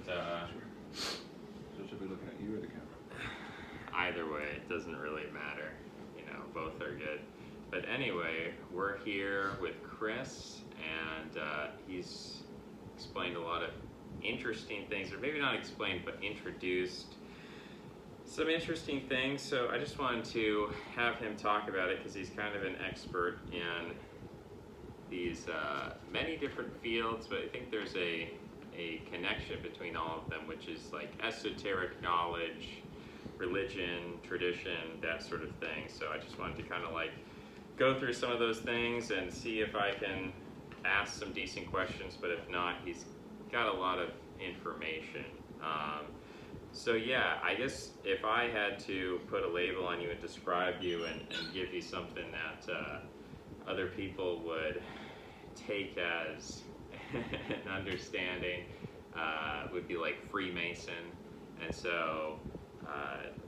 So should we be looking at you or the camera? Either way, it doesn't really matter. You know, both are good. But anyway, we're here with Chris, and he's explained a lot of interesting things, or maybe not explained, but introduced some interesting things. So I just wanted to have him talk about it because he's kind of an expert in these many different fields, but I think there's a connection between all of them, which is like esoteric knowledge, religion, tradition, that sort of thing. So I just wanted to kind of like go through some of those things and see if I can ask some decent questions, but if not, he's got a lot of information. So yeah, I guess if I had to put a label on you and describe you and give you something that other people would take as an understanding, would be like Freemason. And so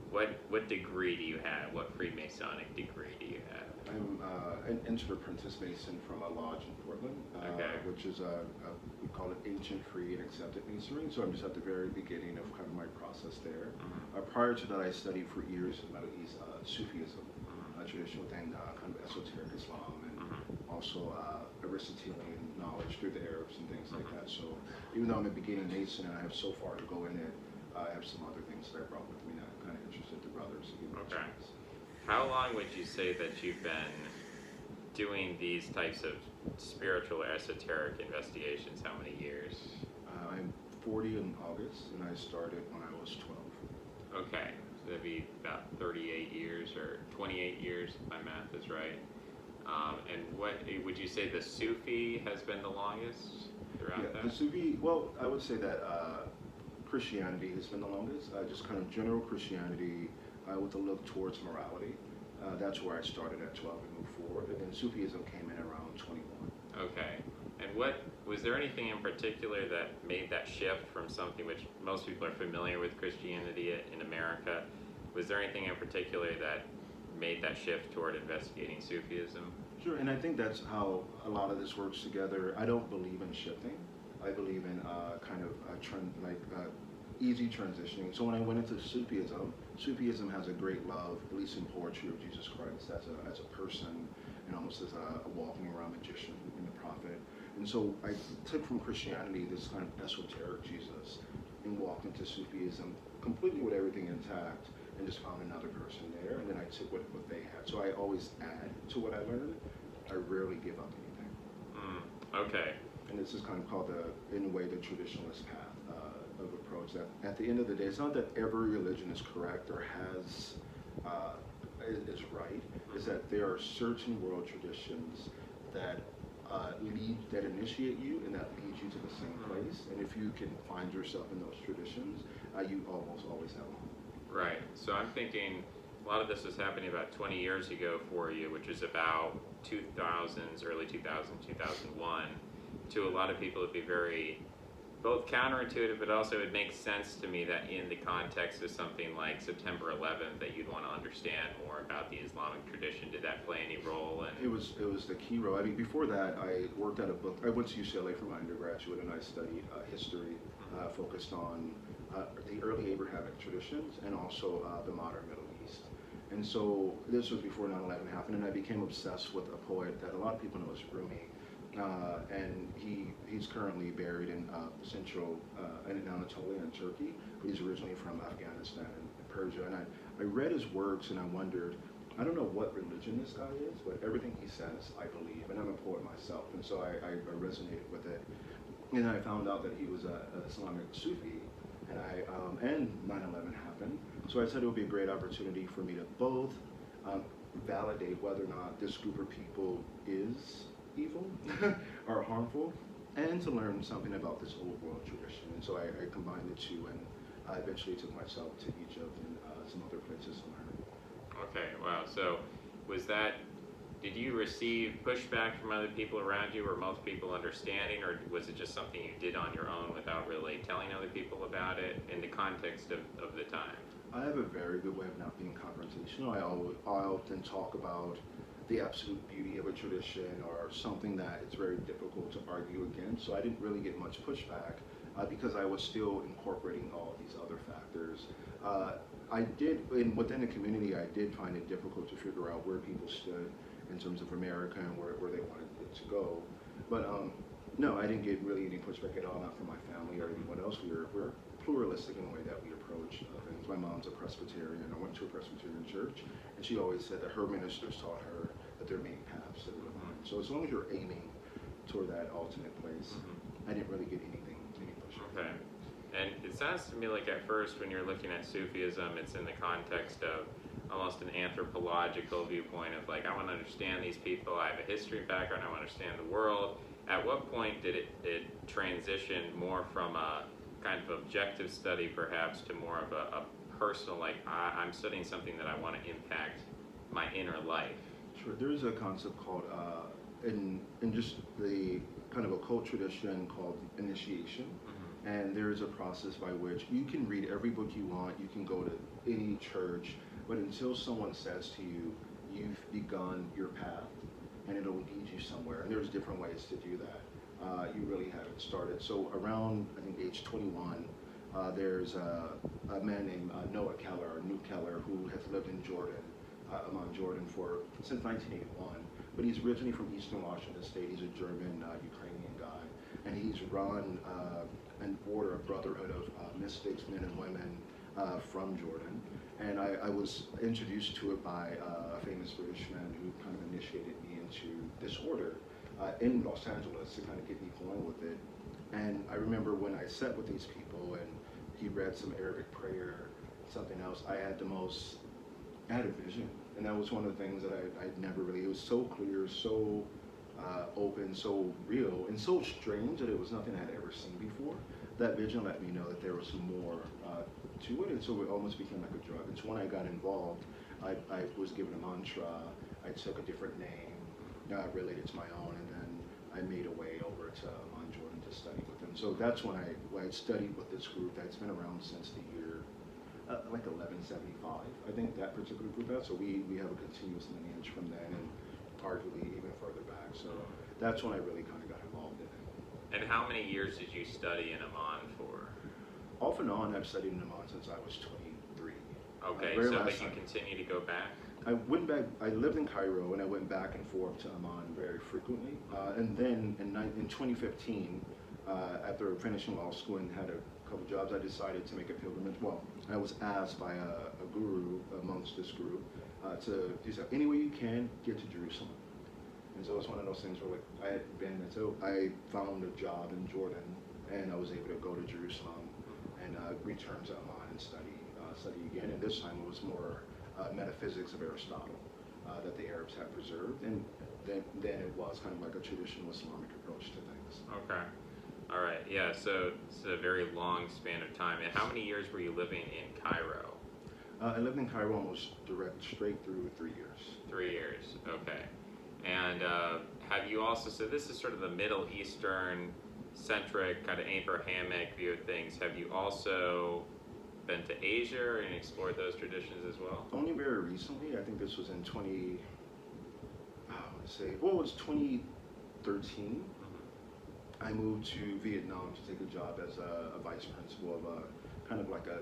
what degree do you have? What Freemasonic degree do you have? I'm an inter-apprentice Mason from a lodge in Portland, which is we call it ancient, free, and accepted Masonry. So I'm just at the very beginning of kind of my process there. Prior to that, I studied for years in Middle East Sufism, traditional thing, kind of esoteric Islam, and also Aristotelian knowledge through the Arabs and things like that. So even though I'm a beginning Mason and I have so far to go in it, I have some other things that I brought with me that I'm kind of interested the brothers to give me a chance. How long would you say that you've been doing these types of spiritual or esoteric investigations? How many years? I'm 40 in August, and I started when I was 12. Okay, so that'd be about 38 years or 28 years, if my math is right. And what would you say the Sufi has been the longest throughout that? The Sufi, well, I would say that Christianity has been the longest, just kind of general Christianity with a look towards morality. That's where I started at 12 and moved forward. And then Sufism came in around 21. Okay. And was there anything in particular that made that shift from something which most people are familiar with Christianity in America? Was there anything in particular that made that shift toward investigating Sufism? Sure, and I think that's how a lot of this works together. I don't believe in shifting. I believe in kind of easy transitioning. So when I went into Sufism has a great love, at least in poetry, of Jesus Christ as a person, and almost as a walking around magician and the prophet. And so I took from Christianity this kind of esoteric Jesus and walked into Sufism completely with everything intact, and just found another person there, and then I took what they had. So I always add to what I learned. I rarely give up anything. Okay. And this is kind of called in a way, the traditionalist path of approach. That at the end of the day, it's not that every religion is correct or has is right. It's that there are certain world traditions that initiate you and that lead you to the same place. And if you can find yourself in those traditions, you almost always have one. Right. So I'm thinking a lot of this was happening about 20 years ago for you, which is about 2000s, early 2000, 2001. To a lot of people, it'd be very both counterintuitive, but also it makes sense to me that in the context of something like September 11th, that you'd want to understand more about the Islamic tradition. Did that play any role? It was the key role. I mean, before that, I worked at a book. I went to UCLA for my undergraduate, and I studied history, focused on the early Abrahamic traditions and also the modern Middle East. And so this was before 9/11 happened, and I became obsessed with a poet that a lot of people know as Rumi. And he's currently buried in central in Anatolia in Turkey, but he's originally from Afghanistan and Persia. And I read his works and I wondered, I don't know what religion this guy is, but everything he says, I believe. And I'm a poet myself, and so I resonated with it. And I found out that he was an Islamic Sufi, and 9/11 happened. So I said it would be a great opportunity for me to both validate whether or not this group of people is evil or harmful, and to learn something about this old world tradition. And so I combined the two, and I eventually took myself to Egypt and some other places to learn. Okay, wow. So did you receive pushback from other people around you, or most people understanding, or was it just something you did on your own without really telling other people about it in the context of the time? I have a very good way of not being confrontational. I often talk about the absolute beauty of a tradition or something that it's very difficult to argue against. So I didn't really get much pushback. because I was still incorporating all these other factors. I did, within the community, I did find it difficult to figure out where people stood in terms of America and where they wanted it to go. But no, I didn't get really any pushback at all, not from my family or anyone else. We're pluralistic in the way that we approach things. My mom's a Presbyterian. I went to a Presbyterian church, and she always said that her ministers taught her that there are many paths to the divine. So as long as you're aiming toward that ultimate place, I didn't really get any pushback. Okay. And it sounds to me like at first when you're looking at Sufism, it's in the context of almost an anthropological viewpoint of like, I want to understand these people, I have a history background, I want to understand the world. At what point did it transition more from a kind of objective study perhaps to more of a personal, like I'm studying something that I want to impact my inner life? Sure. There is a concept called, in just the kind of occult tradition called initiation. And there is a process by which you can read every book you want, you can go to any church, but until someone says to you, you've begun your path, and it'll lead you somewhere. And there's different ways to do that. You really haven't started. So around, I think, age 21, there's a man named Noah Keller, or New Keller, who has lived in Jordan, Amman, Jordan, since 1981. But he's originally from Eastern Washington State. He's a German, Ukrainian guy. And he's run an order, a brotherhood of mystics, men and women from Jordan. And I was introduced to it by a famous British man who kind of initiated me into this order in Los Angeles to kind of get me going with it. And I remember when I sat with these people and he read some Arabic prayer, something else, I had a vision. And that was one of the things that I'd never really, it was so clear, so open, so real, and so strange that it was nothing I had ever seen before. That vision let me know that there was more to it, and so it almost became like a drug. And so when I got involved, I was given a mantra, I took a different name related to my own, and then I made a way over to Amman, Jordan to study with them. So that's when I studied with this group that's been around since the year like 1175. I think that particular group has. So we have a continuous lineage from then, and arguably even further back. So that's when I really kind of got involved in it. And how many years did you study in Amman for? Off and on, I've studied in Amman since I was 23. Okay, so that you continue to go back? I went back, I lived in Cairo, and I went back and forth to Amman very frequently. And then in 2015, after finishing law school and had a couple jobs, I decided to make a pilgrimage. Well, I was asked by a guru amongst this group to do so. Any way you can, get to Jerusalem. And so it's one of those things where, like, I had been, and so I found a job in Jordan, and I was able to go to Jerusalem and return to Amman and study again. And this time it was more metaphysics of Aristotle that the Arabs had preserved, and then it was kind of like a traditional Islamic approach to things. Okay. All right. Yeah. So it's a very long span of time. And how many years were you living in Cairo? I lived in Cairo almost straight through 3 years. 3 years. Okay. And have you also, so this is sort of the Middle Eastern centric, kind of Abrahamic view of things. Have you also been to Asia and explored those traditions as well? Only very recently. I think this was in 2013. I moved to Vietnam to take a job as a vice principal of a kind of like a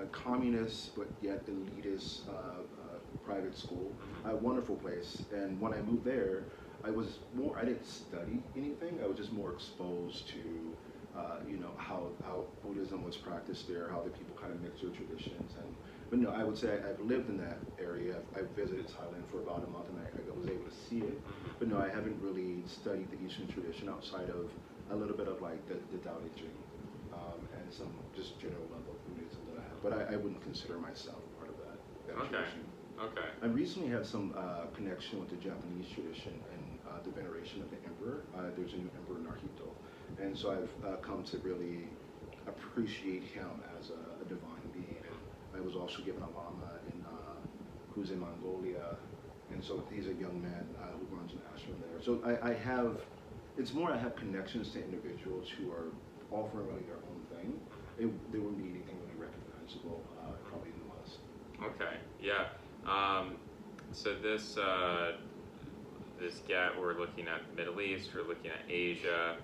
communist but yet elitist private school. A wonderful place. And when I moved there, I didn't study anything. I was just more exposed to how Buddhism was practiced there, how the people kind of mix their traditions. But no, I would say I've lived in that area. I visited Thailand for about a month, and I was able to see it. But no, I haven't really studied the Eastern tradition outside of a little bit of like the Tao Te Ching and some just general level of Buddhism that I have. But I wouldn't consider myself part of that tradition. Okay. I recently had some connection with the Japanese tradition and the veneration of the emperor. There's a new emperor, Naruhito. And so I've come to really appreciate him as a divine being. And I was also given a lama who's in Mongolia. And so he's a young man who runs an ashram there. So I have connections to individuals who are offering really their own thing. They wouldn't be anything really recognizable probably in the West. Okay, yeah. So this gap, we're looking at the Middle East, we're looking at Asia.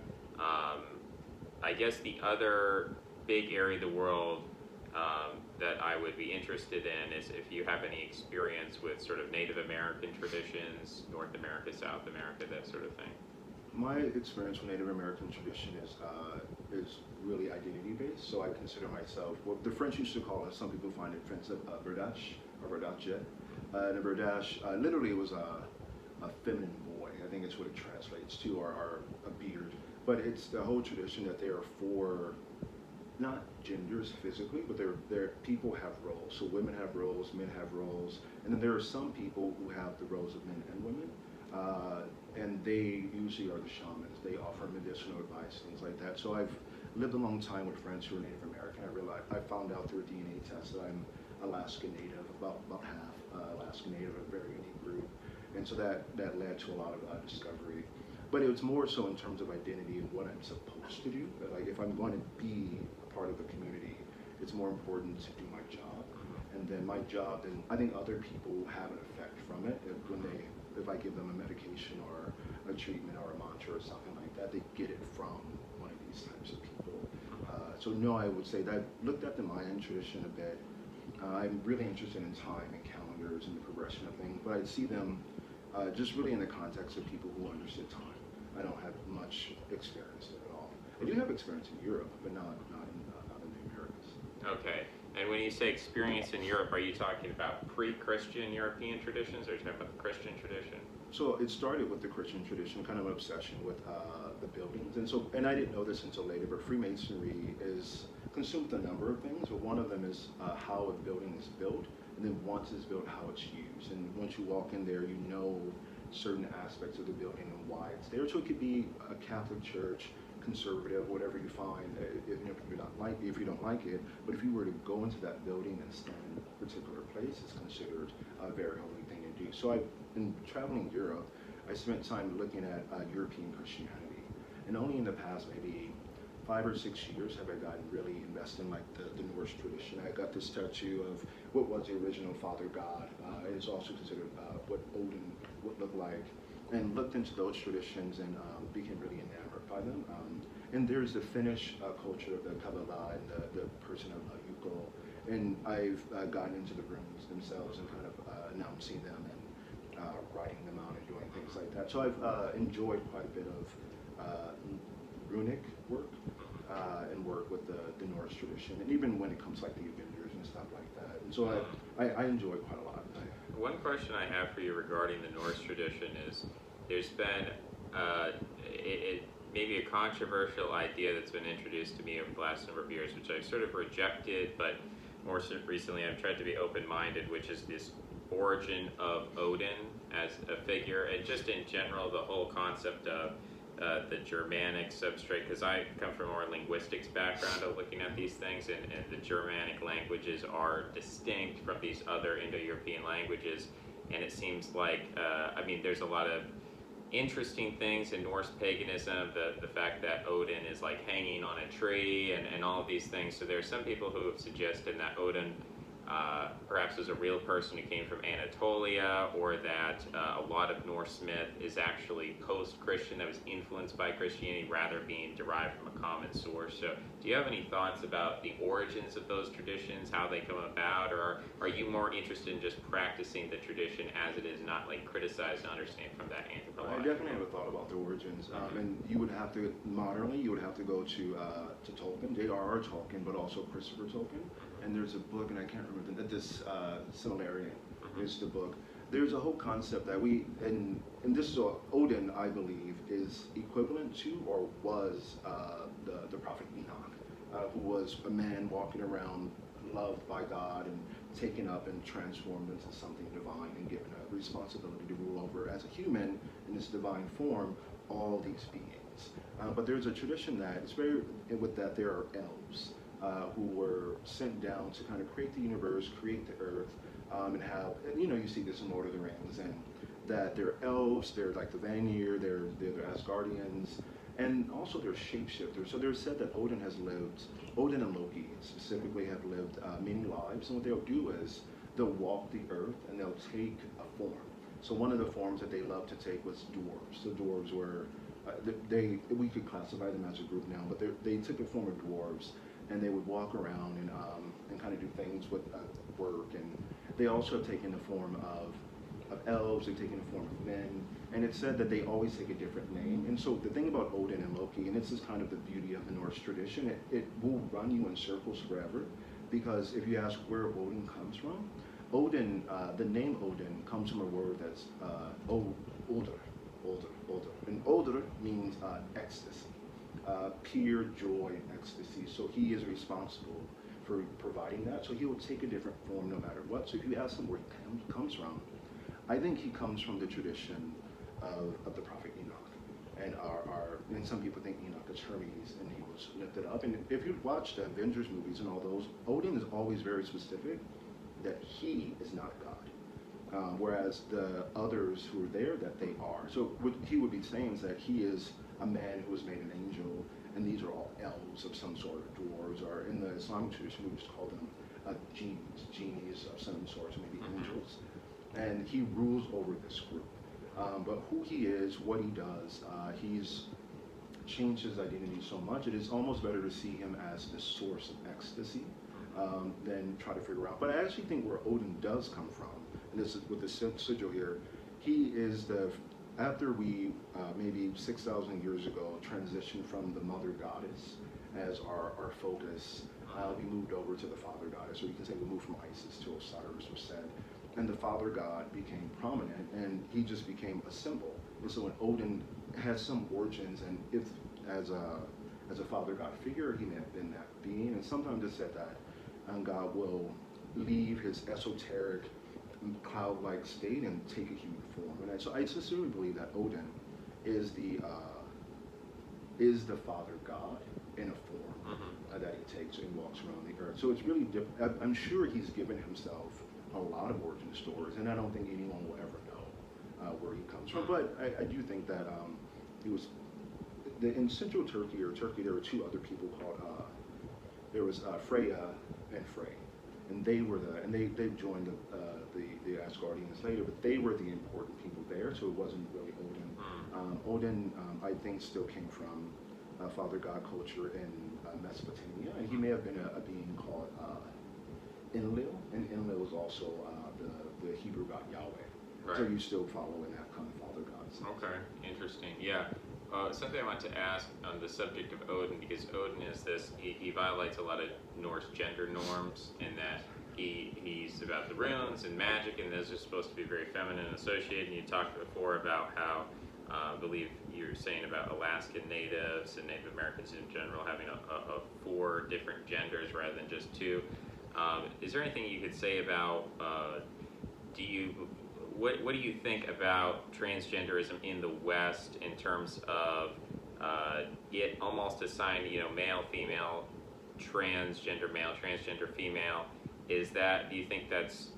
I guess the other big area of the world that I would be interested in is if you have any experience with sort of Native American traditions, North America, South America, that sort of thing. My experience with Native American tradition is really identity based. So I consider myself, what the French used to call us, some people find it offensive, Verdache or Verdache. And a Verdache literally was a feminine boy. I think it's what it translates to, or a beard. But it's the whole tradition that they are for not genders physically, but they're people have roles. So women have roles, men have roles, and then there are some people who have the roles of men and women, and they usually are the shamans. They offer medicinal advice, things like that. So I've lived a long time with friends who are Native American. I found out through a DNA test that I'm Alaska Native, about half Alaska Native, a very unique group, and so that led to a lot of discovery. But it was more so in terms of identity and what I'm supposed to do. Like if I'm going to be a part of the community, it's more important to do my job. And then my job, then I think other people have an effect from it. If I give them a medication or a treatment or a mantra or something like that, they get it from one of these types of people. So no, I would say that I've looked at the Mayan tradition a bit. I'm really interested in time and calendars and the progression of things, but I see them just really in the context of people who understood time. I don't have much experience there at all. I do have experience in Europe, but not in the Americas. Okay. And when you say experience in Europe, are you talking about pre-Christian European traditions, or are you talking about the Christian tradition? So it started with the Christian tradition, kind of an obsession with the buildings, and I didn't know this until later, but Freemasonry is consumed with a number of things, but one of them is how a building is built, and then once it's built, how it's used. And once you walk in there, you know certain aspects of the building and why it's there. So it could be a Catholic church, conservative, whatever you find, if you don't like it. But if you were to go into that building and stand in a particular place, it's considered a very holy thing to do. So in traveling Europe, I spent time looking at European Christianity, and only in the past maybe 5 or 6 years have I gotten really invested in like the Norse tradition. I got this tattoo of what was the original father god. It's also considered what Odin would look like, and looked into those traditions and became really enamored by them. And there's the Finnish culture of the Kabbalah and the person of Yuko, and I've gotten into the runes themselves and kind of announcing them and writing them out and doing things like that. So I've enjoyed quite a bit of runic work and work with the Norse tradition, and even when it comes like the Avengers and stuff like that. And so I enjoy quite a lot. One question I have for you regarding the Norse tradition is there's been maybe a controversial idea that's been introduced to me over the last number of years, which I've sort of rejected, but more recently I've tried to be open-minded, which is this origin of Odin as a figure, and just in general the whole concept of the Germanic substrate, because I come from a more linguistics background of looking at these things, and the Germanic languages are distinct from these other Indo-European languages, and it seems like, there's a lot of interesting things in Norse paganism, the fact that Odin is like hanging on a tree and all of these things. So there are some people who have suggested that Odin perhaps was a real person who came from Anatolia, or that a lot of Norse myth is actually post-Christian, that was influenced by Christianity rather being derived from a common source. So do you have any thoughts about the origins of those traditions, how they come about, or are you more interested in just practicing the tradition as it is, not like criticized and understand from that anthropological? I definitely have a thought about the origins, and you would have to, modernly, you would have to go to Tolkien, J.R.R. Tolkien, but also Christopher Tolkien. And there's a book, and I can't remember, this Silmarillion is the book. There's a whole concept that and this is Odin, I believe, is equivalent to or was the prophet Enoch, who was a man walking around loved by God and taken up and transformed into something divine and given a responsibility to rule over, as a human in this divine form, all these beings. But there's a tradition that it's very, with that there are elves who were sent down to kind of create the universe, create the earth, and you see this in Lord of the Rings, and that they're elves, they're like the Vanir, they're the Asgardians, and also they're shapeshifters. So there's said that Odin and Loki specifically have lived many lives, and what they'll do is they'll walk the earth and they'll take a form. So one of the forms that they loved to take was dwarves. So dwarves were we could classify them as a group now, but they took the form of dwarves, and they would walk around and kind of do things with work, and they also have taken the form of elves, they've taken the form of men, and it's said that they always take a different name. And so the thing about Odin and Loki, and this is kind of the beauty of the Norse tradition, it will run you in circles forever, because if you ask where Odin comes from, Odin, the name Odin comes from a word that's older, and older means ecstasy, pure joy and ecstasy. So he is responsible for providing that. So he will take a different form no matter what. So if you ask him where he comes from, I think he comes from the tradition of the prophet Enoch, and some people think Enoch is Hermes, and he was lifted up. And if you've watched the Avengers movies and all those, Odin is always very specific that he is not God, whereas the others who are there, that they are. So what he would be saying is that he is a man who was made an angel, and these are all elves of some sort, or dwarves, or in the Islamic tradition we just call them genies of some sort, maybe angels. And he rules over this group. But who he is, what he does, he's changed his identity so much, it is almost better to see him as the source of ecstasy than try to figure out. But I actually think where Odin does come from, and this is with the sigil here, he is after we, maybe 6,000 years ago, transitioned from the mother goddess as our focus, we moved over to the father goddess, or you can say we moved from Isis to Osiris, was said. And the father god became prominent, and he just became a symbol. And so when Odin has some origins, and if as a father god figure, he may have been that being. And sometimes it's said that God will leave his esoteric cloud-like state and take a human form. And so I sincerely believe that Odin is the father god in a form that he takes and walks around the earth. So it's really I'm sure he's given himself a lot of origin stories, and I don't think anyone will ever know where he comes from. But I do think that he was in Central Turkey, there were two other people called there was Freya and Frey, and they joined the Asgardians later, but they were the important people there, so it wasn't really Odin. Odin, I think, still came from father god culture in Mesopotamia, and he may have been a being called Enlil, and Enlil is also the Hebrew god Yahweh. Right. So you still follow in that kind of father god sense. Okay, interesting. Yeah. Something I want to ask on the subject of Odin, because Odin is this, he violates a lot of Norse gender norms in that he's about the runes and magic, and those are supposed to be very feminine and associated. And you talked before about how, I believe you were saying about Alaskan natives and Native Americans in general having a 4 different genders rather than just 2. Is there anything you could say about, what do you think about transgenderism in the West in terms of it almost assigned, male, female, transgender male, transgender female? Do you think that's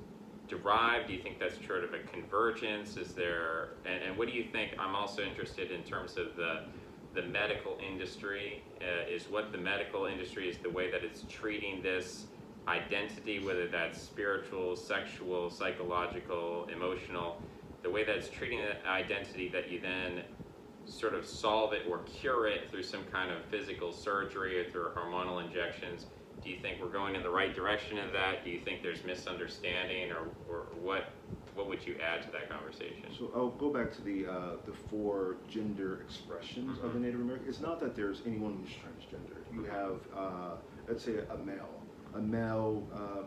derived? Do you think that's sort of a convergence? Is there, and what do you think? I'm also interested in terms of the medical industry. Is what the medical industry is the way that it's treating this identity, whether that's spiritual, sexual, psychological, emotional, the way that it's treating that identity, that you then sort of solve it or cure it through some kind of physical surgery or through hormonal injections. Do you think we're going in the right direction of that? Do you think there's misunderstanding, or what would you add to that conversation? So I'll go back to the 4 gender expressions of the Native American. It's not that there's anyone who's transgender. You have, let's say, a male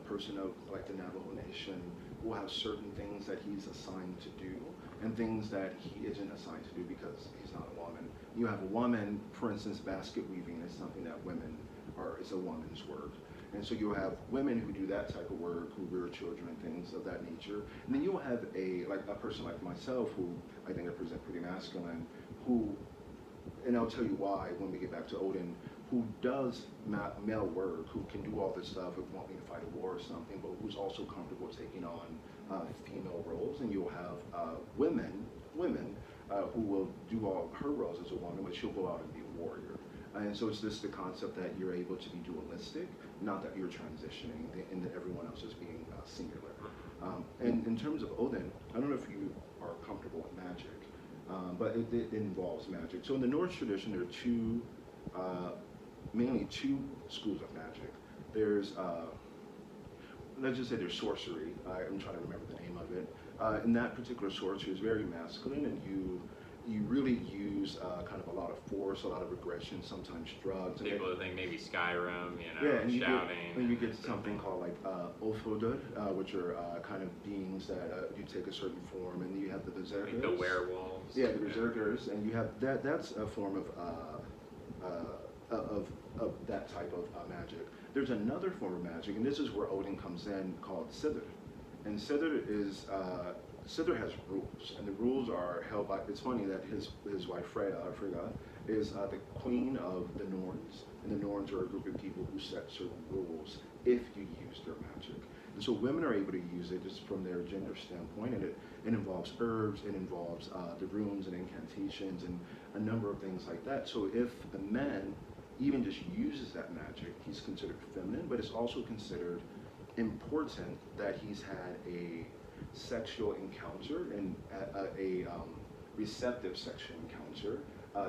person of like the Navajo Nation will have certain things that he's assigned to do and things that he isn't assigned to do because he's not a woman. You have a woman, for instance, basket weaving is something that it's a woman's work. And so you'll have women who do that type of work, who rear children and things of that nature. And then you'll have a person like myself, who I think I present pretty masculine, and I'll tell you why when we get back to Odin, who does male work, who can do all this stuff, who want me to fight a war or something, but who's also comfortable taking on female roles. And you'll have women who will do all her roles as a woman, but she'll go out and be a warrior. And so it's just the concept that you're able to be dualistic, not that you're transitioning and that everyone else is being singular. And in terms of Odin, I don't know if you are comfortable with magic. but it involves magic. So in the Norse tradition, there are mainly two schools of magic. There's, let's just say there's sorcery. I'm trying to remember the name of it. And that particular sorcery is very masculine, and you really use kind of a lot of force, a lot of aggression, sometimes drugs. People think maybe Skyrim, and shouting. You get something called like Othodud, which are kind of beings that you take a certain form, and you have the berserkers. Like the werewolves. Yeah, the berserkers, and you have that's a form of that type of magic. There's another form of magic, and this is where Odin comes in, called Siddhar. And Siddhar has rules, and the rules are held by. It's funny that his wife Freyja is the queen of the Norns, and the Norns are a group of people who set certain rules if you use their magic. And so women are able to use it just from their gender standpoint, and it involves herbs, it involves the runes and incantations, and a number of things like that. So if the man even just uses that magic, he's considered feminine, but it's also considered important that he's had a sexual encounter and a receptive sexual encounter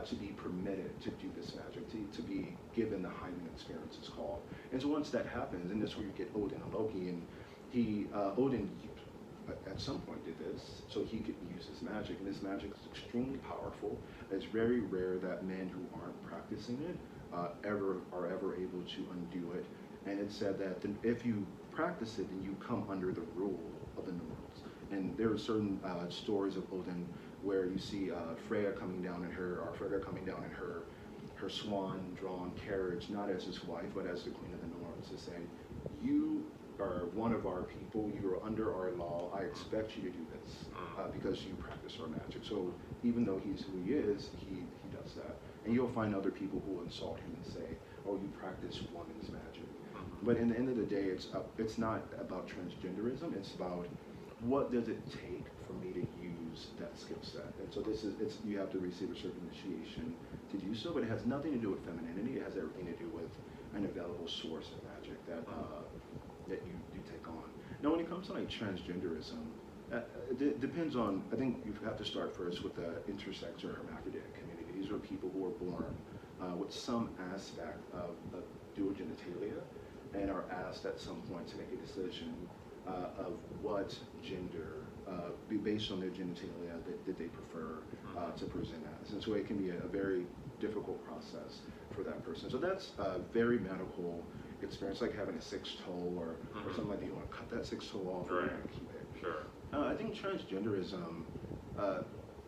to be permitted to do this magic, to be given the Hymen experience, it's called. And so once that happens, and that's where you get Odin and Loki, and Odin at some point did this, so he could use his magic, and his magic is extremely powerful. It's very rare that men who aren't practicing it are ever able to undo it. And it said that if you practice it, then you come under the rule of the Norns. And there are certain stories of Odin where you see Freyja coming down in her swan-drawn carriage, not as his wife, but as the queen of the Norns, to say, you are one of our people, you are under our law, I expect you to do this because you practice our magic. So even though he's who he is, he does that. And you'll find other people who insult him and say, oh, you practice woman's magic. But in the end of the day, it's not about transgenderism, it's about what does it take for me to use that skill set. And so you have to receive a certain initiation to do so, but it has nothing to do with femininity, it has everything to do with an available source of magic that you take on. Now when it comes to like transgenderism, it depends on, I think you have to start first with the intersex or hermaphroditic community. These are people who are born with some aspect of dual genitalia and are asked at some point to make a decision of what gender, based on their genitalia, that they prefer to present as. And so it can be a very difficult process for that person. So that's a very medical experience, like having a sixth toe or something like that. You want to cut that sixth toe off or keep it. Sure. I think transgenderism,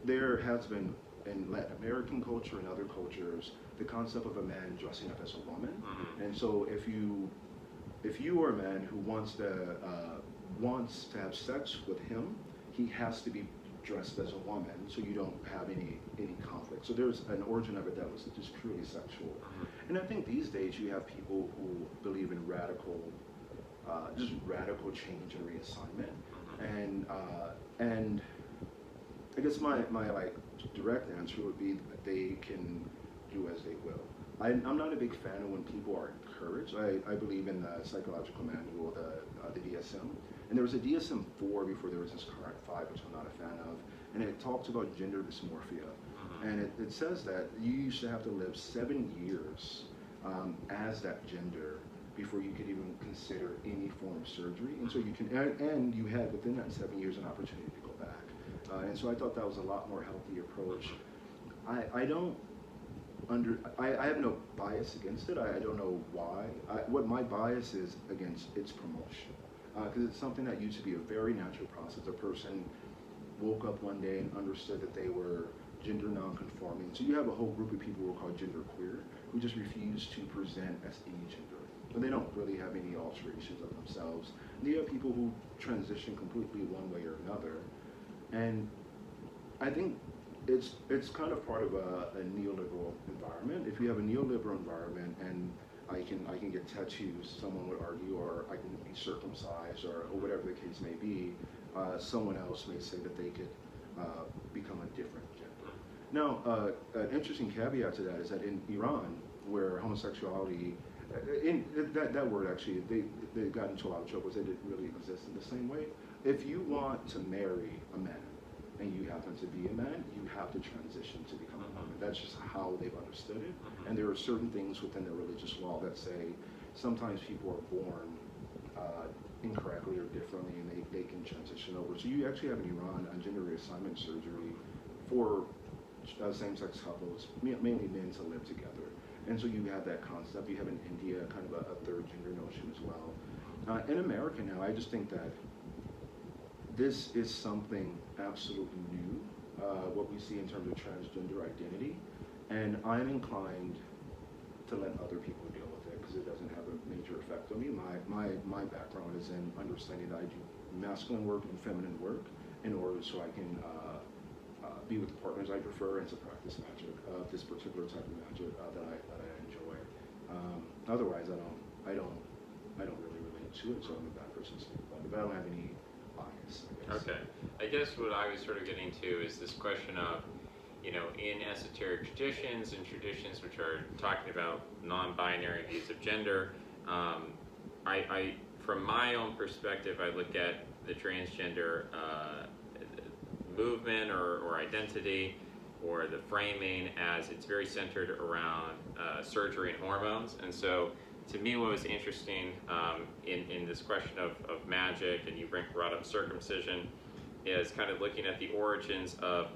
there has been in Latin American culture and other cultures, the concept of a man dressing up as a woman. And so if you are a man who wants to have sex with him, he has to be dressed as a woman, so you don't have any conflict. So there's an origin of it that was just purely sexual. And I think these days you have people who believe in radical change and reassignment. And I guess my like direct answer would be that they can do as they will. I'm not a big fan of when people are encouraged. I believe in the psychological manual, the DSM. And there was a DSM-4 before there was this current 5, which I'm not a fan of. And it talks about gender dysmorphia. And it says that you used to have to live 7 years as that gender before you could even consider any form of surgery. And so you can, and you had within that 7 years an opportunity to go back. And so I thought that was a lot more healthy approach. I have no bias against it. I don't know why. What my bias is against its promotion. Because it's something that used to be a very natural process. A person woke up one day and understood that they were gender non-conforming. So you have a whole group of people who are called genderqueer, who just refuse to present as any gender. But they don't really have any alterations of themselves. And you have people who transition completely one way or another. And I think it's kind of part of a neoliberal environment. If you have a neoliberal environment and I can get tattoos, someone would argue, or I can be circumcised, or whatever the case may be, someone else may say that they could become a different gender. Now, an interesting caveat to that is that in Iran, where homosexuality, that word actually, they got into a lot of trouble because it didn't really exist in the same way. If you want to marry a man, and you happen to be a man, you have to transition to become a woman. That's just how they've understood it. And there are certain things within the religious law that say sometimes people are born incorrectly or differently, and they can transition over. So you actually have in Iran gender reassignment surgery for same-sex couples, mainly men, to live together. And so you have that concept. You have in India kind of a third gender notion as well. In America now, I just think that this is something absolutely new, what we see in terms of transgender identity, and I'm inclined to let other people deal with it because it doesn't have a major effect on me. My background is in understanding that I do masculine work and feminine work in order so I can be with the partners I prefer and to practice magic, this particular type of magic that I enjoy. Otherwise, I don't really relate to it, so I'm a bad person to speak about it, but I don't have any bias, I guess. Okay. I guess what I was sort of getting to is this question of, in esoteric traditions and traditions which are talking about non-binary views of gender, I from my own perspective, I look at the transgender movement or identity or the framing as it's very centered around surgery and hormones. And so to me, what was interesting in this question of magic, and you brought up circumcision, is kind of looking at the origins of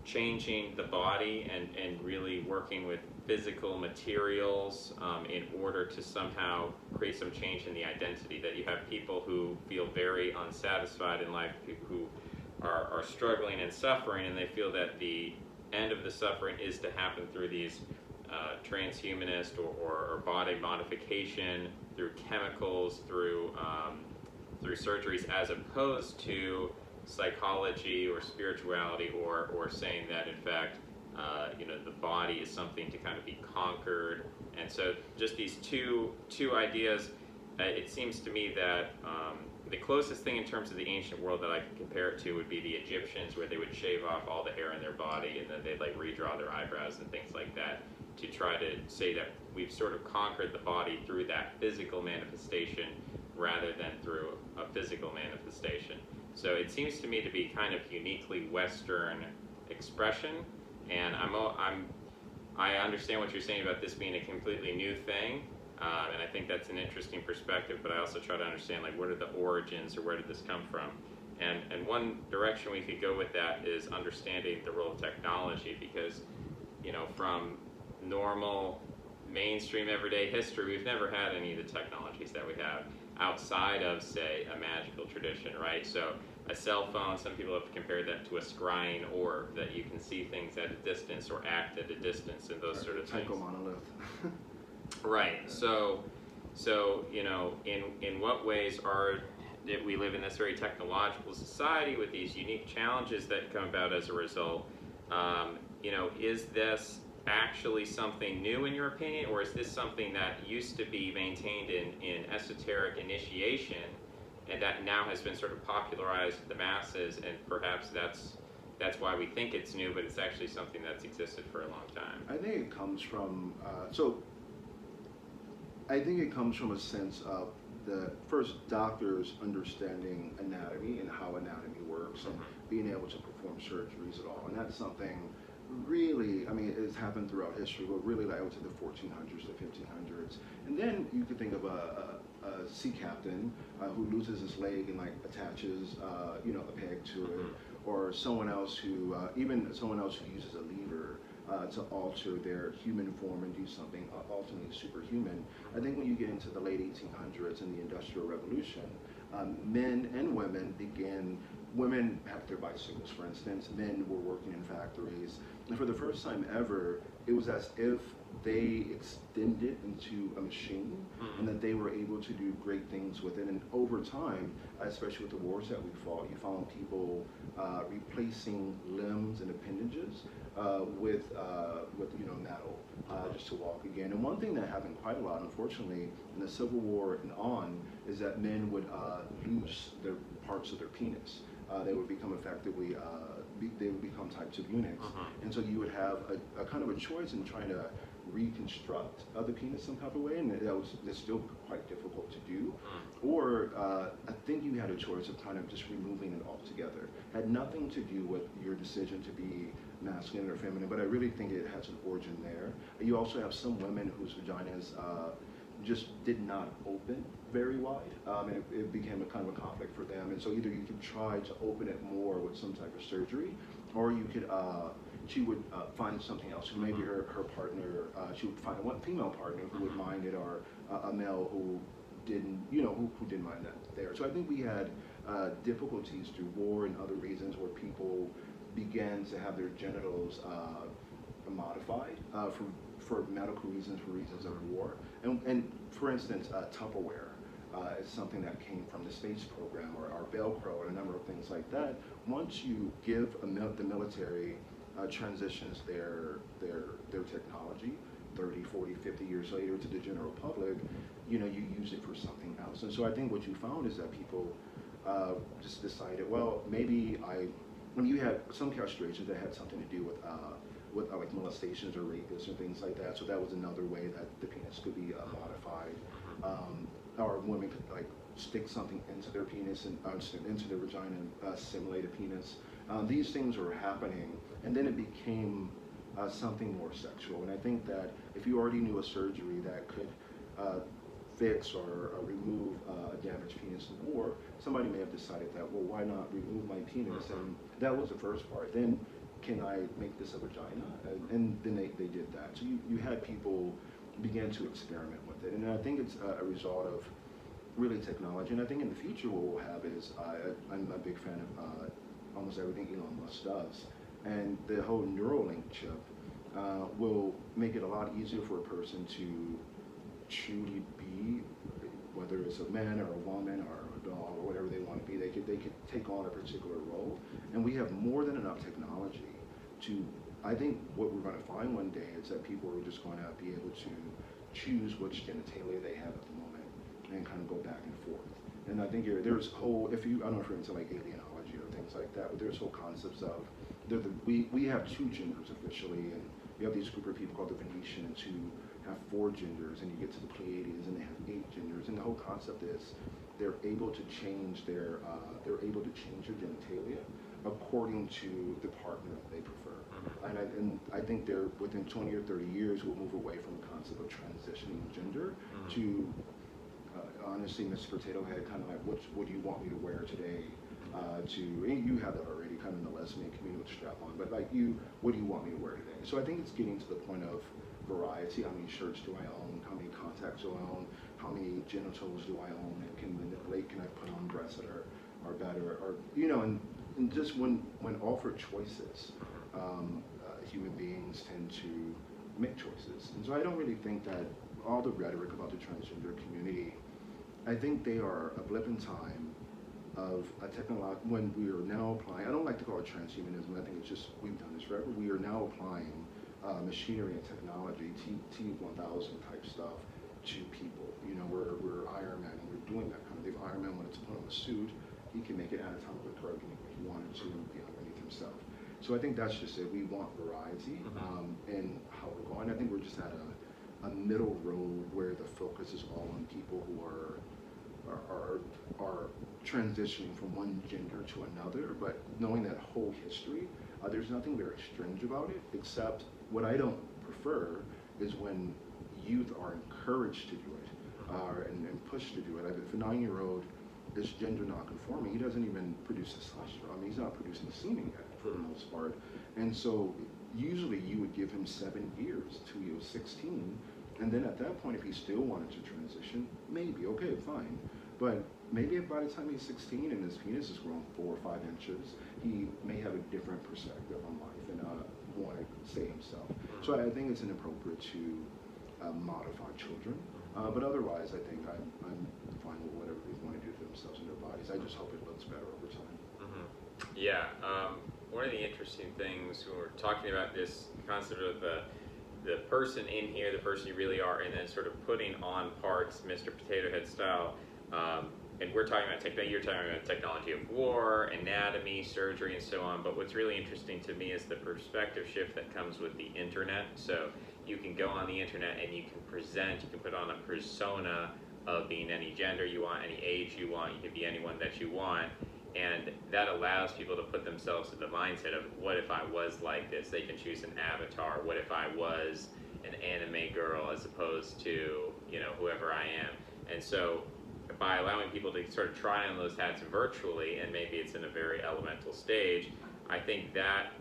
changing the body and really working with physical materials in order to somehow create some change in the identity. That you have people who feel very unsatisfied in life, people who are struggling and suffering, and they feel that the end of the suffering is to happen through these transhumanist or body modification, through chemicals, through surgeries, as opposed to psychology or spirituality, or saying that in fact the body is something to kind of be conquered. And so just these two ideas, it seems to me that the closest thing in terms of the ancient world that I can compare it to would be the Egyptians, where they would shave off all the hair in their body and then they'd like redraw their eyebrows and things like that, to try to say that we've sort of conquered the body through that physical manifestation rather than through a physical manifestation. So it seems to me to be kind of uniquely Western expression, and I understand what you're saying about this being a completely new thing, and I think that's an interesting perspective, but I also try to understand, like, what are the origins, or where did this come from? And one direction we could go with that is understanding the role of technology, because, from normal mainstream everyday history, we've never had any of the technologies that we have outside of, say, a magical tradition, right? So a cell phone, some people have compared that to a scrying orb, that you can see things at a distance or act at a distance and those sort of things. Tycho monolith. Right. So in what ways did we live in this very technological society with these unique challenges that come about as a result? Is this actually something new in your opinion, or is this something that used to be maintained in esoteric initiation and that now has been sort of popularized to the masses, and perhaps that's why we think it's new, but it's actually something that's existed for a long time? I think it comes from a sense of the first doctors understanding anatomy and how anatomy works, and being able to perform surgeries at all. And that's something really, it's happened throughout history, but really like to the 1400s to 1500s. And then you could think of a sea captain who loses his leg and like attaches a peg to it, or someone else who uses a lever to alter their human form and do something ultimately superhuman. I think when you get into the late 1800s and the Industrial Revolution, men and women women had their bicycles, for instance. Men were working in factories. And for the first time ever, it was as if they extended into a machine, and that they were able to do great things with it. And over time, especially with the wars that we fought, you found people replacing limbs and appendages with metal, just to walk again. And one thing that happened quite a lot, unfortunately, in the Civil War and on, is that men would lose their parts of their penis. They would become effectively, they would become types of eunuchs. And so you would have a kind of a choice in trying to reconstruct the penis some type of way, and that's still quite difficult to do. Or I think you had a choice of kind of just removing it altogether. Had nothing to do with your decision to be masculine or feminine, but I really think it has an origin there. You also have some women whose vaginas just did not open very wide, and it became a kind of a conflict for them. And so either you could try to open it more with some type of surgery, or you could she would find something else. So maybe her partner, she would find one female partner who would mind it, or a male who didn't, who didn't mind that there. So I think we had difficulties through war and other reasons where people began to have their genitals modified for medical reasons, for reasons of war. And for instance, Tupperware is something that came from the space program, or Velcro, and a number of things like that. Once you give the military transitions their technology 30, 40, 50 years later to the general public, you use it for something else. And so I think what you found is that people just decided, well, maybe you had some castrations that had something to do with like molestations or rapists and things like that. So that was another way that the penis could be modified. Or women could like stick something into their penis and into their vagina and simulate a penis. These things were happening, and then it became something more sexual. And I think that if you already knew a surgery that could fix or remove a damaged penis in war, somebody may have decided that, well, why not remove my penis? And that was the first part. Then, can I make this a vagina? And then they did that. So you had people begin to experiment with it. And I think it's a result of really technology. And I think in the future what we'll have is, I'm a big fan of almost everything Elon Musk does. And the whole Neuralink chip will make it a lot easier for a person to truly be, whether it's a man or a woman or a dog or whatever they want to be. They could take on a particular role. And we have more than enough technology to, I think what we're going to find one day is that people are just going to be able to choose which genitalia they have at the moment and kind of go back and forth. And I think there's whole, I don't know if you're into like alienology or things like that, but there's whole concepts of, we have two genders officially, and you have these group of people called the Venetians who have 4 genders, and you get to the Pleiadians and they have 8 genders, and the whole concept is they're able to change their genitalia according to the partner that they prefer. And I think they're within 20 or 30 years we'll move away from the concept of transitioning gender to honestly, Mr. Potato Head, kind of like, what do you want me to wear today? You have that already, kind of in the lesbian community with strap-on, but like what do you want me to wear today? So I think it's getting to the point of variety. How many shirts do I own? How many contacts do I own? How many genitals do I own and can manipulate? Can I put on breasts that are better? Or, and just when offered choices, human beings tend to make choices. And so I don't really think that all the rhetoric about the transgender community, I think they are a blip in time of a technology when we are now applying, I don't like to call it transhumanism, I think it's just, we've done this forever, we are now applying machinery and technology, T-1000 type stuff to people. We're Iron Man, and we're doing that kind of thing. Iron Man wanted to put on a suit, he can make it anatomically correct if he wanted to be underneath himself. So I think that's just it, we want variety in how we're going. I think we're just at a middle road where the focus is all on people who are transitioning from one gender to another, but knowing that whole history, there's nothing very strange about it, except what I don't prefer is when youth are encouraged to do it and pushed to do it. If a 9-year-old is gender non-conforming, he doesn't even produce testosterone. I mean, he's not producing semen yet for the most part. And so usually you would give him 7 years till he was 16. And then at that point, if he still wanted to transition, maybe, okay, fine. But maybe by the time he's 16 and his penis has grown 4 or 5 inches, he may have a different perspective on life and want to say himself. So I think it's inappropriate to modify children. But otherwise, I think I'm fine with whatever they want to do to themselves and their bodies. I just hope it looks better over time. Yeah. One of the interesting things when we're talking about this concept of the person in here, the person you really are, and then sort of putting on parts, Mr. Potato Head style. And we're talking about technology, you're talking about technology of war, anatomy, surgery, and so on. But what's really interesting to me is the perspective shift that comes with the internet. So you can go on the internet and you can put on a persona of being any gender you want, any age you want, you can be anyone that you want. And that allows people to put themselves in the mindset of, what if I was like this? They can choose an avatar. What if I was an anime girl as opposed to, whoever I am? And so by allowing people to sort of try on those hats virtually, and maybe it's in a very elemental stage, I think that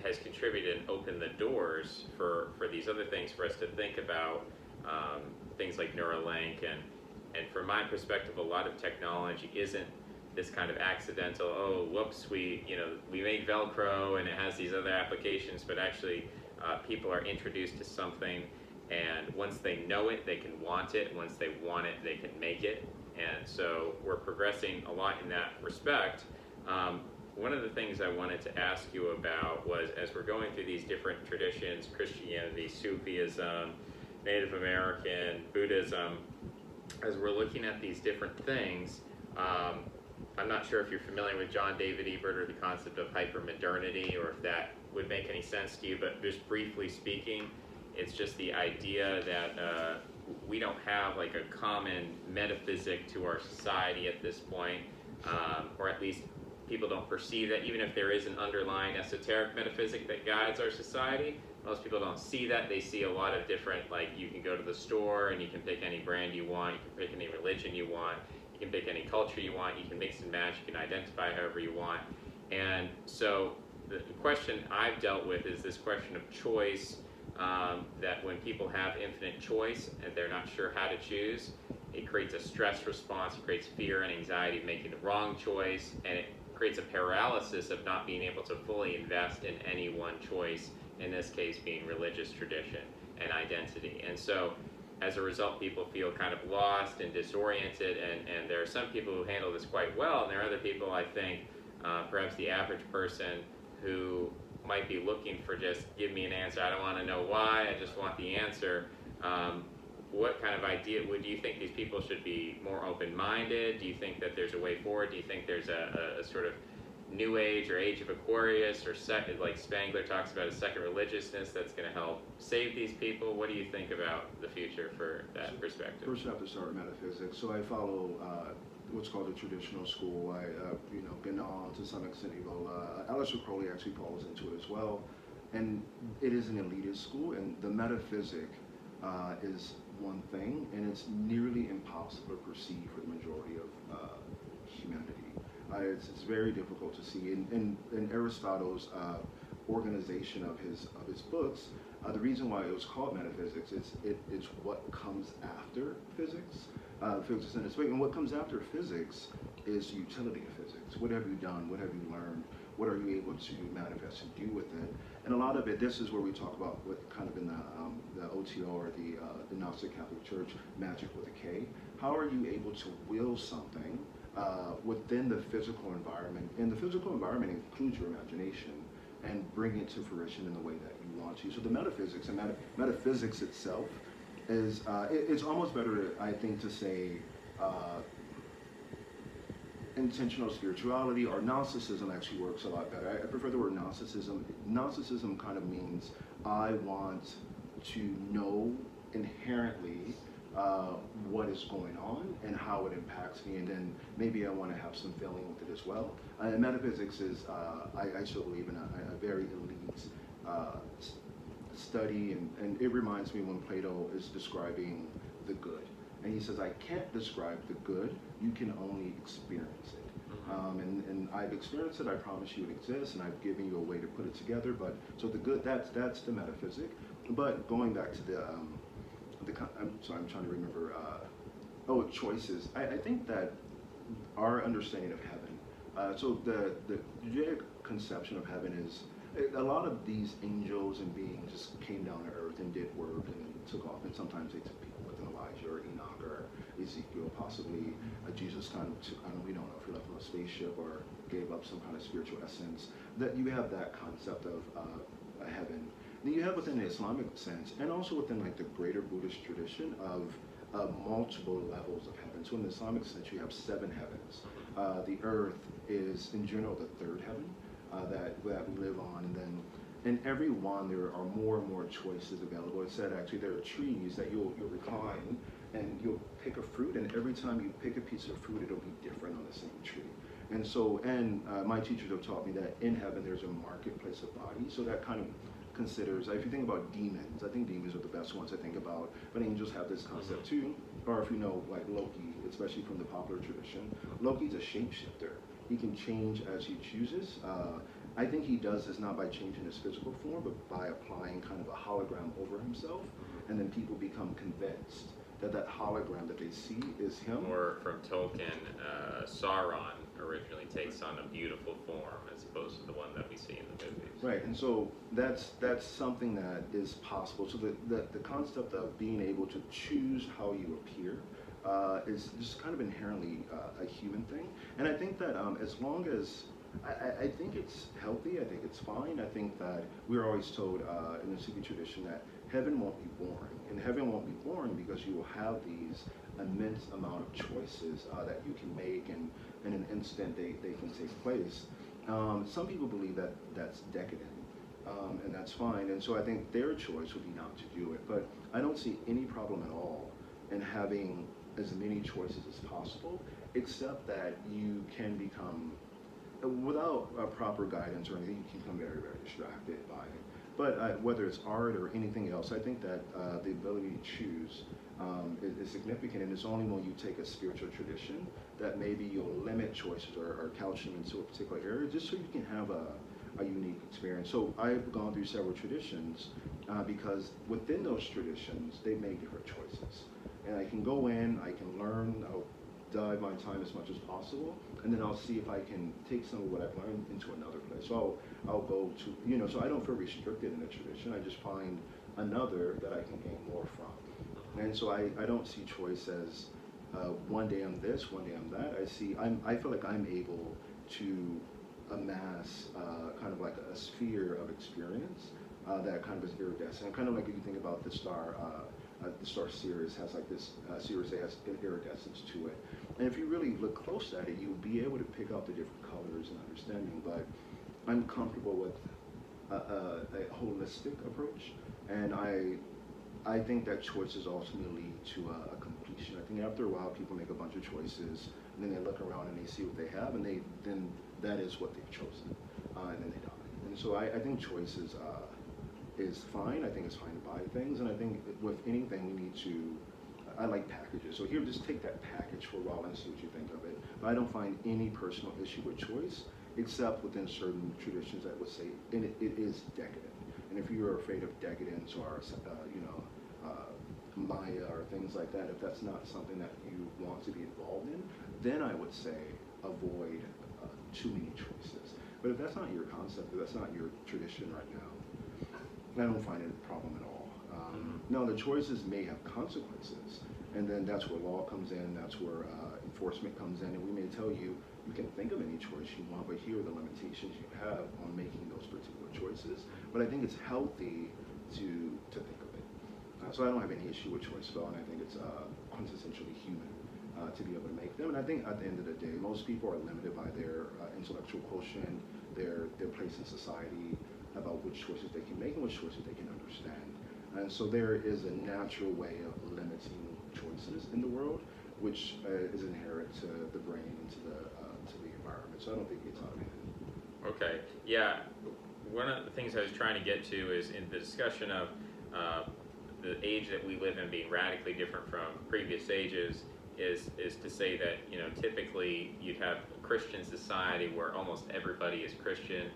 has contributed and opened the doors for these other things for us to think about, things like Neuralink. And from my perspective, a lot of technology isn't this kind of accidental, oh, whoops, we made Velcro and it has these other applications, but actually people are introduced to something, and once they know it, they can want it. Once they want it, they can make it. And so we're progressing a lot in that respect. One of the things I wanted to ask you about was, as we're going through these different traditions, Christianity, Sufism, Native American, Buddhism, as we're looking at these different things, I'm not sure if you're familiar with John David Ebert or the concept of hypermodernity, or if that would make any sense to you, but just briefly speaking, it's just the idea that we don't have like a common metaphysic to our society at this point, or at least people don't perceive that, even if there is an underlying esoteric metaphysic that guides our society. Most people don't see that. They see a lot of different, like, you can go to the store and you can pick any brand you want, you can pick any religion you want, you can pick any culture you want, you can mix and match, you can identify however you want. And so the question I've dealt with is this question of choice, that when people have infinite choice and they're not sure how to choose, it creates a stress response, it creates fear and anxiety of making the wrong choice, and it creates a paralysis of not being able to fully invest in any one choice, in this case being religious tradition and identity. And so as a result, people feel kind of lost and disoriented, and there are some people who handle this quite well, and there are other people, I think, perhaps the average person, who might be looking for just, give me an answer, I don't want to know why, I just want the answer. What kind of idea, do you think these people should be more open-minded? Do you think that there's a way forward? Do you think there's a sort of New Age or Age of Aquarius, or like Spangler talks about, a second religiousness that's going to help save these people? What do you think about the future for that perspective? First, I have to start with metaphysics. So I follow what's called the traditional school. Been on to some extent, Aleister Crowley actually falls into it as well. And it is an elitist school, and the metaphysic is one thing, and it's nearly impossible to perceive for the majority of humanity. It's very difficult to see. In Aristotle's organization of his books, the reason why it was called metaphysics is it's what comes after physics. Physics in its way, and what comes after physics is utility of physics. What have you done? What have you learned? What are you able to manifest and do with it? And a lot of it, this is where we talk about what kind of in the OTO, or the Gnostic Catholic Church, magic with a K. How are you able to will something within the physical environment? And the physical environment includes your imagination, and bring it to fruition in the way that you want to. So the metaphysics, and metaphysics itself is, it's almost better, I think, to say intentional spirituality, or Gnosticism actually works a lot better. I prefer the word Gnosticism. Gnosticism kind of means I want to know inherently what is going on and how it impacts me, and then maybe I want to have some feeling with it as well. And metaphysics is, I still believe in a very elite study, and it reminds me when Plato is describing the good. And he says, I can't describe the good, you can only experience it. And I've experienced it, I promise you it exists, and I've given you a way to put it together. But so the good, that's the metaphysic. But going back to I'm trying to remember, choices. I think that our understanding of heaven, so the Judaic conception of heaven is, a lot of these angels and beings just came down to earth and did work and took off, and sometimes they took people with an Elijah or Enoch or Ezekiel, possibly Jesus kind of took, we don't know if he left on a spaceship or gave up some kind of spiritual essence. That you have that concept of a heaven. Then you have within the Islamic sense, and also within like the greater Buddhist tradition, of multiple levels of heaven. So in the Islamic sense, you have 7 heavens. The earth is in general the 3rd heaven that we live on, and then in every one there are more and more choices available. It said actually there are trees that you'll recline and you'll pick a fruit, and every time you pick a piece of fruit, it'll be different on the same tree. And so, my teachers have taught me that in heaven there's a marketplace of bodies, so that kind of considers, if you think about demons, I think demons are the best ones to think about, but angels have this concept too. Or if you know, like Loki, especially from the popular tradition, Loki's a shapeshifter. He can change as he chooses. I think he does this not by changing his physical form, but by applying kind of a hologram over himself, and then people become convinced that hologram that they see is him. Or from Tolkien, Sauron originally takes on a beautiful form as opposed to the one that we see in the movies. Right, and so that's something that is possible. So the concept of being able to choose how you appear is just kind of inherently a human thing. And I think that as long as, I think it's healthy, I think it's fine. I think that we're always told in the Sufi tradition that heaven won't be boring. And heaven won't be boring because you will have these immense amount of choices that you can make, and in an instant they can take place. Some people believe that that's decadent, and that's fine. And so I think their choice would be not to do it. But I don't see any problem at all in having as many choices as possible, except that you can become, without proper guidance or anything, you can become very, very distracted by it. But whether it's art or anything else, I think that the ability to choose is significant, and it's only when you take a spiritual tradition that maybe you'll limit choices or couch them into a particular area just so you can have a unique experience. So I've gone through several traditions because within those traditions, they make different choices. And I can go in, I can learn, I'll dive my time as much as possible, and then I'll see if I can take some of what I've learned into another place. So I'll go to, so I don't feel restricted in a tradition. I just find another that I can gain more from. And so I don't see choice as one day I'm this, one day I'm that. I feel like I'm able to amass kind of like a sphere of experience that kind of is iridescent. Kind of like if you think about the star Sirius has like this, Sirius A has an iridescence to it. And if you really look close at it, you'll be able to pick out the different colors and understanding. But I'm comfortable with a holistic approach, and I think that choices ultimately lead to a completion. I think after a while, people make a bunch of choices, and then they look around and they see what they have, and then that is what they've chosen, and then they die. And so I think choices is fine. I think it's fine to buy things, and I think with anything we need to. I like packages. So here, just take that package for a while and see what you think of it. But I don't find any personal issue with choice, except within certain traditions that would say, and it is decadent. And if you're afraid of decadence or Maya or things like that, if that's not something that you want to be involved in, then I would say avoid too many choices. But if that's not your concept, if that's not your tradition right now, I don't find it a problem at all. Now, the choices may have consequences, and then that's where law comes in, that's where enforcement comes in, and we may tell you, you can think of any choice you want, but here are the limitations you have on making those particular choices. But I think it's healthy to think of it. So I don't have any issue with choice at all, and I think it's quintessentially human to be able to make them. And I think at the end of the day, most people are limited by their intellectual quotient, their place in society, about which choices they can make and which choices they can understand. And so there is a natural way of limiting choices in the world, which is inherent to the brain and to the environment. So I don't think it's out of hand. Okay. Yeah. One of the things I was trying to get to is in the discussion of the age that we live in being radically different from previous ages is to say that, typically you'd have a Christian society where almost everybody is Christian.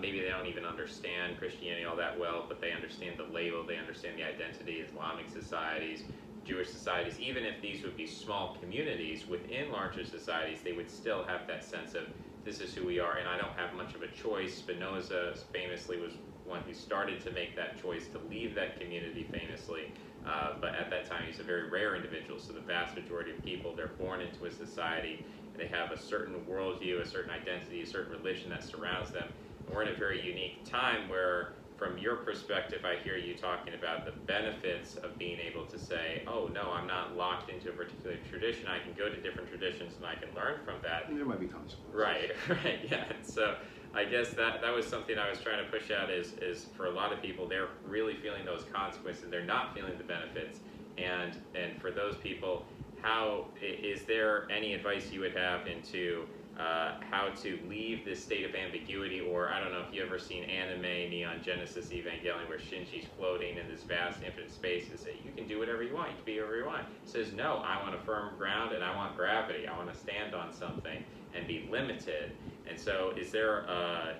Maybe they don't even understand Christianity all that well, but they understand the label, they understand the identity. Islamic societies, Jewish societies, even if these would be small communities within larger societies, they would still have that sense of, this is who we are, and I don't have much of a choice. Spinoza famously was one who started to make that choice to leave that community famously, but at that time he's a very rare individual, so the vast majority of people, they're born into a society, and they have a certain worldview, a certain identity, a certain religion that surrounds them. We're in a very unique time where, from your perspective, I hear you talking about the benefits of being able to say, oh, no, I'm not locked into a particular tradition. I can go to different traditions and I can learn from that. And there might be consequences. Right, yeah. And so I guess that was something I was trying to push out is for a lot of people, they're really feeling those consequences. They're not feeling the benefits. And for those people, how is there any advice you would have into how to leave this state of ambiguity? Or I don't know if you ever seen anime Neon Genesis Evangelion where Shinji's floating in this vast infinite space and say, you can do whatever you want, you can be whatever you want. He says, no, I want a firm ground and I want gravity. I want to stand on something and be limited. And so is there a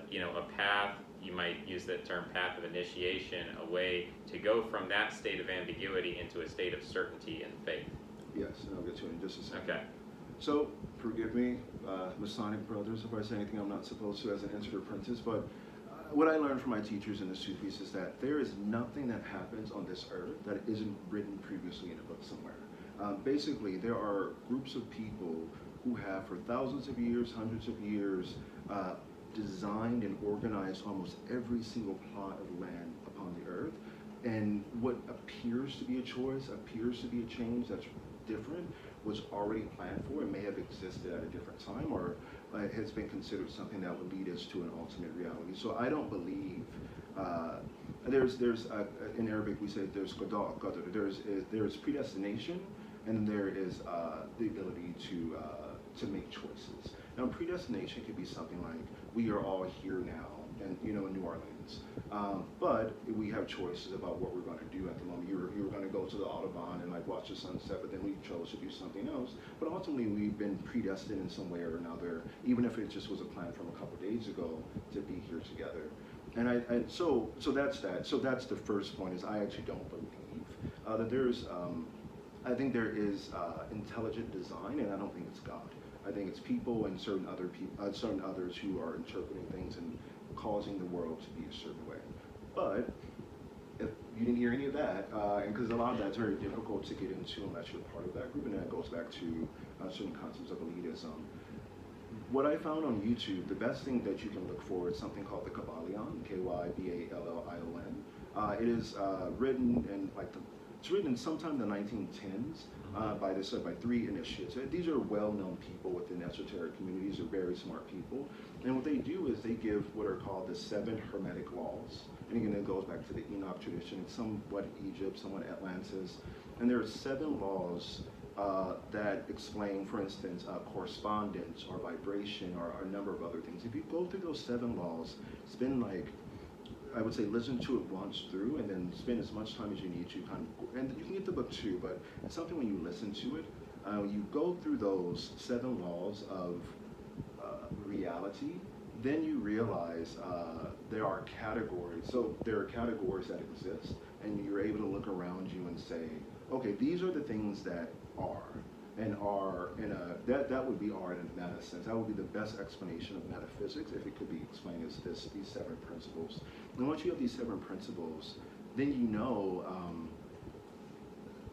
path, you might use the term path of initiation, a way to go from that state of ambiguity into a state of certainty and faith? Yes, and I'll get to it in just a second. Okay. So, forgive me, Masonic brothers, if I say anything I'm not supposed to as an entered apprentice, but what I learned from my teachers in the Sufis is that there is nothing that happens on this earth that isn't written previously in a book somewhere. Basically, there are groups of people who have, for thousands of years, hundreds of years, designed and organized almost every single plot of land upon the earth. And what appears to be a choice, appears to be a change that's different, was already planned for and may have existed at a different time, or has been considered something that would lead us to an ultimate reality. So I don't believe there's in Arabic we say there's qada, qadr. There's predestination, and there is the ability to make choices. Now, predestination could be something like we are all here now, and in New Orleans, but we have choices about what we're going to do at the moment. You were going to go to the Autobahn and watch the sunset, but then we chose to do something else. But ultimately, we've been predestined in some way or another, even if it just was a plan from a couple days ago, to be here together. And so that's that. So that's the first point. Is I actually don't believe that there's. I think there is intelligent design, and I don't think it's God. I think it's people and certain others who are interpreting things and causing the world to be a certain way. But if you didn't hear any of that, and because a lot of that's very difficult to get into unless you're part of that group, and that goes back to certain concepts of elitism. What I found on YouTube, the best thing that you can look for is something called the Kybalion, Kyballon. It is written in it's written sometime in the 1910s by three initiates. These are well-known people within esoteric communities. They're very smart people. And what they do is they give what are called the 7 Hermetic laws. And again, it goes back to the Enoch tradition. It's somewhat Egypt, somewhat Atlantis. And there are 7 laws that explain, for instance, correspondence or vibration or a number of other things. If you go through those 7 laws, spend I would say listen to it once through, and then spend as much time as you need to and you can get the book too, but it's something when you listen to it, you go through those 7 laws of reality, then you realize there are categories. So there are categories that exist, and you're able to look around you and say, okay, these are the things that are. And are in that would be art in that sense. That would be the best explanation of metaphysics if it could be explained as these 7 principles. And once you have these 7 principles, then you know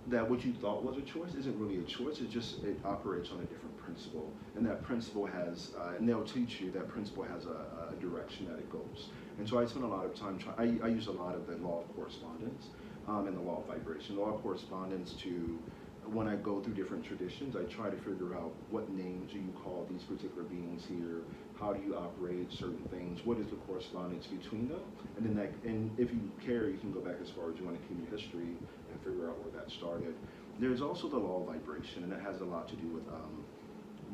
that what you thought was a choice isn't really a choice. It operates on a different principle, and that principle has and they'll teach you that principle has a direction that it goes. And so I spend a lot of time I use a lot of the law of correspondence and the law of vibration. The law of correspondence to when I go through different traditions, I try to figure out what names do you call these particular beings here, how do you operate certain things, what is the correspondence between them, and then and if you care, you can go back as far as you want to in history and figure out where that started. There's also the law of vibration, and that has a lot to do with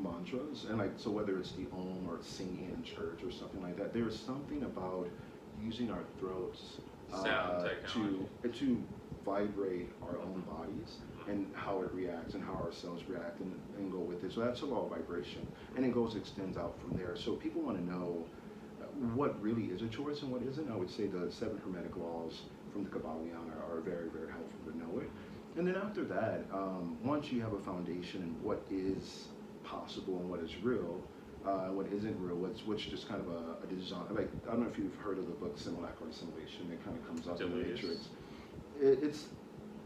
mantras, and so whether it's the Om or singing in church or something like that, there's something about using our throats to vibrate our own bodies and how it reacts and how our cells react and go with it. So that's a law of vibration, and it extends out from there. So people want to know what really is a choice and what isn't. I would say the 7 Hermetic laws from the Kybalion are very, very helpful to know it. And then after that, once you have a foundation in what is possible and what is real, what isn't real, what's just kind of a design. I don't know if you've heard of the book Simulacrum and Simulation. It kind of comes up in the Matrix. It's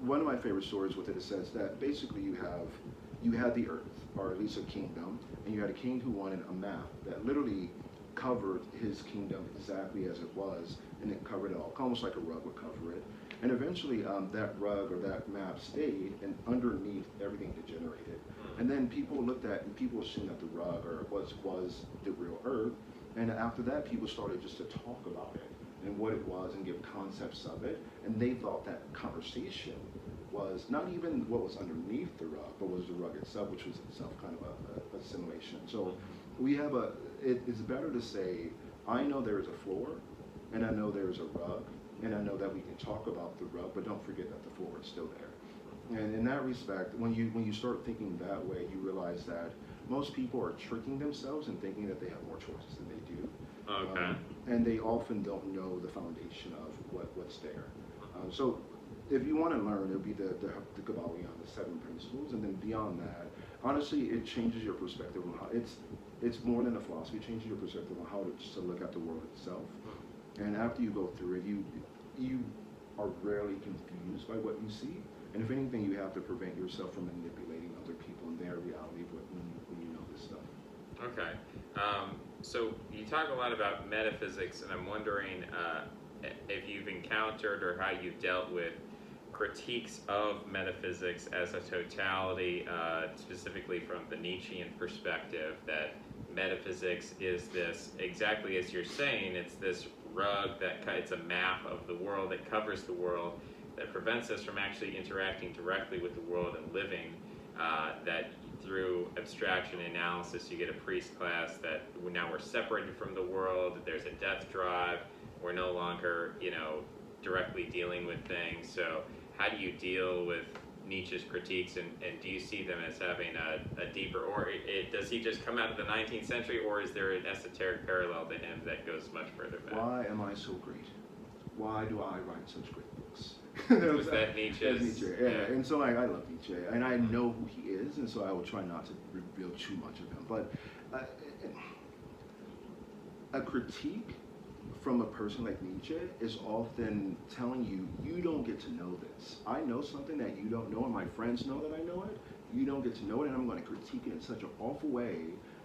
one of my favorite stories with it. It says that basically you had the earth, or at least a kingdom, and you had a king who wanted a map that literally covered his kingdom exactly as it was, and it covered it all, almost like a rug would cover it. And eventually that rug or that map stayed, and underneath everything degenerated. And then people assumed that the rug was the real earth, And after that, people started just to talk about it and what it was and give concepts of it. And they thought that conversation was not even what was underneath the rug, but was the rug itself, which was itself kind of a assimilation. So we have it's better to say, I know there is a floor, and I know there is a rug, and I know that we can talk about the rug, but don't forget that the floor is still there. And in that respect, when you start thinking that way, you realize that most people are tricking themselves and thinking that they have more choices than they do. Okay. And they often don't know the foundation of what's there. So if you want to learn, it'll be the Kabbalion, the 7 principles, and then beyond that, honestly, it changes your perspective on how it's more than a philosophy. It changes your perspective on how to look at the world itself. And after you go through it, you are rarely confused by what you see. And if anything, you have to prevent yourself from manipulating other people and their reality when you know this stuff. Okay. So you talk a lot about metaphysics, and I'm wondering if you've encountered or how you've dealt with critiques of metaphysics as a totality, specifically from the Nietzschean perspective, that metaphysics is this, exactly as you're saying, it's this rug it's a map of the world that covers the world, that prevents us from actually interacting directly with the world and living, that through abstraction analysis you get a priest class that now we're separated from the world, there's a death drive, we're no longer, directly dealing with things. So how do you deal with Nietzsche's critiques, and do you see them as having a deeper, or does he just come out of the 19th century, or is there an esoteric parallel to him that goes much further back? Why am I so great? Why do I write such great books? Was that Nietzsche's? Nietzsche, yeah. And so I love Nietzsche, and I know who he is, and so I will try not to reveal too much of him. But a critique from a person like Nietzsche is often telling you, you don't get to know this. I know something that you don't know, and my friends know that I know it. You don't get to know it, and I'm going to critique it in such an awful way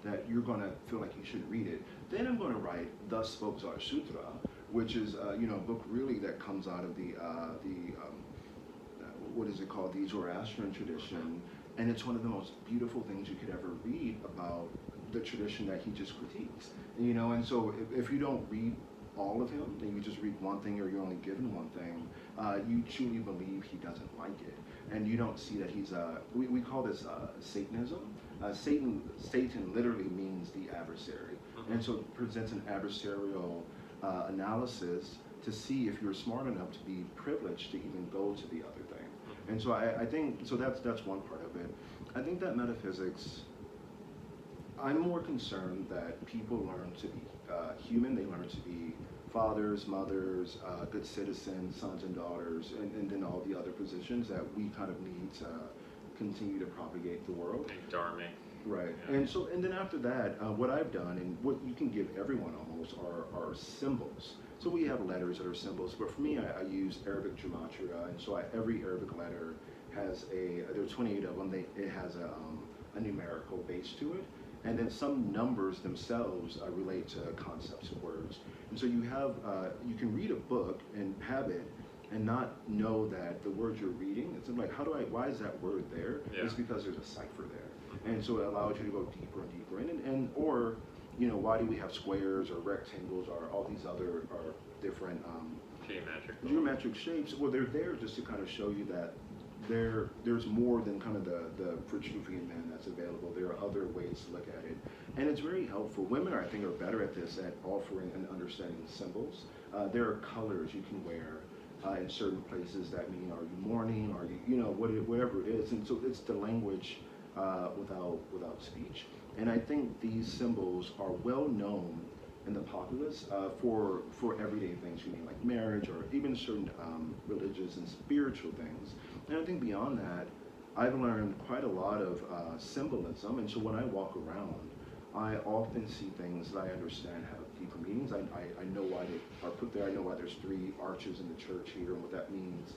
that you're going to feel like you shouldn't read it. Then I'm going to write Thus Spoke Zarathustra, which is a book really that comes out of the what is it called, the Zoroastrian tradition, and it's one of the most beautiful things you could ever read about the tradition that he just critiques. And so if you don't read all of him, and you just read one thing, or you're only given one thing, you truly believe he doesn't like it, and you don't see that he's we call this Satanism. Satan literally means the adversary, and so it presents an adversarial analysis to see if you're smart enough to be privileged to even go to the other thing. And so I think so that's one part of it. I think that metaphysics, I'm more concerned that people learn to be human. They learn to be fathers, mothers, good citizens, sons and daughters, and then all the other positions that we kind of need to continue to propagate the world. Dharmic. Right. Yeah. And then after that, what I've done, and what you can give everyone almost, are symbols. So we have letters that are symbols, but for me, I use Arabic gematria, and so every Arabic letter has there are 28 of them. It has a numerical base to it, and then some numbers themselves relate to concepts of words. And so you can read a book and have it and not know that the words you're reading, it's like, why is that word there? Yeah. It's because there's a cipher there. And so it allows you to go deeper and deeper in, or why do we have squares or rectangles or all these other different geometric shapes? Well, they're there just to kind of show you that there's more than kind of the Vitruvian man that's available. There are other ways to look at it, and it's very helpful. Women, I think, are better at this, at offering and understanding symbols. There are colors you can wear in certain places that mean, are you mourning, are you, whatever it is. And so it's the language without speech. And I think these symbols are well known in the populace for everyday things, like marriage or even certain religious and spiritual things. And I think beyond that, I've learned quite a lot of symbolism. And so when I walk around, I often see things that I understand have deeper meanings. I know why they are put there. I know why there's 3 arches in the church here and what that means.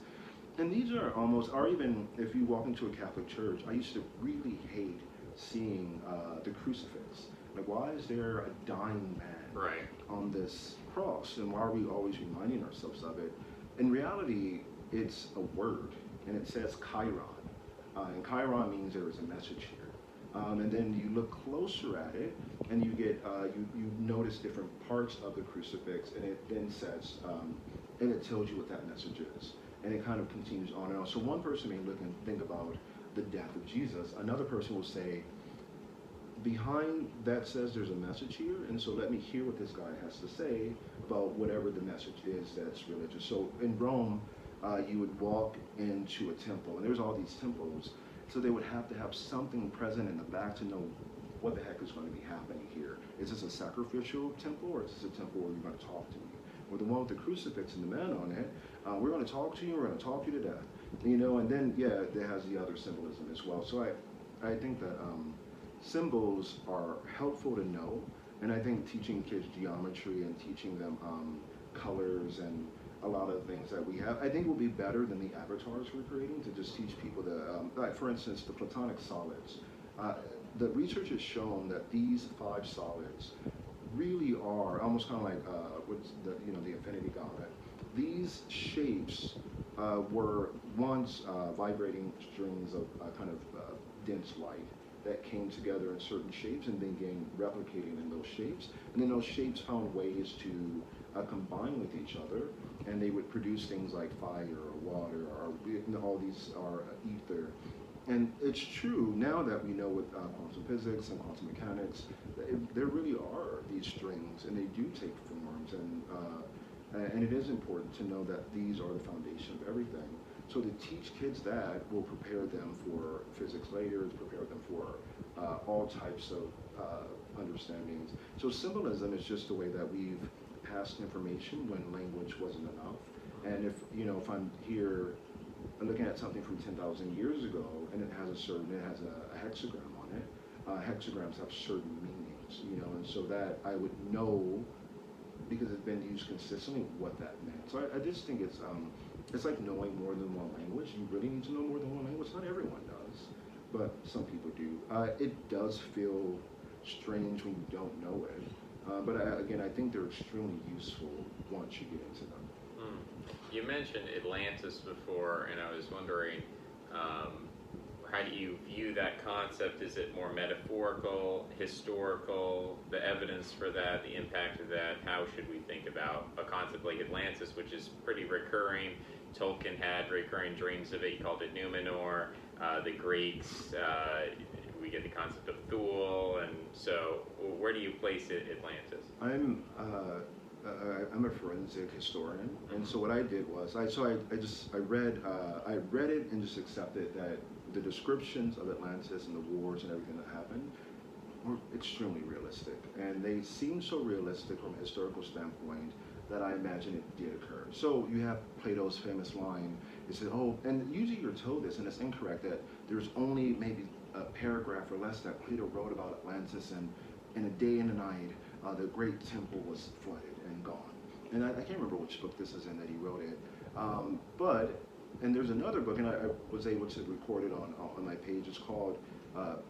And these are or even if you walk into a Catholic church, I used to really hate seeing the crucifix. Like, why is there a dying man on this cross? And why are we always reminding ourselves of it? In reality, it's a word, and it says chiron. And chiron means there is a message here. And then you look closer at it, and you get you notice different parts of the crucifix, and it then says, and it tells you what that message is, and it kind of continues on and on. So one person may look and think about the death of Jesus. Another person will say, behind that says there's a message here, and so let me hear what this guy has to say about whatever the message is that's religious. So in Rome, you would walk into a temple, and there's all these temples, so they would have to have something present in the back to know what the heck is going to be happening here. Is this a sacrificial temple, or is this a temple where you're going to talk to me? Or the one with the crucifix and the man on it, we're going to talk to you, we're going to talk you to death. You know, and then, yeah, there has the other symbolism as well. So I think that symbols are helpful to know, and I think teaching kids geometry and teaching them colors and a lot of things that we have, I think will be better than the avatars we're creating, to just teach people the, like for instance, the Platonic solids. The research has shown that these 5 solids really are almost kind of like what's the, you know, the infinity gauntlet. These shapes were once vibrating strings of kind of dense light that came together in certain shapes and then began replicating in those shapes. And then those shapes found ways to combine with each other, and they would produce things like fire or water, or all these are ether. And it's true now that we know with quantum physics and quantum mechanics, there really are these strings, and they do take forms, and it is important to know that these are the foundation of everything. So to teach kids that will prepare them for physics later, prepare them for all types of understandings. So symbolism is just the way that we've passed information when language wasn't enough. And if, you know, if I'm here looking at something from 10,000 years ago, and it has a hexagram on it, hexagrams have certain meanings, you know, and so that I would know, because it's been used consistently, what that meant. So I just think it's like knowing more than one language. You really need to know more than one language. Not everyone does, but some people do. It does feel strange when you don't know it, but again, I think they're extremely useful once you get into them. You mentioned Atlantis before, and I was wondering, how do you view that concept? Is it more metaphorical, historical, the evidence for that, the impact of that? How should we think about a concept like Atlantis, which is pretty recurring? Tolkien had recurring dreams of it. He called it Numenor. The Greeks, we get the concept of Thule, and so where do you place it, Atlantis? I'm a forensic historian, and so what I did was I read it and just accepted that the descriptions of Atlantis and the wars and everything that happened were extremely realistic, and they seem so realistic from a historical standpoint that I imagine it did occur. So you have Plato's famous line. It says, oh, and usually you're told this, and it's incorrect, that there's only maybe a paragraph or less that Plato wrote about Atlantis, and in a day and a night, the great temple was flooded and gone. And I can't remember which book this is in that he wrote it. And there's another book, and I was able to record it on my page. It's called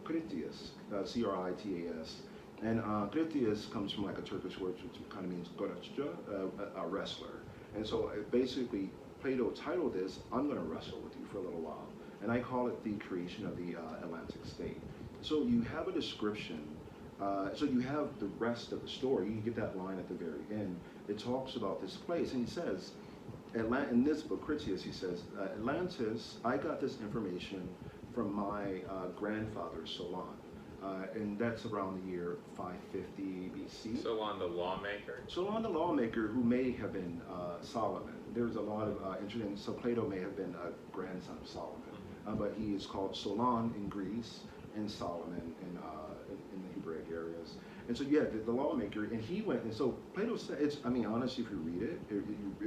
Critias, C-R-I-T-A-S. And Critias comes from like a Turkish word which kind of means Goracha, a wrestler. And so basically, Plato titled this, I'm going to wrestle with you for a little while. And I call it the creation of the Atlantic state. So you have a description. So you have the rest of the story. You get that line at the very end. It talks about this place, and he says, in this book, Critias, he says, Atlantis, I got this information from my grandfather, Solon. And that's around the year 550 BC. Solon the lawmaker? Solon the lawmaker, who may have been Solomon. There's a lot of interesting, so Plato may have been a grandson of Solomon. But he is called Solon in Greece and Solomon in the Hebraic areas. And so, yeah, the lawmaker, and he went, and so Plato said, honestly, if you read it, it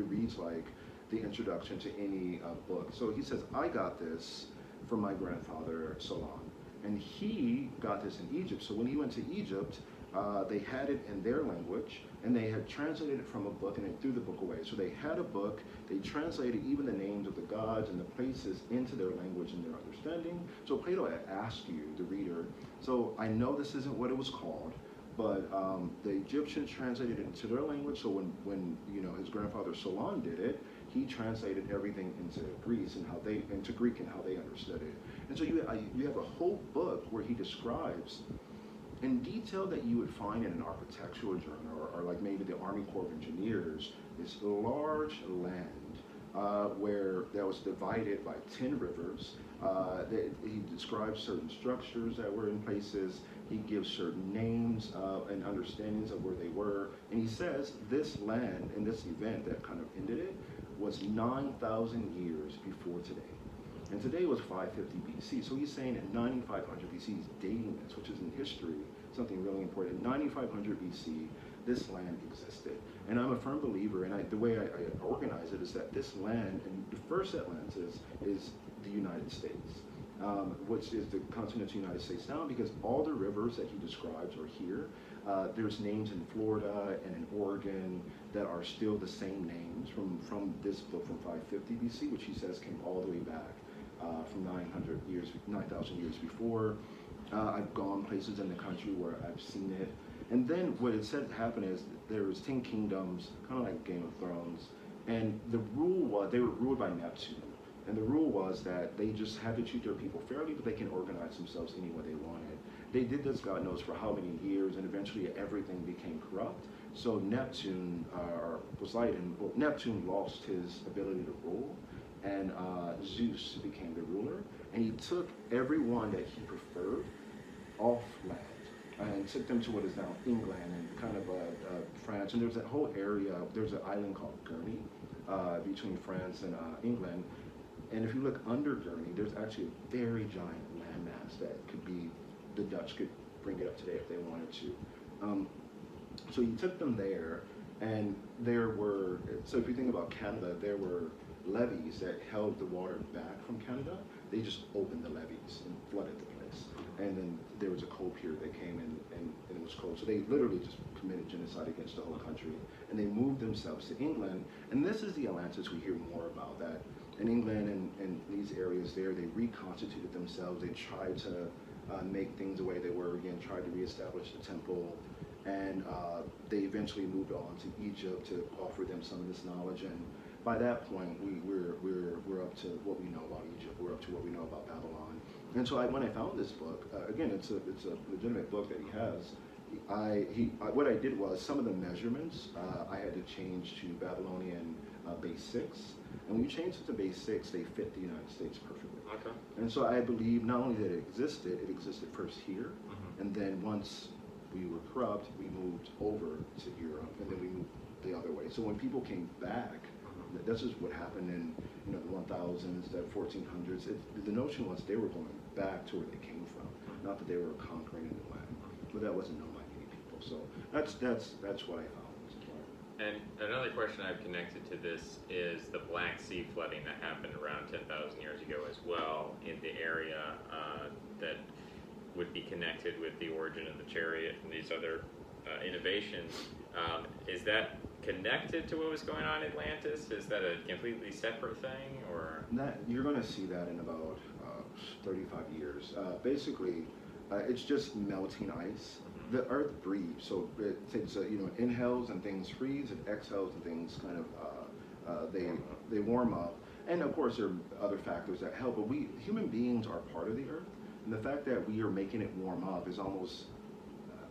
reads like the introduction to any book. So he says, I got this from my grandfather, Solon. And he got this in Egypt. So when he went to Egypt, they had it in their language, and they had translated it from a book, and they threw the book away. So they had a book, they translated even the names of the gods and the places into their language and their understanding. So Plato had asked you, the reader, so I know this isn't what it was called, but the Egyptians translated it into their language. So when his grandfather Solon did it, he translated everything into Greece and into Greek and how they understood it. And so you have a whole book where he describes in detail that you would find in an architectural journal or like maybe the Army Corps of Engineers, this large land where that was divided by 10 rivers. He describes certain structures that were in places. He gives certain names and understandings of where they were. And he says this land and this event that kind of ended it was 9,000 years before today. And today was 550 BC. So he's saying in 9500 BC, he's dating this, which is in history, something really important. In 9500 BC, this land existed. And I'm a firm believer, and the way I organize it is that this land, and the first Atlantis is the United States, which is the continental United States now, because all the rivers that he describes are here. There's names in Florida and in Oregon that are still the same names from this book from 550 BC, which he says came all the way back from 9,000 years before. I've gone places in the country where I've seen it. And then what it said happened is there was 10 kingdoms, kind of like Game of Thrones, and the rule was they were ruled by Neptune. And the rule was that they just had to treat their people fairly, but they can organize themselves any way they wanted. They did this, God knows, for how many years, and eventually everything became corrupt. So Neptune or Poseidon, well, Neptune lost his ability to rule, and Zeus became the ruler, and he took everyone that he preferred off land and took them to what is now England and kind of France. And there's that whole area, there's an island called Gurney between France and England. And if you look under Gurney, there's actually a very giant landmass that could be, the Dutch could bring it up today if they wanted to. So he took them there, and there were, so if you think about Canada, there were levees that held the water back from Canada. They just opened the levees and flooded the place. And then there was a cold period that came in, and it was cold. So they literally just committed genocide against the whole country. And they moved themselves to England. And this is the Atlantis we hear more about, that in England and these areas there, they reconstituted themselves. They tried to make things the way they were again, tried to reestablish the temple. And they eventually moved on to Egypt to offer them some of this knowledge. And by that point, we're up to what we know about Egypt. We're up to what we know about Babylon. And so when I found this book, again, it's a legitimate book that he has. What I did was some of the measurements I had to change to Babylonian base 6. And when you change it to base 6, they fit the United States perfectly. Okay. And so I believe not only that it existed first here, and then once we were corrupt, we moved over to Europe, and then we moved the other way. So when people came back, this is what happened in the 1000s, the 1400s. The notion was they were going back to where they came from, not that they were conquering a new land. But that wasn't known by many people. So that's what I found. And another question I've connected to this is the Black Sea flooding that happened around 10,000 years ago as well in the area that would be connected with the origin of the chariot and these other innovations. Is that connected to what was going on in Atlantis? Is that a completely separate thing, or? You're going to see that in about 35 years. Basically, it's just melting ice. The Earth breathes, so it takes inhales and things freeze, and exhales and things kind of they warm up. And of course, there are other factors that help. But human beings are part of the Earth, and the fact that we are making it warm up is almost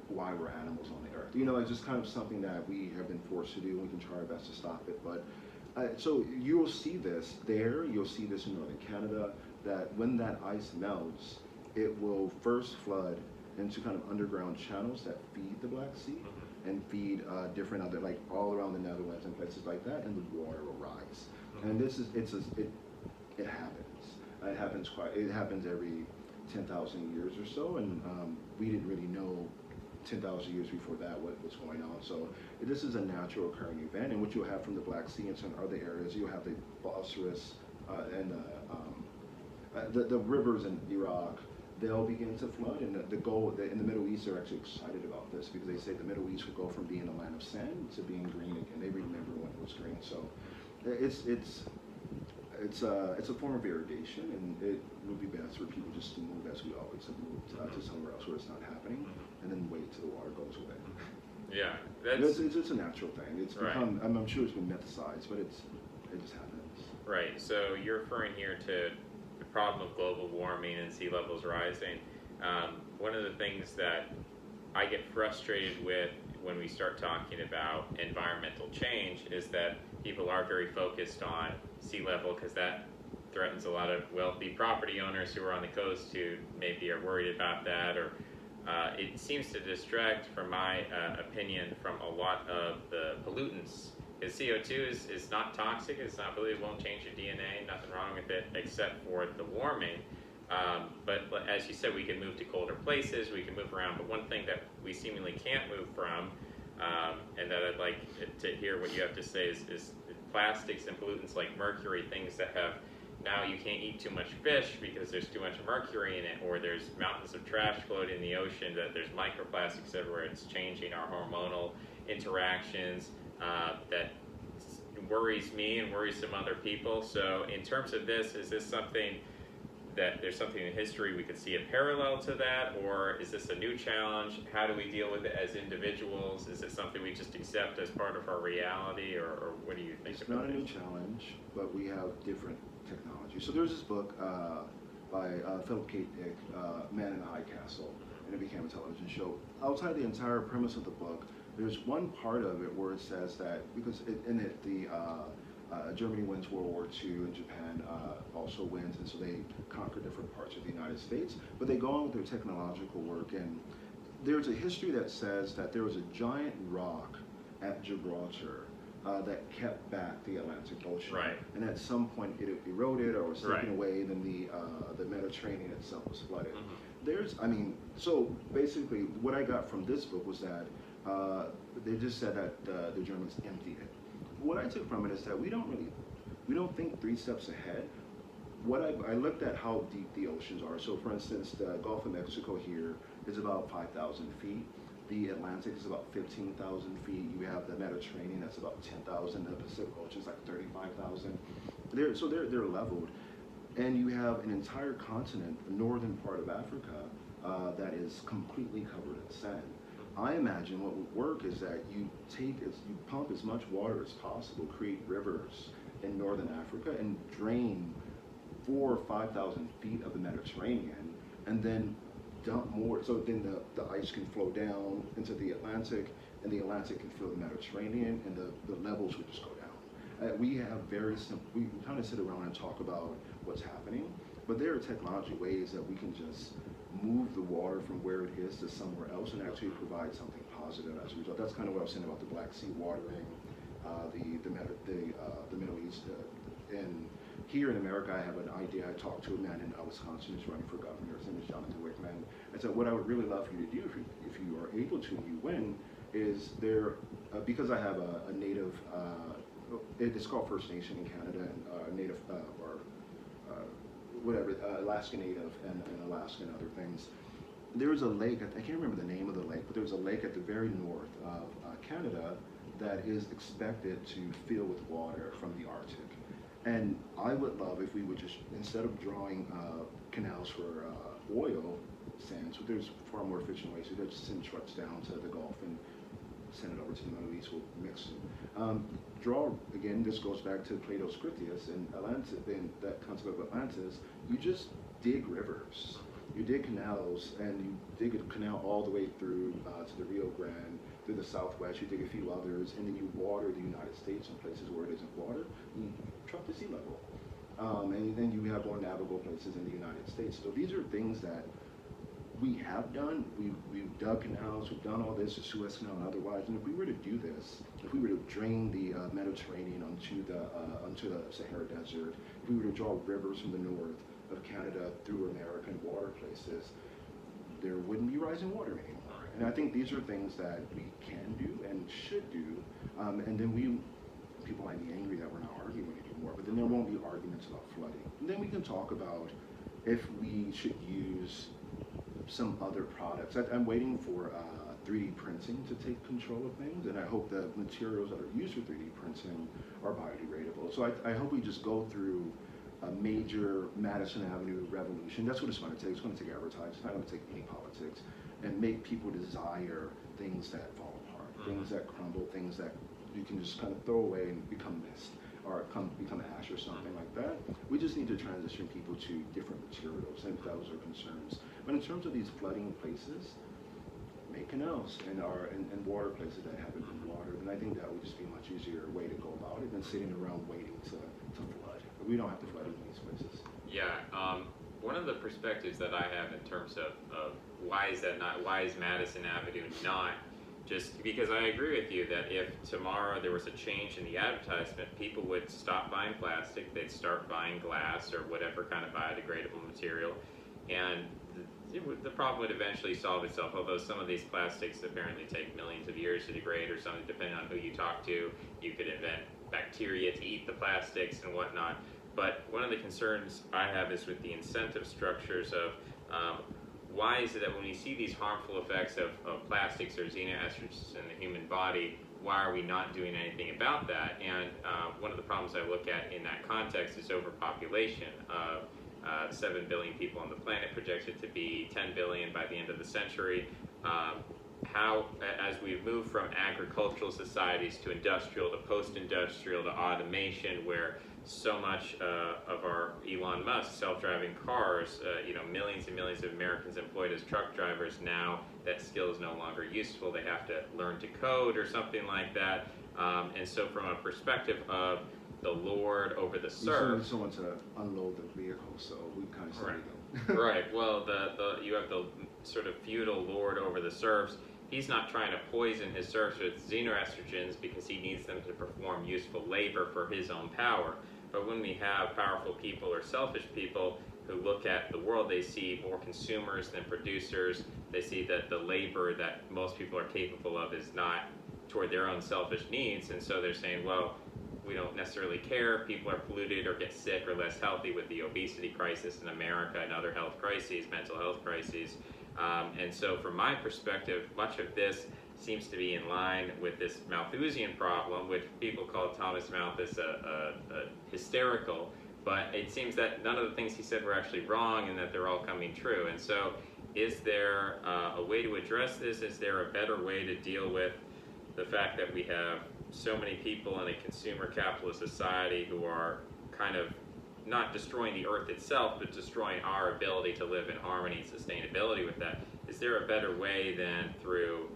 why we're animals on the Earth. It's just kind of something that we have been forced to do, and we can try our best to stop it. But so you'll see this there. You'll see this in northern Canada. That when that ice melts, it will first flood into kind of underground channels that feed the Black Sea and feed different other, like all around the Netherlands and places like that, and the water will rise. And this is it happens. It happens every 10,000 years or so, and we didn't really know 10,000 years before that what was going on. So this is a natural occurring event, and what you'll have from the Black Sea and some other areas, you'll have the Bosphorus and the rivers in Iraq. They'll begin to flood, and in the Middle East, they're actually excited about this because they say the Middle East will go from being a land of sand to being green again. They remember when it was green. So it's a form of irrigation, and it would be best for people just to move as we always have moved to somewhere else where it's not happening, and then wait till the water goes away. Yeah, it's a natural thing. It's become, I'm sure it's been mythicized, but it just happens. Right. So you're referring here to problem of global warming and sea levels rising, one of the things that I get frustrated with when we start talking about environmental change is that people are very focused on sea level because that threatens a lot of wealthy property owners who are on the coast who maybe are worried about that, or it seems to distract, from my opinion, from a lot of the pollutants. Because CO2 is not toxic, it's not polluted, it won't change your DNA, nothing wrong with it except for the warming. But as you said, we can move to colder places, we can move around, but one thing that we seemingly can't move from, and that I'd like to hear what you have to say, is plastics and pollutants like mercury, things that have, now you can't eat too much fish because there's too much mercury in it, or there's mountains of trash floating in the ocean, that there's microplastics everywhere. It's changing our hormonal interactions. That worries me and worries some other people. So in terms of this, is this something that there's something in history we could see a parallel to that, or is this a new challenge? How do we deal with it as individuals? Is it something we just accept as part of our reality, or what do you think it's about it? It's not a new challenge, but we have different technology. So there's this book by Philip K. Dick, Man in the High Castle, and it became a television show. Outside the entire premise of the book, there's one part of it where it says that, because in it, Germany wins World War II, and Japan also wins, and so they conquer different parts of the United States, but they go on with their technological work, and there's a history that says that there was a giant rock at Gibraltar that kept back the Atlantic Ocean. Right. And at some point it eroded or was taken Right. away, and then the Mediterranean itself was flooded. Mm-hmm. So basically what I got from this book was that they just said that the Germans emptied it. What I took from it is that we don't think 3 steps ahead. I looked at how deep the oceans are. So for instance, the Gulf of Mexico here is about 5,000 feet. The Atlantic is about 15,000 feet. You have the Mediterranean, that's about 10,000. The Pacific Ocean is like 35,000. They're leveled. And you have an entire continent, the northern part of Africa, that is completely covered in sand. I imagine what would work is that you pump as much water as possible, create rivers in northern Africa, and drain 4,000 or 5,000 feet of the Mediterranean, and then dump more. So then the ice can flow down into the Atlantic, and the Atlantic can fill the Mediterranean, and the levels would just go down. We have very simple. We kind of sit around and talk about what's happening, but there are technology ways that we can just move the water from where it is to somewhere else and actually provide something positive as a result. That's kind of what I was saying about the Black Sea watering, the Middle East. And here in America, I have an idea. I talked to a man in Wisconsin who's running for governor. His name is Jonathan Wickman. I said, what I would really love for you to do, if you are able to, you win, is because I have a native, it's called First Nation in Canada, and native, Alaska Native and Alaska and other things. There is a lake, I can't remember the name of the lake, but there's a lake at the very north of Canada that is expected to fill with water from the Arctic. And I would love if we would just, instead of drawing canals for oil sands, there's far more efficient ways. We could just send trucks down to the Gulf and send it over to the Middle East, we'll mix it. Again, this goes back to Plato's Critias and Atlantis, and that concept of Atlantis. You just dig rivers, you dig canals, and you dig a canal all the way through to the Rio Grande, through the Southwest, you dig a few others, and then you water the United States in places where it isn't water, you truck to sea level. And then you have more navigable places in the United States. So these are things that we have done. We've dug canals, we've done all this, the Suez Canal and otherwise, and if we were to do this, if we were to drain the Mediterranean onto the Sahara Desert, if we were to draw rivers from the north of Canada through American water places, there wouldn't be rising water anymore. And I think these are things that we can do and should do, and then people might be angry that we're not arguing anymore, but then there won't be arguments about flooding. And then we can talk about if we should use some other products. I'm waiting for 3D printing to take control of things, and I hope the materials that are used for 3D printing are biodegradable. So I hope we just go through a major Madison Avenue revolution. That's what it's going to take. It's going to take advertising. It's not going to take any politics, and make people desire things that fall apart, things that crumble, things that you can just kind of throw away and become mist. or become ash or something like that. We just need to transition people to different materials, and those are concerns. But in terms of these flooding places, make canals and water places that haven't been watered, and I think that would just be a much easier way to go about it than sitting around waiting to flood. But we don't have to flood in these places. Yeah, one of the perspectives that I have in terms of why is Madison Avenue not, just because I agree with you that if tomorrow there was a change in the advertisement, people would stop buying plastic, they'd start buying glass or whatever kind of biodegradable material, and the problem would eventually solve itself, although some of these plastics apparently take millions of years to degrade or something, depending on who you talk to. You could invent bacteria to eat the plastics and whatnot. But one of the concerns I have is with the incentive structures of why is it that when we see these harmful effects of plastics or xenoestrogens in the human body, why are we not doing anything about that? And one of the problems I look at in that context is overpopulation. 7 billion people on the planet, projected to be 10 billion by the end of the century. How, as we've moved from agricultural societies to industrial, to post-industrial, to automation, where so much of our Elon Musk self-driving cars, millions and millions of Americans employed as truck drivers, now that skill is no longer useful. They have to learn to code or something like that. And so from a perspective of the lord over the serf. We need someone to unload the vehicle, so we kind of study them. Right. Well, you have the sort of feudal lord over the serfs. He's not trying to poison his serfs with xenoestrogens because he needs them to perform useful labor for his own power. But when we have powerful people or selfish people who look at the world, they see more consumers than producers. They see that the labor that most people are capable of is not toward their own selfish needs, and so they're saying, well, we don't necessarily care if people are polluted or get sick or less healthy with the obesity crisis in America and other health crises, mental health crises. And so from my perspective, much of this seems to be in line with this Malthusian problem, which people call Thomas Malthus hysterical, but it seems that none of the things he said were actually wrong and that they're all coming true. And so is there a way to address this? Is there a better way to deal with the fact that we have so many people in a consumer capitalist society who are kind of not destroying the earth itself, but destroying our ability to live in harmony and sustainability with that? Is there a better way than through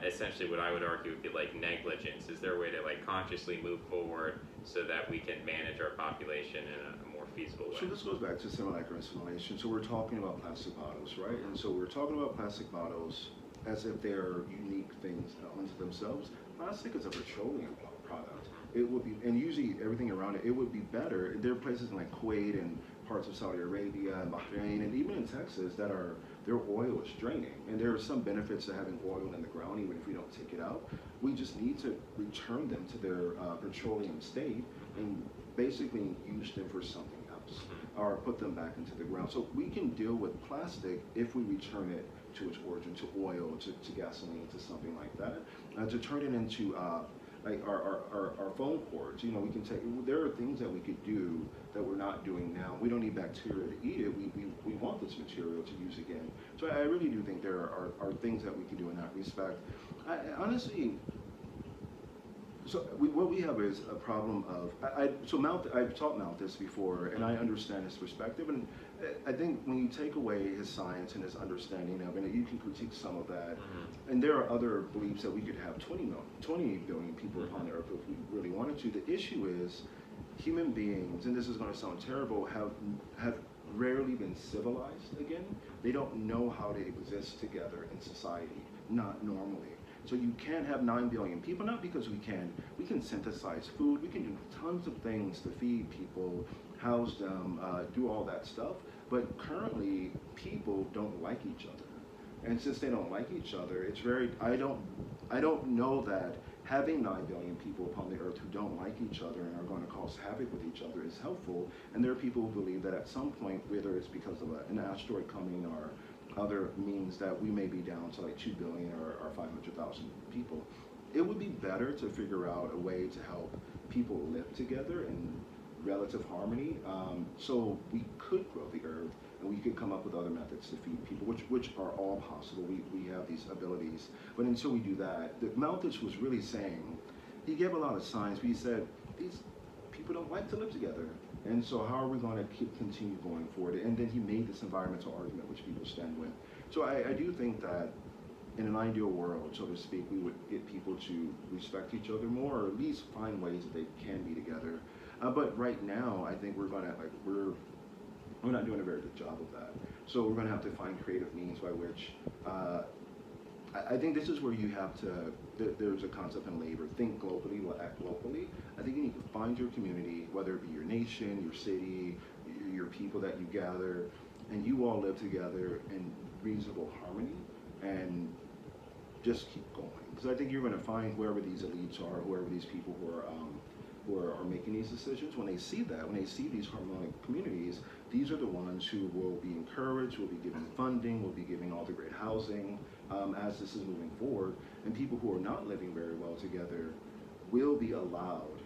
essentially what I would argue would be like negligence? Is there a way to like consciously move forward so that we can manage our population in a more feasible way? So this goes back to simulacrum and simulation. So we're talking about plastic bottles, right? And so we're talking about plastic bottles as if they're unique things unto themselves. Plastic is a petroleum product. It would be, and usually everything around it, it would be better. There are places like Kuwait and parts of Saudi Arabia and Bahrain and even in Texas that are, their oil is draining. And there are some benefits to having oil in the ground even if we don't take it out. We just need to return them to their petroleum state and basically use them for something else or put them back into the ground. So we can deal with plastic if we return it to its origin, to oil, to gasoline, to something like that, to turn it into like our phone cords. You know, we can take, there are things that we could do that we're not doing now. We don't need bacteria to eat it. We want this material to use again. So I really do think there are things that we can do in that respect. Honestly, so what we have is a problem of, I've taught Malthus before, and I understand his perspective, and I think when you take away his science and his understanding of it, you can critique some of that, and there are other beliefs that we could have 20 billion people upon the earth if we really wanted to. The issue is human beings, and this is going to sound terrible, have rarely been civilized again. They don't know how to exist together in society, not normally. So you can't have 9 billion people, not because we can synthesize food, we can do tons of things to feed people, house them, do all that stuff, but currently people don't like each other. And since they don't like each other, it's very, I don't know that having 9 billion people upon the earth who don't like each other and are going to cause havoc with each other is helpful. And there are people who believe that at some point, whether it's because of an asteroid coming or other means, that we may be down to like 2 billion or 500,000 people. It would be better to figure out a way to help people live together in relative harmony, so we could grow the earth and we could come up with other methods to feed people, which are all possible. We have these abilities, but until we do that, Malthus was really saying, he gave a lot of science, but he said these people don't like to live together. And so how are we going to continue going forward? And then he made this environmental argument which people stand with. So I do think that in an ideal world, so to speak, we would get people to respect each other more, or at least find ways that they can be together. But right now, I think we're not doing a very good job of that. So we're going to have to find creative means by which, I think this is where you have to, there's a concept in labor, think globally, act locally. I think you need to find your community, whether it be your nation, your city, your people that you gather, and you all live together in reasonable harmony, and just keep going. Because I think you're going to find whoever these elites are, whoever these people who are making these decisions, when they see that, when they see these harmonic communities, these are the ones who will be encouraged, will be given funding, will be giving all the great housing as this is moving forward. And people who are not living very well together will be allowed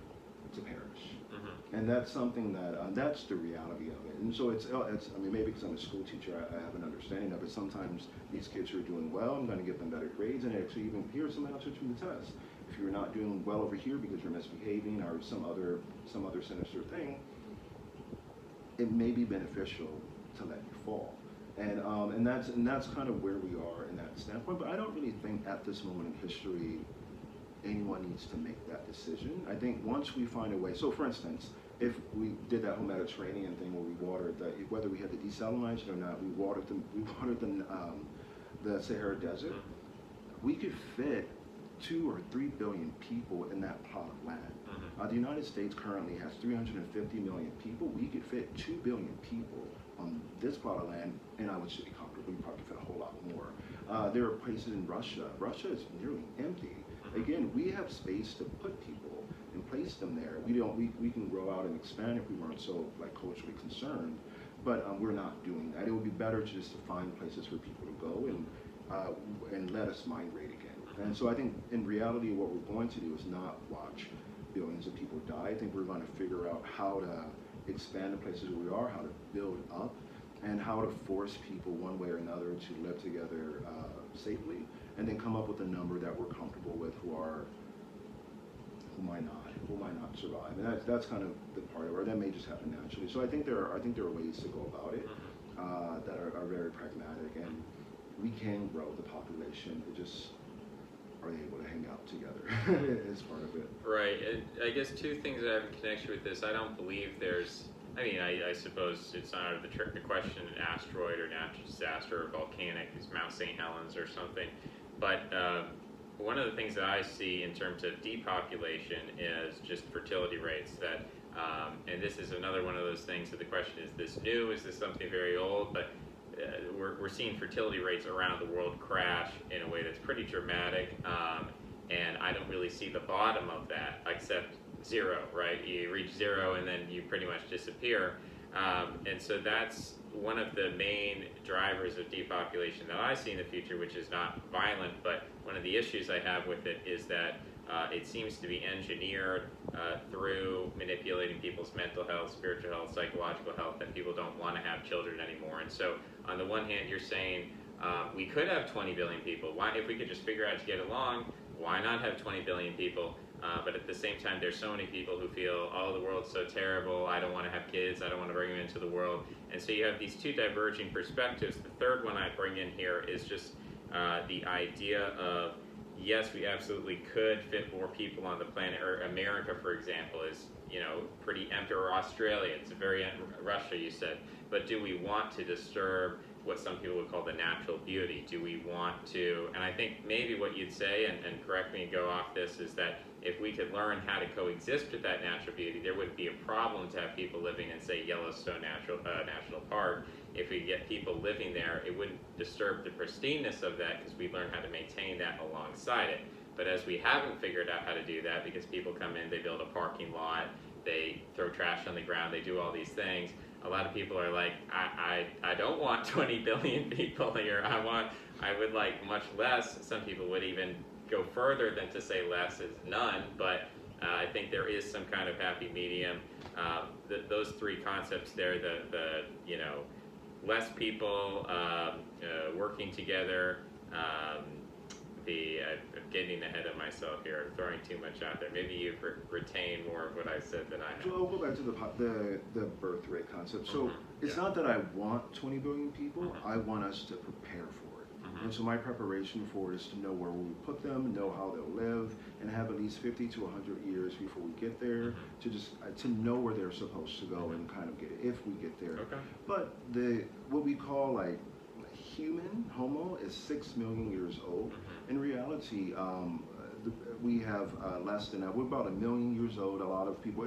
to perish. Mm-hmm. And that's something that, that's the reality of it. And so it's I mean, maybe because I'm a school teacher, I have an understanding of it. Sometimes these kids who are doing well, I'm going to give them better grades, and actually even here's some answers from the test. If you're not doing well over here because you're misbehaving or some other sinister thing, it may be beneficial to let you fall. And that's kind of where we are in that standpoint. But I don't really think at this moment in history anyone needs to make that decision. I think once we find a way, so for instance, if we did that whole Mediterranean thing where we watered whether we had to desalinate it or not, we watered the Sahara Desert, we could fit 2 or 3 billion people in that plot of land. Mm-hmm. The United States currently has 350 million people. We could fit 2 billion people on this plot of land, and I would say comfortably probably fit a whole lot more. There are places in Russia. Russia is nearly empty. Again, we have space to put people and place them there. We can grow out and expand if we weren't so culturally concerned, but we're not doing that. It would be better just to find places for people to go and let us migrate again. And so I think in reality what we're going to do is not watch billions of people die. I think we're going to figure out how to expand the places where we are, how to build up, and how to force people one way or another to live together safely, and then come up with a number that we're comfortable with who might not survive. And that's kind of the part of it. Or that may just happen naturally. So I think there are ways to go about it that are very pragmatic, and we can grow the population. It just are they able to hang out together as part of it. Right. And I guess two things I have in connection with this. I don't believe there's, I suppose it's not out of the question an asteroid or natural disaster or volcanic, it's Mount St. Helens or something. But one of the things that I see in terms of depopulation is just fertility rates. That, and this is another one of those things that the question is this new? Is this something very old? But we're seeing fertility rates around the world crash in a way that's pretty dramatic, and I don't really see the bottom of that except zero, right? You reach zero and then you pretty much disappear, and so that's one of the main drivers of depopulation that I see in the future, which is not violent, but one of the issues I have with it is that it seems to be engineered through manipulating people's mental health, spiritual health, psychological health, that people don't want to have children anymore. And so on the one hand, you're saying we could have 20 billion people. Why, if we could just figure out to get along, why not have 20 billion people? But at the same time, there's so many people who feel, oh, the world's so terrible, I don't want to have kids, I don't want to bring them into the world. And so you have these two diverging perspectives. The third one I bring in here is just the idea of, yes, we absolutely could fit more people on the planet. Or America, for example, is pretty empty. Or Australia, it's very Russia, you said. But do we want to disturb what some people would call the natural beauty? Do we want to? And I think maybe what you'd say, and correct me and go off this, is that if we could learn how to coexist with that natural beauty, there wouldn't be a problem to have people living in, say, Yellowstone National Park. If we get people living there, it wouldn't disturb the pristineness of that because we learn how to maintain that alongside it. But as we haven't figured out how to do that, because people come in, they build a parking lot, they throw trash on the ground, they do all these things, a lot of people are like, I don't want 20 billion people here. I would like much less. Some people would even go further than to say less is none, but I think there is some kind of happy medium. Those three concepts there, the less people working together, the I'm getting ahead of myself here, throwing too much out there. Maybe you've retained more of what I said than I have. So I'll go back to the birth rate concept. So it's Yeah. not that I want 20 billion people, Mhm. I want us to prepare for it. Mhm. And so my preparation for it is to know where we put them, know how they'll live, and have at least 50 to 100 years before we get there to just to know where they're supposed to go and kind of get it if we get there. Okay. But what we call like human Homo is 6 million years old. In reality, we have less than that. We're about 1 million years old. A lot of people.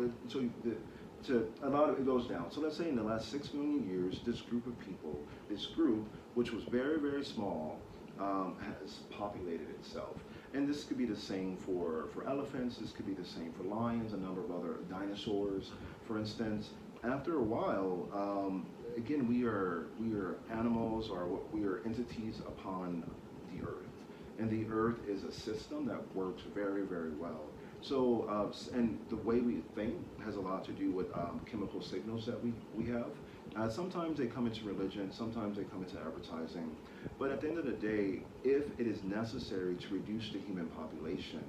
A lot of it goes down. So let's say in the last 6 million years, this group of people, this group, which was very, very small, has populated itself. And this could be the same for elephants. This could be the same for lions, a number of other dinosaurs, for instance. After a while, again, we are animals, or we are entities upon the earth. And the earth is a system that works very, very well. So, and the way we think has a lot to do with chemical signals that we have. Sometimes they come into religion, sometimes they come into advertising. But at the end of the day, if it is necessary to reduce the human population,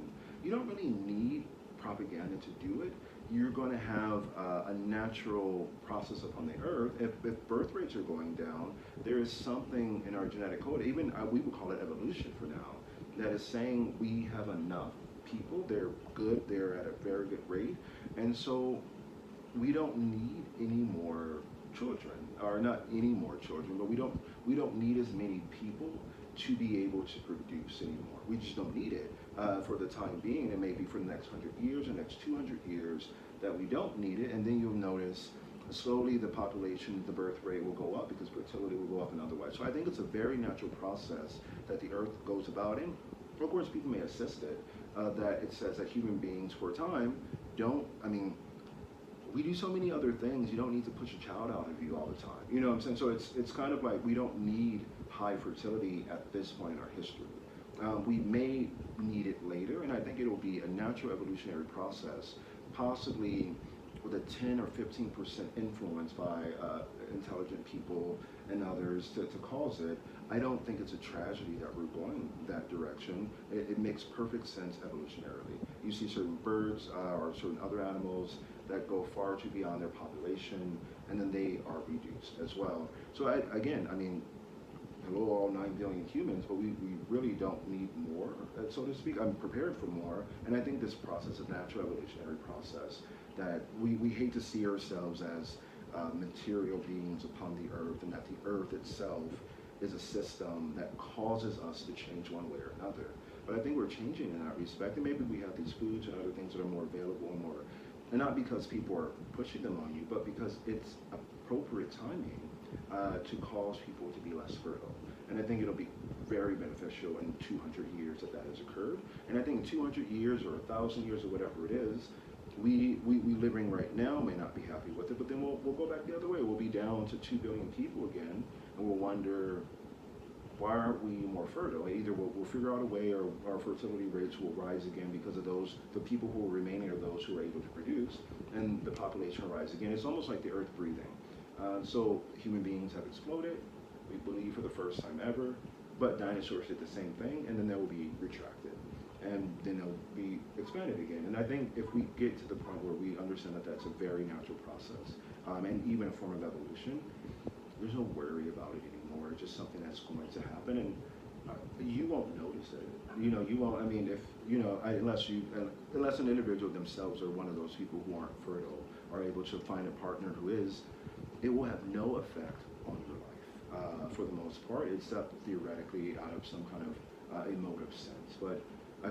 you don't really need propaganda to do it. You're going to have a natural process upon the earth. If birth rates are going down, there is something in our genetic code, even we would call it evolution for now, that is saying we have enough people, they're good, they're at a very good rate, and so we don't need any more children, or not any more children, but we don't need as many people to be able to produce anymore. We just don't need it for the time being, and maybe for the next 100 years, the next 200 years, that we don't need it, and then you'll notice slowly the population, the birth rate will go up because fertility will go up and otherwise. So I think it's a very natural process that the earth goes about in. Of course, people may assist it, that it says that human beings for a time we do so many other things, you don't need to push a child out of you all the time. You know what I'm saying? So it's kind of like we don't need high fertility at this point in our history. We may need it later, and I think it'll be a natural evolutionary process, possibly with a 10 or 15% influence by intelligent people and others to cause it. I don't think it's a tragedy that we're going that direction. It makes perfect sense evolutionarily. You see certain birds or certain other animals that go far too beyond their population, and then they are reduced as well. So hello all 9 billion humans, but we really don't need more, so to speak. I'm prepared for more, and I think this process is a natural evolutionary process that we hate to see ourselves as material beings upon the earth, and that the earth itself is a system that causes us to change one way or another. But I think we're changing in that respect, and maybe we have these foods and other things that are more available and not because people are pushing them on you, but because it's appropriate timing to cause people to be less fertile. And I think it'll be very beneficial in 200 years that has occurred. And I think in 200 years or 1,000 years or whatever it is, we living right now may not be happy with it, but then we'll go back the other way. We'll be down to 2 billion people again, and we'll wonder, why aren't we more fertile? Either we'll figure out a way, or our fertility rates will rise again because of the people who are remaining are those who are able to produce, and the population will rise again. It's almost like the earth breathing. So human beings have exploded, we believe, for the first time ever, but dinosaurs did the same thing, and then they will be retracted, and then they'll be expanded again. And I think if we get to the point where we understand that that's a very natural process, and even a form of evolution, there's no worry about it anymore. It's just something that's going to happen, and you won't notice it. You won't. Unless an individual themselves are one of those people who aren't fertile, are able to find a partner who is, it will have no effect on your life for the most part, except theoretically out of some kind of emotive sense. But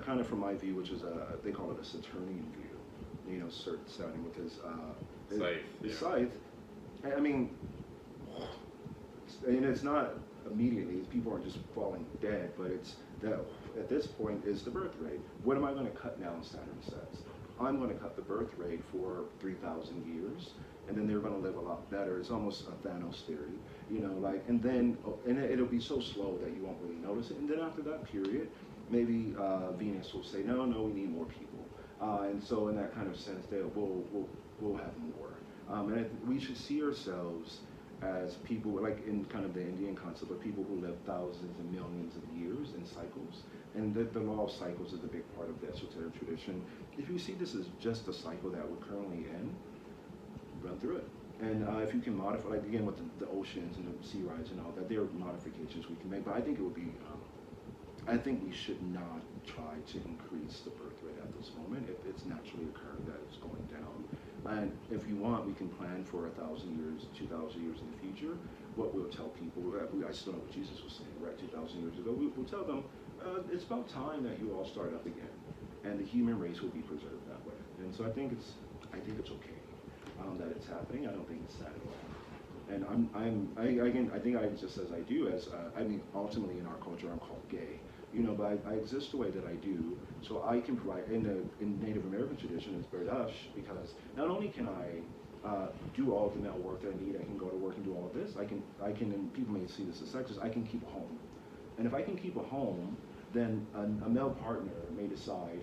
kind of from my view, which is they call it a saturnian view. Saturn with his scythe. It's not immediately, people aren't just falling dead, but it's that at this point is the birth rate. What am I going to cut down, Saturn says? I'm going to cut the birth rate for 3,000 years, and then they're going to live a lot better. It's almost a Thanos theory, and then it'll be so slow that you won't really notice it. And then after that period, maybe Venus will say, no, we need more people. And so in that kind of sense, we'll have more. And we should see ourselves as people, like in kind of the Indian concept of people who live thousands and millions of years in cycles. And the law of cycles is a big part of the esoteric tradition. If you see this as just a cycle that we're currently in, run through it. And if you can modify, like again with the oceans and the sea rise and all that, there are modifications we can make. But I think it would be, I think we should not try to increase the birth rate at this moment if it's naturally occurring that it's going down. And if you want, we can plan for 1,000 years, 2,000 years in the future. What we'll tell people, I still know what Jesus was saying, right? 2,000 years ago, we'll tell them it's about time that you all start up again, and the human race will be preserved that way. And so I think it's okay that it's happening. I don't think it's sad at all. And I think I exist as I do, I mean, ultimately in our culture, I'm called gay. You know, but I exist the way that I do, so I can provide, in Native American tradition, it's berdash, because not only can I do all the mental work that I need, I can go to work and do all of this, I can, and people may see this as sexist, I can keep a home. And if I can keep a home, then a male partner may decide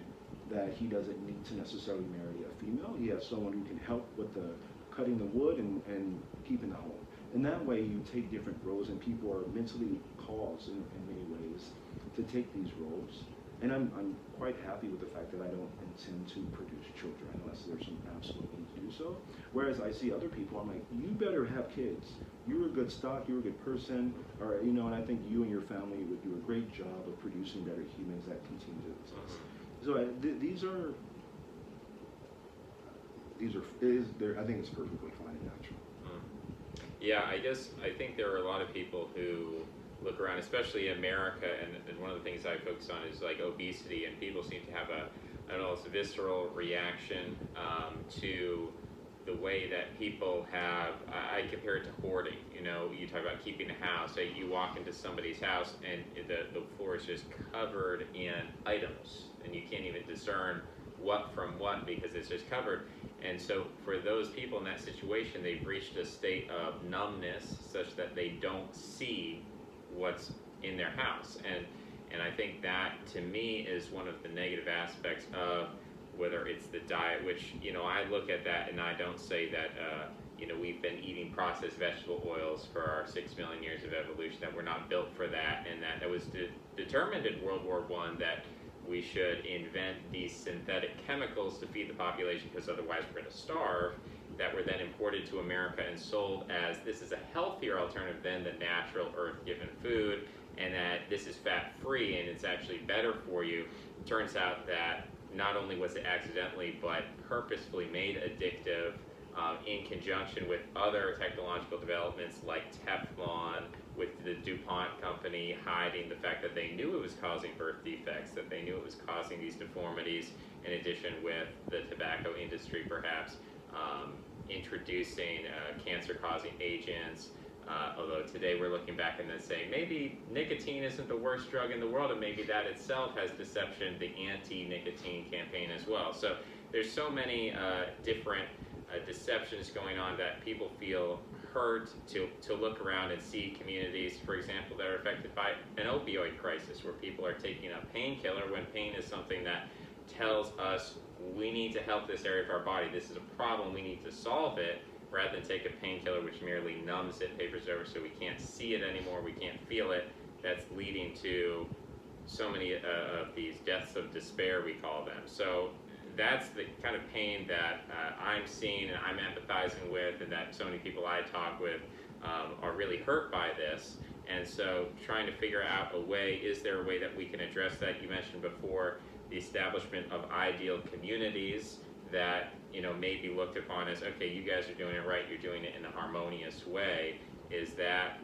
that he doesn't need to necessarily marry a female. He has someone who can help with the cutting the wood and keeping the home. And that way you take different roles, and people are mentally caused in many ways to take these roles. And I'm quite happy with the fact that I don't intend to produce children unless there's some absolute need to do so. Whereas I see other people, I'm like, you better have kids. You're a good stock, you're a good person, or you know, and I think you and your family would do a great job of producing better humans that continue to exist. So I think it's perfectly fine and natural. Yeah, I think there are a lot of people who look around, especially in America, and one of the things I focus on is like obesity, and people seem to have I don't know, it's a visceral reaction to the way that people have, I compare it to hoarding. You know, you talk about keeping a house, say you walk into somebody's house and the floor is just covered in items, and you can't even discern what from what because it's just covered. And so for those people in that situation, they've reached a state of numbness such that they don't see what's in their house. And I think that, to me, is one of the negative aspects of whether it's the diet, which, you know, I look at that and I don't say that, you know, we've been eating processed vegetable oils for our 6 million years of evolution, that we're not built for that, and that it was determined in World War I that we should invent these synthetic chemicals to feed the population because otherwise we're going to starve, that were then imported to America and sold as this is a healthier alternative than the natural earth-given food, and that this is fat-free and it's actually better for you. It turns out that not only was it accidentally but purposefully made addictive in conjunction with other technological developments like Teflon, with the DuPont company hiding the fact that they knew it was causing birth defects, that they knew it was causing these deformities, in addition with the tobacco industry perhaps introducing cancer-causing agents. Although today we're looking back and then saying maybe nicotine isn't the worst drug in the world, and maybe that itself has deception, the anti-nicotine campaign as well. So there's so many different deceptions going on that people feel hurt to look around and see communities, for example, that are affected by an opioid crisis, where people are taking a painkiller when pain is something that tells us we need to help this area of our body. This is a problem, we need to solve it, rather than take a painkiller which merely numbs it, papers over, so we can't see it anymore, we can't feel it. That's leading to so many of these deaths of despair, we call them. So that's the kind of pain that I'm seeing and I'm empathizing with, and that so many people I talk with are really hurt by this. And so trying to figure out a way, is there a way that we can address that? You mentioned before the establishment of ideal communities that, you know, may be looked upon as, okay, you guys are doing it right, you're doing it in a harmonious way. Is that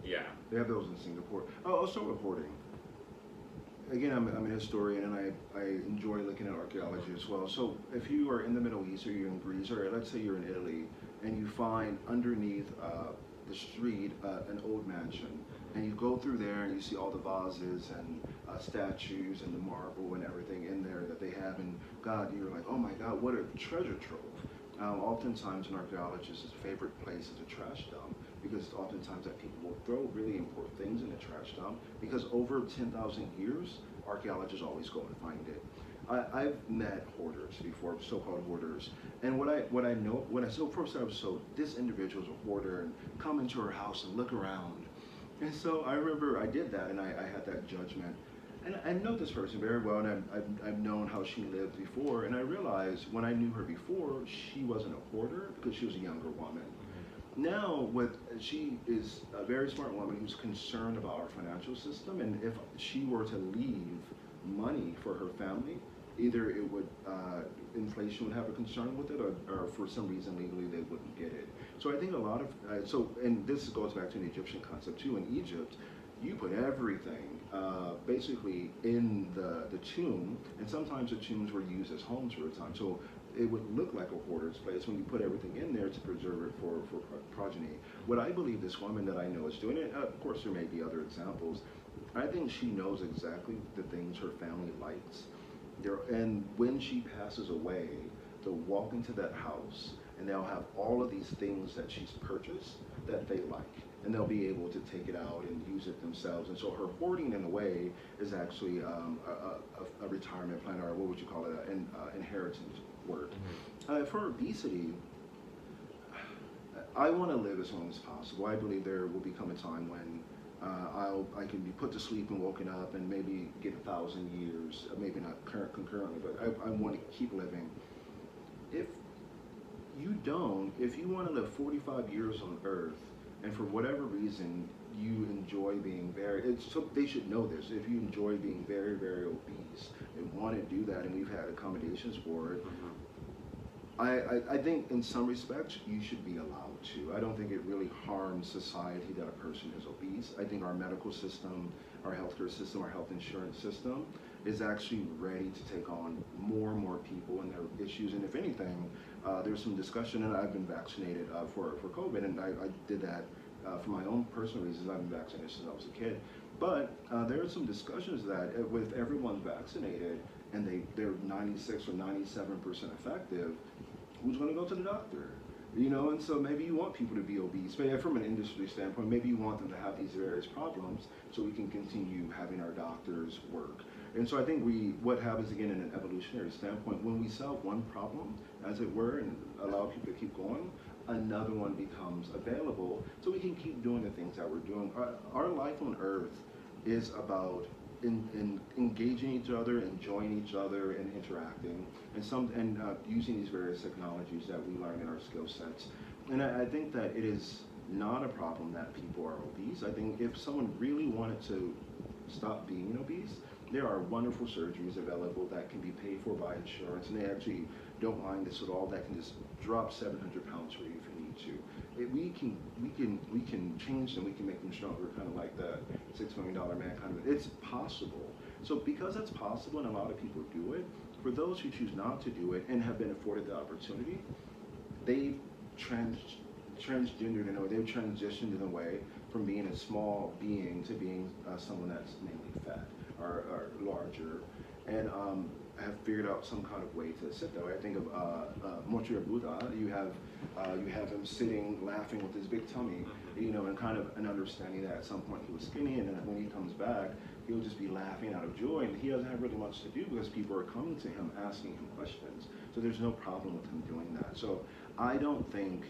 yeah. They have those in Singapore. I'll start with hoarding. Again, I'm a historian, and I enjoy looking at archaeology as well. So if you are in the Middle East, or you're in Greece, or let's say you're in Italy, and you find underneath the street an old mansion, and you go through there and you see all the vases and statues and the marble and everything in there that they have, and God, you're like, oh my God, what a treasure trove. Oftentimes an archaeologist's favorite place is a trash dump, because oftentimes that people will throw really important things in the trash dump, because over 10,000 years, archaeologists always go and find it. I've met hoarders before, so-called hoarders, and what I know when I so first I was so this individual's a hoarder and come into her house and look around, and so I remember I did that and I had that judgment, and I know this person very well, and I've known how she lived before, and I realized when I knew her before she wasn't a hoarder because she was a younger woman. Now, she is a very smart woman who's concerned about our financial system, and if she were to leave money for her family, either it would inflation would have a concern with it, or for some reason legally they wouldn't get it. So I think a lot of and this goes back to an Egyptian concept too. In Egypt, you put everything basically in the tomb, and sometimes the tombs were used as homes for a time. So it would look like a hoarder's place when you put everything in there to preserve it for progeny. What I believe this woman that I know is doing it, of course there may be other examples, I think she knows exactly the things her family likes. And when she passes away, they'll walk into that house and they'll have all of these things that she's purchased that they like. And they'll be able to take it out and use it themselves. And so her hoarding, in a way, is actually a retirement plan, or what would you call it, an inheritance work. For obesity, I want to live as long as possible. I believe there will become a time when I can be put to sleep and woken up and maybe get 1,000 years, maybe not concurrently, but I want to keep living. If you want to live 45 years on Earth, and for whatever reason you enjoy being so they should know this, if you enjoy being very, very obese and want to do that, and we've had accommodations for it, I think in some respects you should be allowed to. I don't think it really harms society that a person is obese. I think our medical system, our healthcare system, our health insurance system is actually ready to take on more and more people and their issues. And if anything, there's some discussion, and I've been vaccinated for COVID, and I did that for my own personal reasons. I've been vaccinated since I was a kid. But there are some discussions that with everyone vaccinated and they're 96 or 97% effective, who's going to go to the doctor? You know, and so maybe you want people to be obese. Maybe from an industry standpoint, maybe you want them to have these various problems so we can continue having our doctors work. And so I think what happens again in an evolutionary standpoint, when we solve one problem, as it were, and allow people to keep going, another one becomes available so we can keep doing the things that we're doing. Our life on Earth is about in engaging each other, enjoying each other, and interacting, and using these various technologies that we learn in our skill sets. And I think that it is not a problem that people are obese. I think if someone really wanted to stop being obese, there are wonderful surgeries available that can be paid for by insurance, and they actually don't mind this at all. That can just drop 700 pounds for you if you need to. We can change them. We can make them stronger, kind of like the $6 million man kind of. It's possible. So because it's possible, and a lot of people do it, for those who choose not to do it and have been afforded the opportunity, they've transgendered in a way. They've transitioned in a way from being a small being to being someone that's mainly fat or larger, and have figured out some kind of way to sit that way. I think of Mochira Buddha. You have him sitting, laughing with his big tummy, you know, and kind of an understanding that at some point he was skinny, and then when he comes back, he'll just be laughing out of joy, and he doesn't have really much to do because people are coming to him asking him questions. So there's no problem with him doing that. So I don't think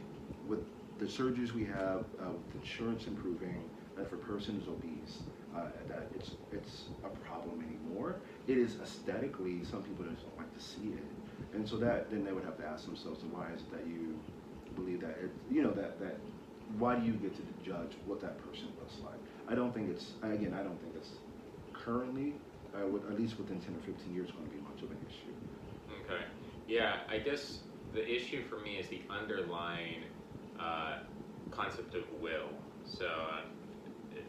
with the surgeries we have, with insurance improving, that if a person is obese, that it's a problem anymore. It is aesthetically, some people just don't like to see it, and so that then they would have to ask themselves, why is it that you believe that that why do you get to judge what that person looks like? I don't think it's currently, at least within 10 or 15 years, going to be much of an issue. Okay. Yeah, I guess the issue for me is the underlying concept of will. So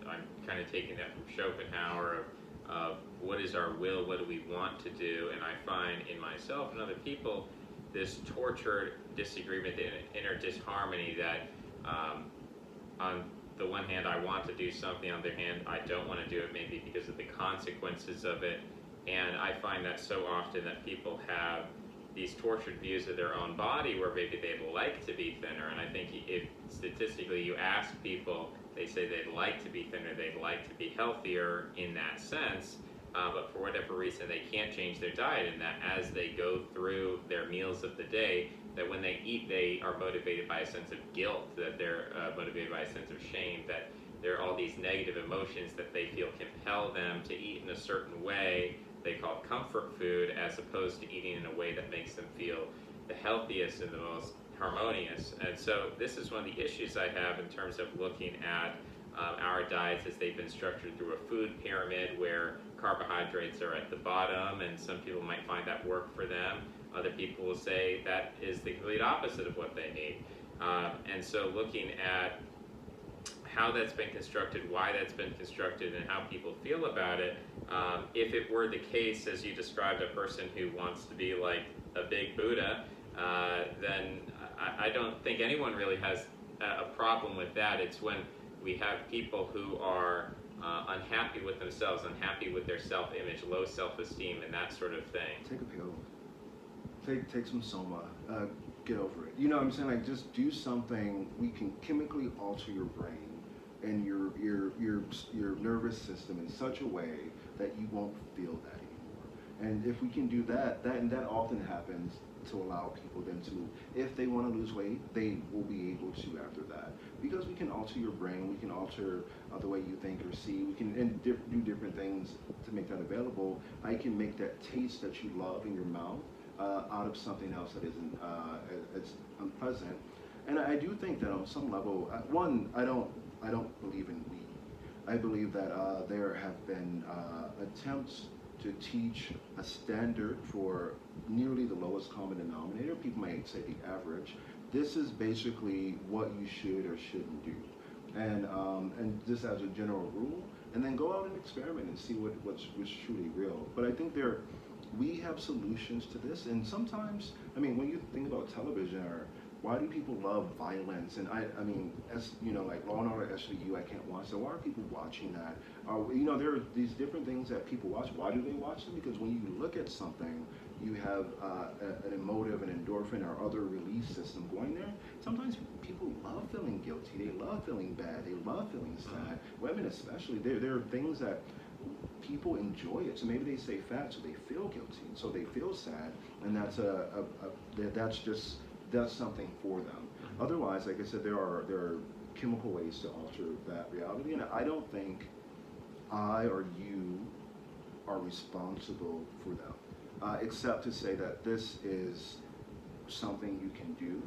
I'm kind of taking that from Schopenhauer of what is our will, what do we want to do, and I find in myself and other people this tortured disagreement and inner disharmony that on the one hand I want to do something, on the other hand I don't want to do it, maybe because of the consequences of it, and I find that so often that people have these tortured views of their own body where maybe they'd like to be thinner, and I think if statistically you ask people, they say they'd like to be thinner, they'd like to be healthier in that sense, but for whatever reason they can't change their diet, and that as they go through their meals of the day, that when they eat they are motivated by a sense of guilt, that they're motivated by a sense of shame, that there are all these negative emotions that they feel compel them to eat in a certain way they call comfort food, as opposed to eating in a way that makes them feel the healthiest and the most harmonious. And so this is one of the issues I have in terms of looking at our diets as they've been structured through a food pyramid where carbohydrates are at the bottom, and some people might find that work for them. Other people will say that is the complete opposite of what they need. And so looking at how that's been constructed, why that's been constructed, and how people feel about it, if it were the case, as you described, a person who wants to be like a big Buddha, then I don't think anyone really has a problem with that. It's when we have people who are unhappy with themselves, unhappy with their self-image, low self-esteem, and that sort of thing. Take a pill. Take some soma. Get over it. You know what I'm saying? Like, just do something. We can chemically alter your brain and your nervous system in such a way that you won't feel that anymore. And if we can do that often happens to allow people then to, if they want to lose weight, they will be able to after that. Because we can alter your brain, we can alter the way you think or see, we can do different things to make that available. I can make that taste that you love in your mouth out of something else that isn't as unpleasant. And I do think that on some level, one, I don't believe in we. I believe that there have been attempts to teach a standard for nearly the lowest common denominator. People might say the average. This is basically what you should or shouldn't do, and just as a general rule, and then go out and experiment and see what's truly real. But I think we have solutions to this, and sometimes, I mean, when you think about television, or why do people love violence? And I mean, as you know, like Law and Order SVU, I can't watch. So why are people watching that? You know, there are these different things that people watch. Why do they watch them? Because when you look at something, you have an emotive, an endorphin, or other release system going there. Sometimes people love feeling guilty. They love feeling bad. They love feeling sad. Women especially. There are things that people enjoy it. So maybe they stay fat, so they feel guilty, so they feel sad, and that's something for them. Otherwise, like I said, there are chemical ways to alter that reality, and I don't think I or you are responsible for them, except to say that this is something you can do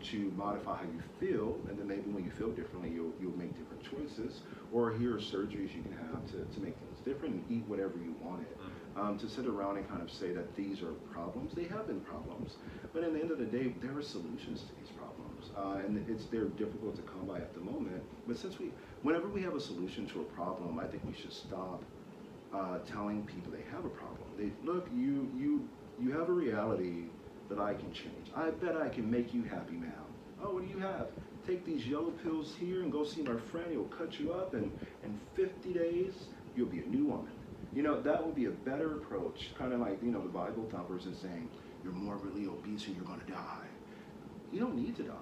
to modify how you feel, and then maybe when you feel differently, you'll make different choices, or here are surgeries you can have to make things different and eat whatever you wanted. To sit around and kind of say that these are problems, they have been problems, but at the end of the day, there are solutions to these problems, and they're difficult to come by at the moment. But whenever we have a solution to a problem, I think we should stop telling people they have a problem. Look, you have a reality that I can change. I bet I can make you happy now. Oh, what do you have? Take these yellow pills here and go see my friend. He'll cut you up, and in 50 days, you'll be a new woman. You know, that would be a better approach, kind of like, you know, the Bible thumpers and saying, you're morbidly obese and you're going to die. You don't need to die.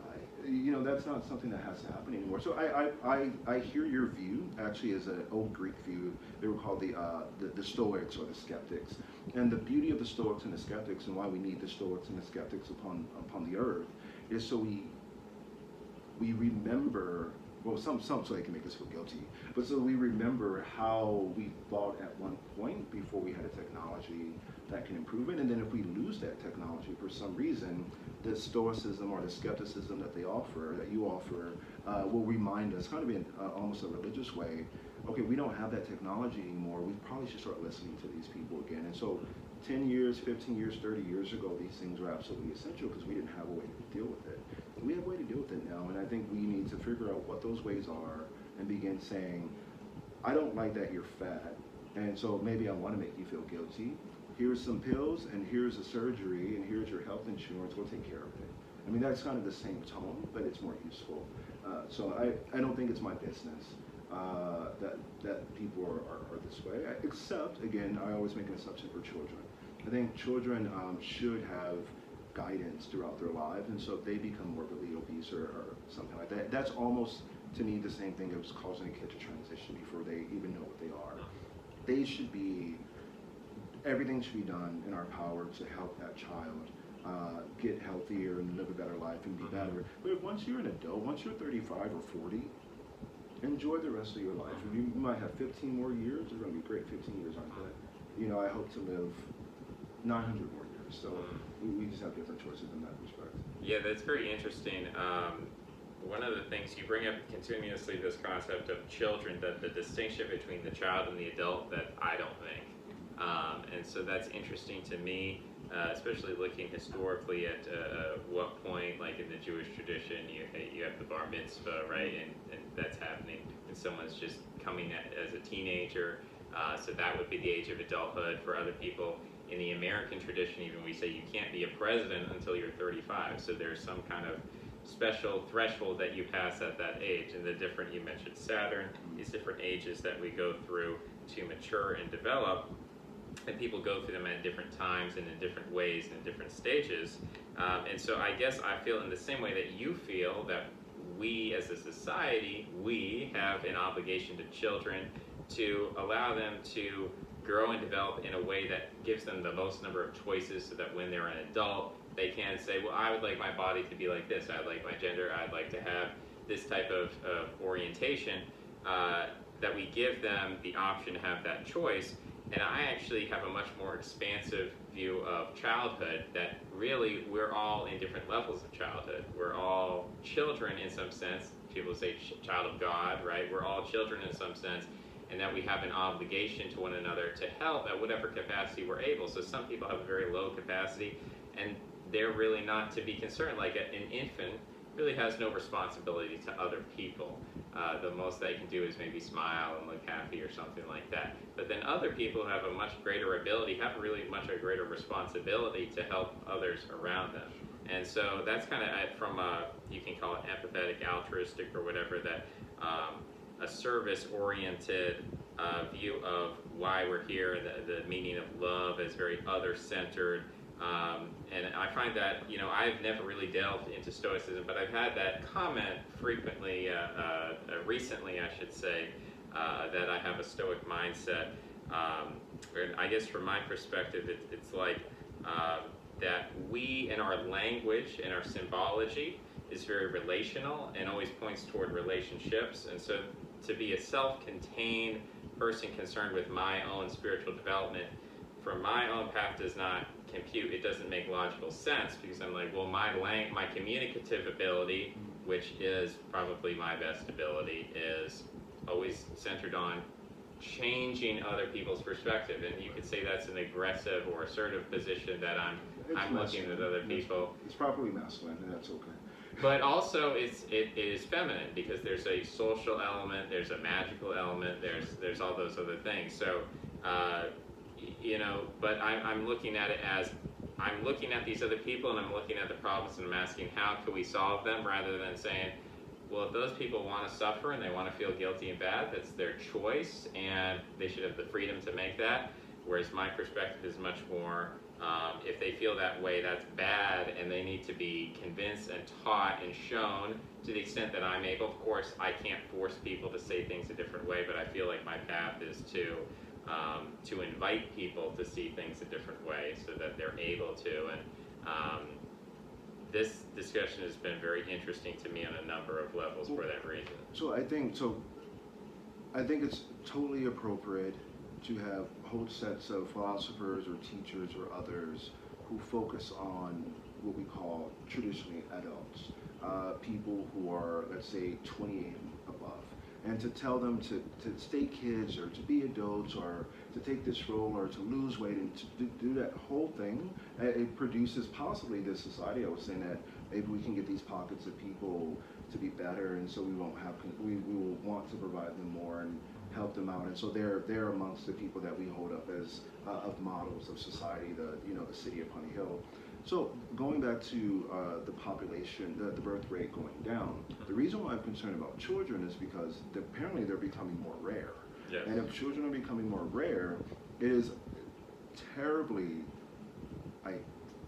You know, that's not something that has to happen anymore. So I hear your view, actually, as an old Greek view. They were called the Stoics or the Skeptics. And the beauty of the Stoics and the Skeptics, and why we need the Stoics and the Skeptics upon the earth, is so we remember, well, some so they can make us feel guilty, but so we remember how we thought at one point before we had a technology that can improve it, and then if we lose that technology for some reason, the Stoicism or the skepticism that you offer, will remind us, kind of in almost a religious way, okay, we don't have that technology anymore, we probably should start listening to these people again. And so 10 years, 15 years, 30 years ago, these things were absolutely essential because we didn't have a way to deal with it. We have a way to deal with it now, and I think we need to figure out what those ways are and begin saying, I don't like that you're fat, and so maybe I want to make you feel guilty. Here's some pills, and here's a surgery, and here's your health insurance. We'll take care of it. I mean, that's kind of the same tone, but it's more useful. So I don't think it's my business that people are this way, except, again, I always make an assumption for children. I think children should have guidance throughout their lives, and so if they become morbidly obese or something like that, that's almost, to me, the same thing as causing a kid to transition before they even know what they are. they should be, everything should be done in our power to help that child get healthier and live a better life and be better. But once you're an adult, once you're 35 or 40, enjoy the rest of your life. You might have 15 more years. They're going to be great 15 years, aren't they? You know, I hope to live 900 more years. So we just have different choices in that respect. Yeah, that's very interesting. One of the things you bring up continuously, this concept of children, that the distinction between the child and the adult, that I don't think. And so that's interesting to me, especially looking historically at what point, like in the Jewish tradition, you have the bar mitzvah, right? And that's happening, and someone's just coming as a teenager. So that would be the age of adulthood for other people. In the American tradition, even, we say you can't be a president until you're 35. So there's some kind of special threshold that you pass at that age. And the different, you mentioned Saturn, these different ages that we go through to mature and develop. And people go through them at different times and in different ways and in different stages. And so I guess I feel in the same way that you feel that we as a society, we have an obligation to children to allow them to grow and develop in a way that gives them the most number of choices, so that when they're an adult, they can say, well, I would like my body to be like this, I'd like my gender, I'd like to have this type of orientation, that we give them the option to have that choice. And I actually have a much more expansive view of childhood, that really we're all in different levels of childhood. We're all children in some sense. People say child of God, right? We're all children in some sense, and that we have an obligation to one another to help at whatever capacity we're able. So some people have a very low capacity, and they're really not to be concerned. Like an infant really has no responsibility to other people. The most they can do is maybe smile and look happy or something like that. But then other people who have a much greater ability have really much a greater responsibility to help others around them. And so that's kind of from a, you can call it empathetic, altruistic, or whatever, that a service-oriented view of why we're here, the meaning of love as very other-centered. And I find that, you know, I've never really delved into Stoicism, but I've had that comment frequently, recently I should say, that I have a Stoic mindset. And I guess from my perspective, it's like that we, in our language and our symbology, is very relational and always points toward relationships. And so to be a self-contained person concerned with my own spiritual development from my own path does not compute. It doesn't make logical sense, because I'm like, well, my communicative ability, which is probably my best ability, is always centered on changing other people's perspective. And you could say that's an aggressive or assertive position, that I'm looking at other people. It's probably masculine, and that's okay. But also it is feminine, because there's a social element, there's a magical element, there's all those other things. So you know, but I'm looking at it as, I'm looking at these other people and I'm looking at the problems and I'm asking, how can we solve them, rather than saying, well, if those people want to suffer and they want to feel guilty and bad, that's their choice and they should have the freedom to make that. Whereas my perspective is much more, if they feel that way, that's bad, and they need to be convinced and taught and shown to the extent that I'm able. Of course, I can't force people to say things a different way, but I feel like my path is to invite people to see things a different way so that they're able to. And this discussion has been very interesting to me on a number of levels for that reason. So I think it's totally appropriate to have whole sets of philosophers or teachers or others who focus on what we call traditionally adults, people who are, let's say, 28 and above. And to tell them to stay kids, or to be adults, or to take this role, or to lose weight, and to do that whole thing, it produces possibly this society. I was saying that maybe we can get these pockets of people to be better, and so we will want to provide them more and help them out. And so they're amongst the people that we hold up as of models of society, the city of Honey Hill. So going back to the population, the birth rate going down, the reason why I'm concerned about children is because apparently they're becoming more rare. Yes. And if children are becoming more rare, it is terribly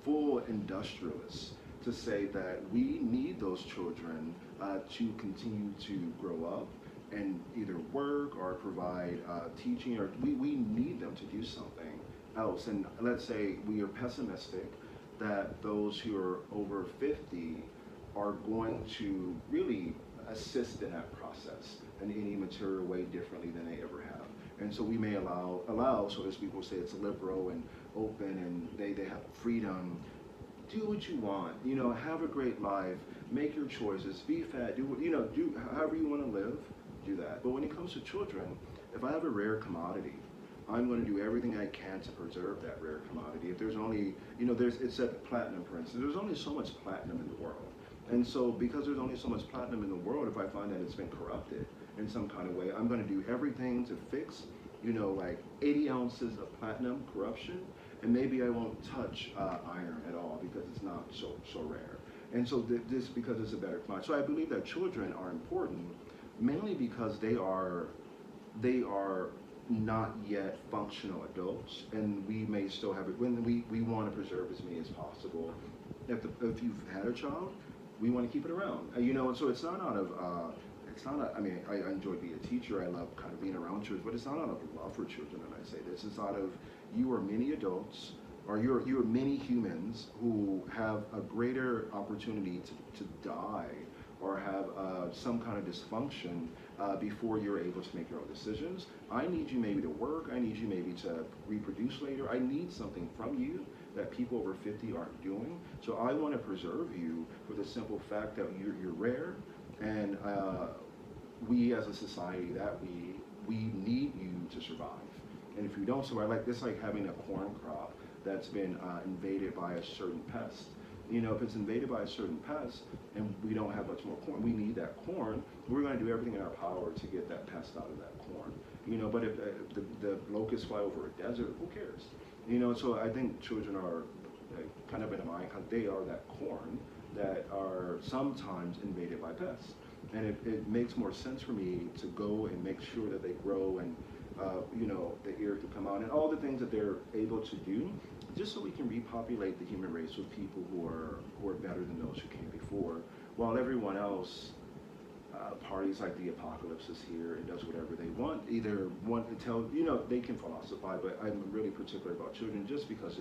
full industrialists to say that we need those children to continue to grow up, and either work or provide teaching, or we need them to do something else. And let's say we are pessimistic that those who are over 50 are going to really assist in that process in any material way differently than they ever have. And so we may allow, so as people say, it's liberal and open, and they have freedom. Do what you want, have a great life, make your choices, be fat, do however you want to live, do that. But when it comes to children, if I have a rare commodity, I'm going to do everything I can to preserve that rare commodity. If there's only, it's at platinum, for instance, there's only so much platinum in the world. And so because there's only so much platinum in the world, if I find that it's been corrupted in some kind of way, I'm going to do everything to fix, like 80 ounces of platinum corruption, and maybe I won't touch iron at all because it's not so rare. And so this, because it's a better commodity. So I believe that children are important, mainly because they are not yet functional adults, and we may still have it. When we want to preserve as many as possible. If you've had a child, we want to keep it around, and so it's not out of, I mean, I enjoy being a teacher, I love kind of being around children, but it's not out of love for children that I say this. It's out of, you are many adults, or you are many humans who have a greater opportunity to die or have some kind of dysfunction before you're able to make your own decisions. I need you maybe to work, I need you maybe to reproduce later, I need something from you that people over 50 aren't doing. So I want to preserve you for the simple fact that you're rare, and we as a society, that we need you to survive. And if you don't survive, it's like having a corn crop that's been invaded by a certain pest. If it's invaded by a certain pest and we don't have much more corn, we need that corn, we're going to do everything in our power to get that pest out of that corn. But if the locusts fly over a desert, who cares? So I think children are kind of in a mind, because they are that corn that are sometimes invaded by pests. And it makes more sense for me to go and make sure that they grow, and the ear to come out, and all the things that they're able to do, just so we can repopulate the human race with people who are better than those who came before, while everyone else, parties like the apocalypse is here and does whatever they want, either want to tell, they can philosophize, but I'm really particular about children just because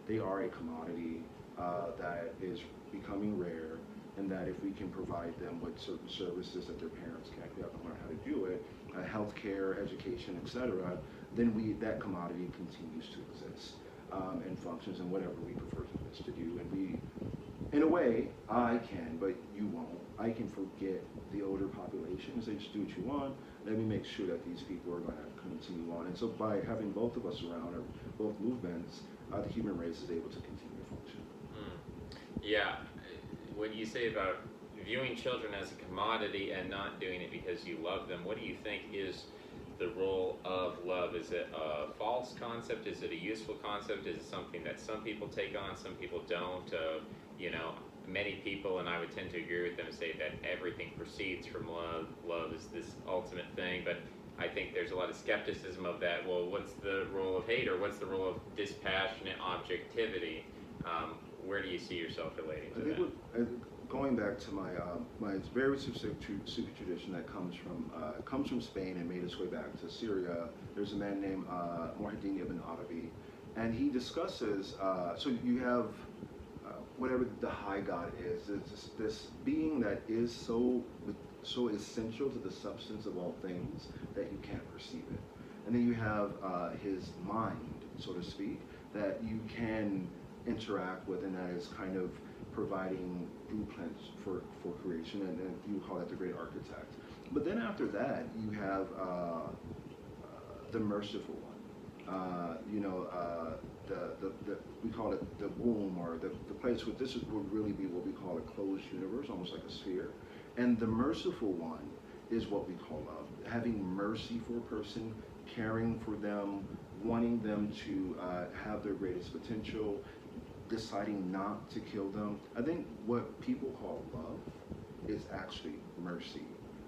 they are a commodity that is becoming rare, and that if we can provide them with certain services that their parents can't, we have to learn how to do it, healthcare, education, etc., then that commodity continues to exist and functions in whatever we prefer humans to do. And we, in a way, I can, but you won't. I can forget the older population and say, just do what you want. Let me make sure that these people are going to continue on. And so by having both of us around, or both movements, the human race is able to continue to function. Yeah. What you say about viewing children as a commodity and not doing it because you love them, what do you think is the role of love? Is it a false concept? Is it a useful concept? Is it something that some people take on, some people don't? Many people, and I would tend to agree with them, say that everything proceeds from love. Love is this ultimate thing, but I think there's a lot of skepticism of that. Well, what's the role of hate, or what's the role of dispassionate objectivity? Where do you see yourself relating to that? Going back to my very specific Sufi tradition that comes from Spain and made its way back to Syria. There's a man named Muhyiddin ibn Arabi, and he discusses. So you have whatever the high God is. It's this being that is so essential to the substance of all things that you can't perceive it. And then you have his mind, so to speak, that you can interact with, and that is kind of providing blueprints for creation, and you call that the great architect. But then after that, you have the merciful one. We call it the womb, or the place where this would really be what we call a closed universe, almost like a sphere. And the merciful one is what we call love. Having mercy for a person, caring for them, wanting them to have their greatest potential, deciding not to kill them. I think what people call love is actually mercy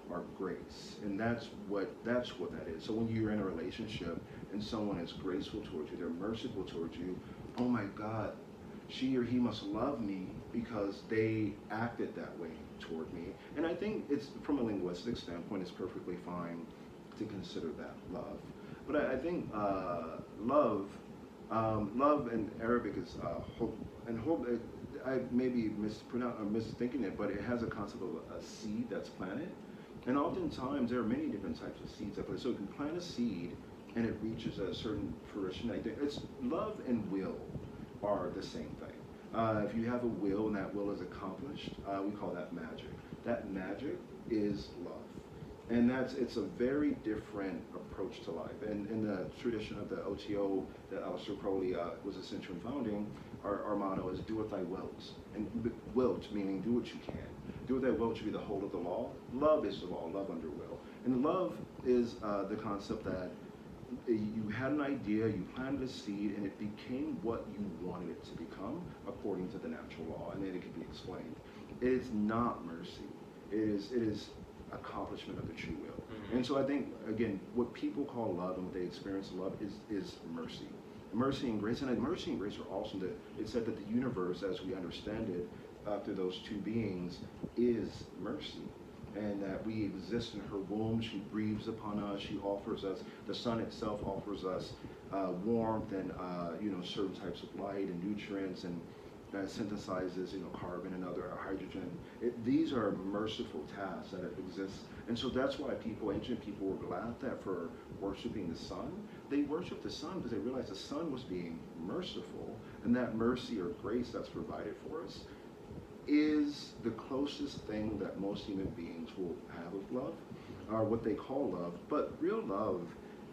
or grace, and that's what that is. So when you're in a relationship and someone is graceful towards you, they're merciful towards you, oh my God, she or he must love me because they acted that way toward me. And I think it's, from a linguistic standpoint, it's perfectly fine to consider that love. But I think love in Arabic is hope, and hope. I may be misthinking it, but it has a concept of a seed that's planted, and oftentimes there are many different types of seeds that play. So if you plant a seed and it reaches a certain fruition, I think it's love and will are the same thing. If you have a will and that will is accomplished, we call that magic. That magic is love. And it's a very different approach to life. And in the tradition of the OTO that Aleister Crowley was essential in founding, our motto is do what thy wilt. And wilt, meaning do what you can. Do what thy wilt should be the whole of the law. Love is the law, love under will. And love is the concept that you had an idea, you planted a seed, and it became what you wanted it to become according to the natural law, and then it can be explained. It is not mercy. It is accomplishment of the true will. And so I think, again, what people call love and what they experience love is mercy. Mercy and grace, and mercy and grace are awesome. That it said that the universe, as we understand it, through those two beings, is mercy. And that we exist in her womb, she breathes upon us, she offers us, the sun itself offers us warmth and certain types of light and nutrients, and synthesizes carbon and other hydrogen. These are merciful tasks that exist, and so that's why ancient people were laughed at for worshiping the sun. They worshiped the sun because they realized the sun was being merciful, and that mercy or grace that's provided for us is the closest thing that most human beings will have of love, or what they call love. But real love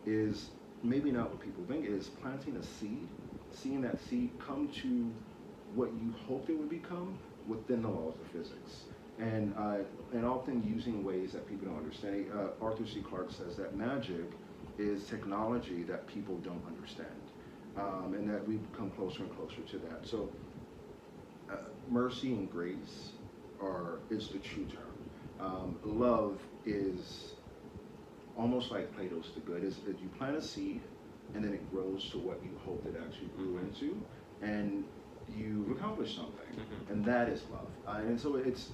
is maybe not what people think. It is planting a seed, seeing that seed come to what you hoped it would become within the laws of physics, and often using ways that people don't understand. Arthur C. Clarke says that magic is technology that people don't understand, and that we come closer and closer to that. So mercy and grace is the true term. Love is almost like Plato's The Good. Is you plant a seed, and then it grows to what you hoped it actually grew into, and you've accomplished something, and that is love. And so it's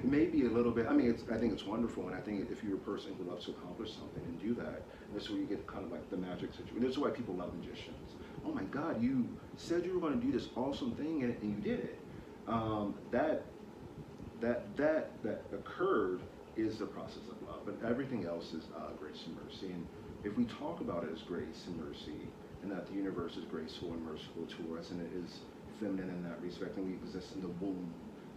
maybe a little bit. I mean, I think it's wonderful, and I think if you're a person who loves to accomplish something and do that, that's where you get kind of like the magic situation. That's why people love magicians. Oh my God, you said you were going to do this awesome thing, and you did it. That occurred is the process of love, but everything else is grace and mercy. And if we talk about it as grace and mercy, and that the universe is graceful and merciful to us, and it is feminine in that respect, and we exist in the womb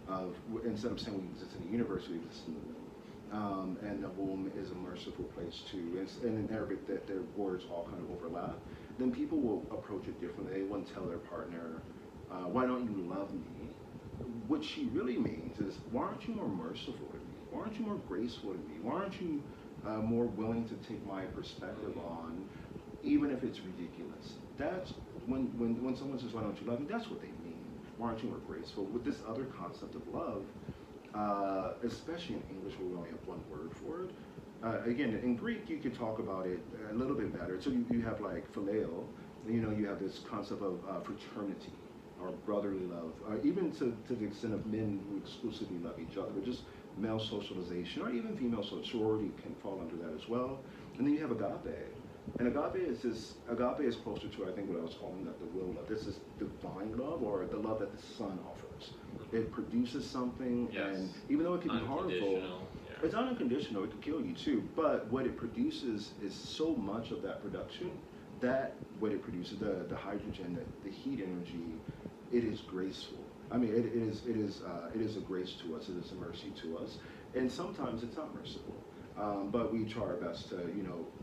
of, instead of saying we exist in the universe, we exist in the womb. And the womb is a merciful place too. And in Arabic, that their words all kind of overlap. Then people will approach it differently. They wouldn't tell their partner, why don't you love me? What she really means is, why aren't you more merciful to me? Why aren't you more graceful to me? Why aren't you more willing to take my perspective on, even if it's ridiculous? That's when someone says, why don't you love me? That's what they mean. Why aren't you more graceful? With this other concept of love, especially in English where we only have one word for it. Again, in Greek, you could talk about it a little bit better. So you have like phileo, you have this concept of fraternity, or brotherly love, even to the extent of men who exclusively love each other, but just male socialization, or even female sorority can fall under that as well. And then you have agape. And agape is closer to, I think, what I was calling that the will love. This is divine love, or the love that the sun offers. It produces something, and even though it can be harmful, it's not unconditional, it can kill you too, but what it produces is so much of that production, that what it produces, the hydrogen, the heat energy, it is graceful. I mean, it is a grace to us, it is a mercy to us, and sometimes it's not merciful. But we try our best to,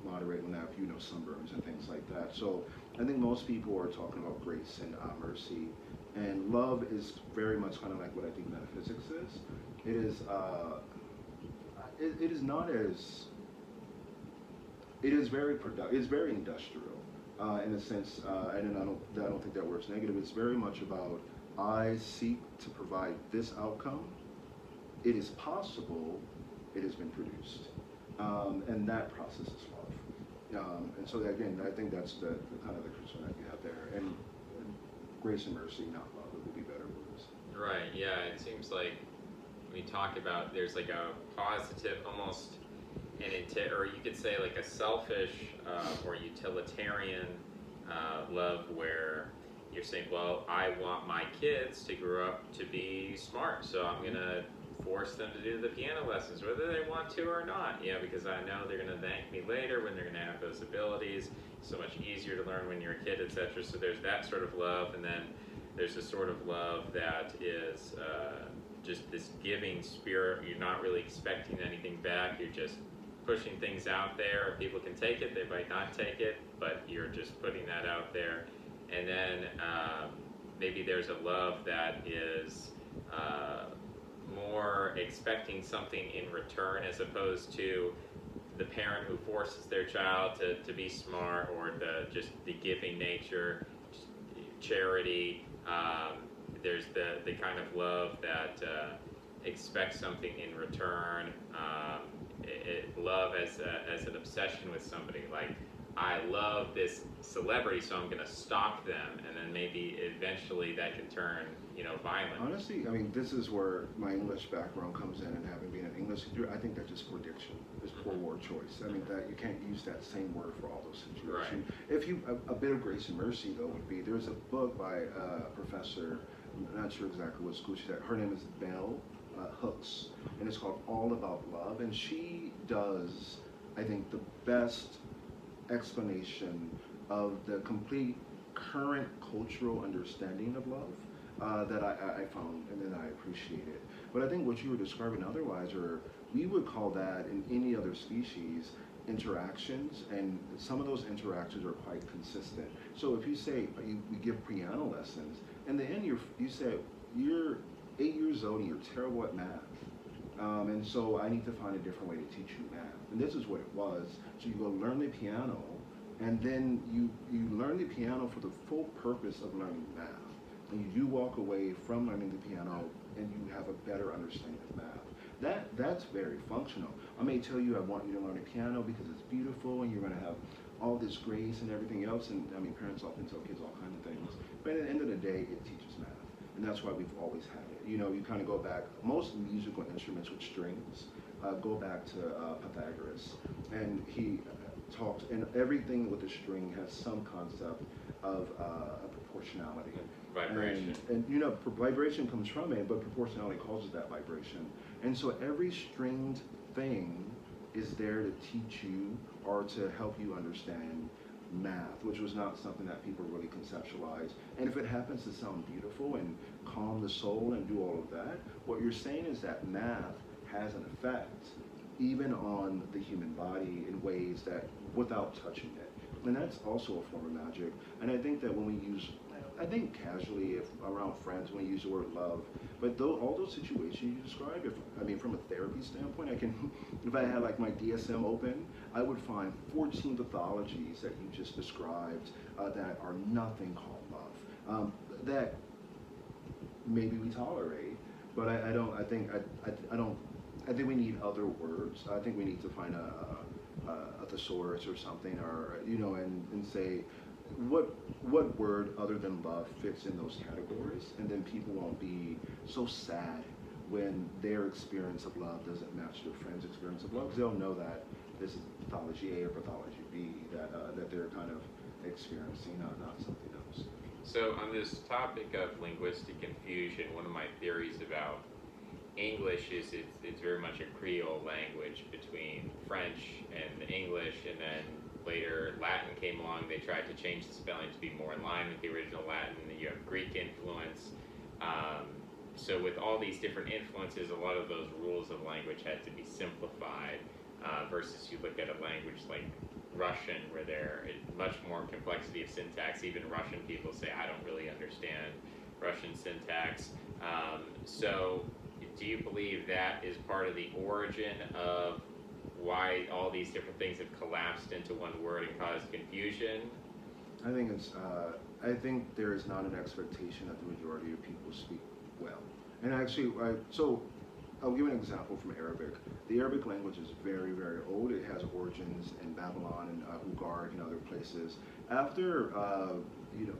moderate when they have, sunburns and things like that. So I think most people are talking about grace and mercy, and love is very much kind of like what I think metaphysics is. It is, it is not as, it is very productive. It's very industrial in a sense, and I don't think that word's negative. It's very much about, I seek to provide this outcome. It is possible. It has been produced. And that process is love. And so again, I think that's the kind of the concern that you have there. And grace and mercy, not love, it would Right, yeah, it seems like we talk about there's like a positive, almost or you could say like a selfish or utilitarian love where you're saying, well, I want my kids to grow up to be smart, so I'm going to force them to do the piano lessons, whether they want to or not, because I know they're going to thank me later when they're going to have those abilities. So much easier to learn when you're a kid, etc. So there's that sort of love, and then there's a sort of love that is just this giving spirit. You're not really expecting anything back. You're just pushing things out there. People can take it, they might not take it, but you're just putting that out there. And then maybe there's a love that is more expecting something in return, as opposed to the parent who forces their child to be smart, or just the giving nature, charity. There's the kind of love that expects something in return. Love as an obsession with somebody, like I love this celebrity, so I'm going to stalk them, and then maybe eventually that can turn, violent. Honestly, I mean, this is where my English background comes in, and having been an English teacher, I think that's just poor diction, it's poor word choice. I mean, that you can't use that same word for all those situations. Right. If you, a bit of grace and mercy, though, would be, there's a book by a professor, I'm not sure exactly what school she's at, her name is Bell Hooks, and it's called All About Love, and she does, I think, the best explanation of the complete current cultural understanding of love that I found, and then I appreciate it. But I think what you were describing otherwise, or we would call that in any other species, interactions, and some of those interactions are quite consistent. So if you say, we give piano lessons, and then you say, you're 8 years old and you're terrible at math. And so I need to find a different way to teach you math. And this is what it was. So you go learn the piano, and then you learn the piano for the full purpose of learning math. And you do walk away from learning the piano, and you have a better understanding of math. That's very functional. I may tell you I want you to learn the piano because it's beautiful, and you're going to have all this grace and everything else. And I mean, parents often tell kids all kinds of things. But at the end of the day, it teaches math. And that's why we've always had it. You kind of go back, most musical instruments with strings go back to Pythagoras. And he talks, and everything with a string has some concept of proportionality. Vibration. And vibration comes from it, but proportionality causes that vibration. And so every stringed thing is there to teach you or to help you understand math, which was not something that people really conceptualized. And if it happens to sound beautiful and calm the soul and do all of that, what you're saying is that math has an effect even on the human body in ways that without touching it. And that's also a form of magic. And I think that when we use, I think casually, if around friends, when we use the word love, but all those situations you described, from a therapy standpoint, if I had like my DSM open, I would find 14 pathologies that you just described that are nothing called love. That maybe we tolerate, but I think we need other words. I think we need to find a thesaurus or something, or and say what word other than love fits in those categories, and then people won't be so sad when their experience of love doesn't match their friend's experience of love, because they'll know that this is pathology A or pathology B that they're kind of experiencing, not something else. So on this topic of linguistic confusion, one of my theories about English is it's very much a Creole language between French and English, and then later Latin came along. They tried to change the spelling to be more in line with the original Latin. You have Greek influence. So with all these different influences, a lot of those rules of language had to be simplified versus you look at a language like Russian, where there is much more complexity of syntax. Even Russian people say, I don't really understand Russian syntax. So do you believe that is part of the origin of why all these different things have collapsed into one word and caused confusion? I think I think there is not an expectation that the majority of people speak well. And actually, so I'll give an example from Arabic. The Arabic language is very, very old. It has origins in Babylon and Ugarit and other places. After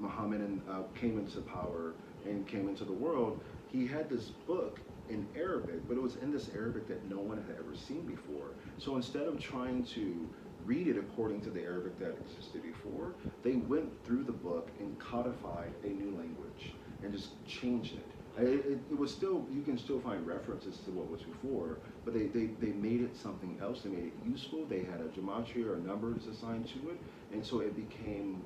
Muhammad came into power and came into the world, he had this book in Arabic, but it was in this Arabic that no one had ever seen before. So instead of trying to read it according to the Arabic that existed before, they went through the book and codified a new language and just changed it. It was still, you can still find references to what was before, but they made it something else. They made it useful. They had a gematria or numbers assigned to it, and so it became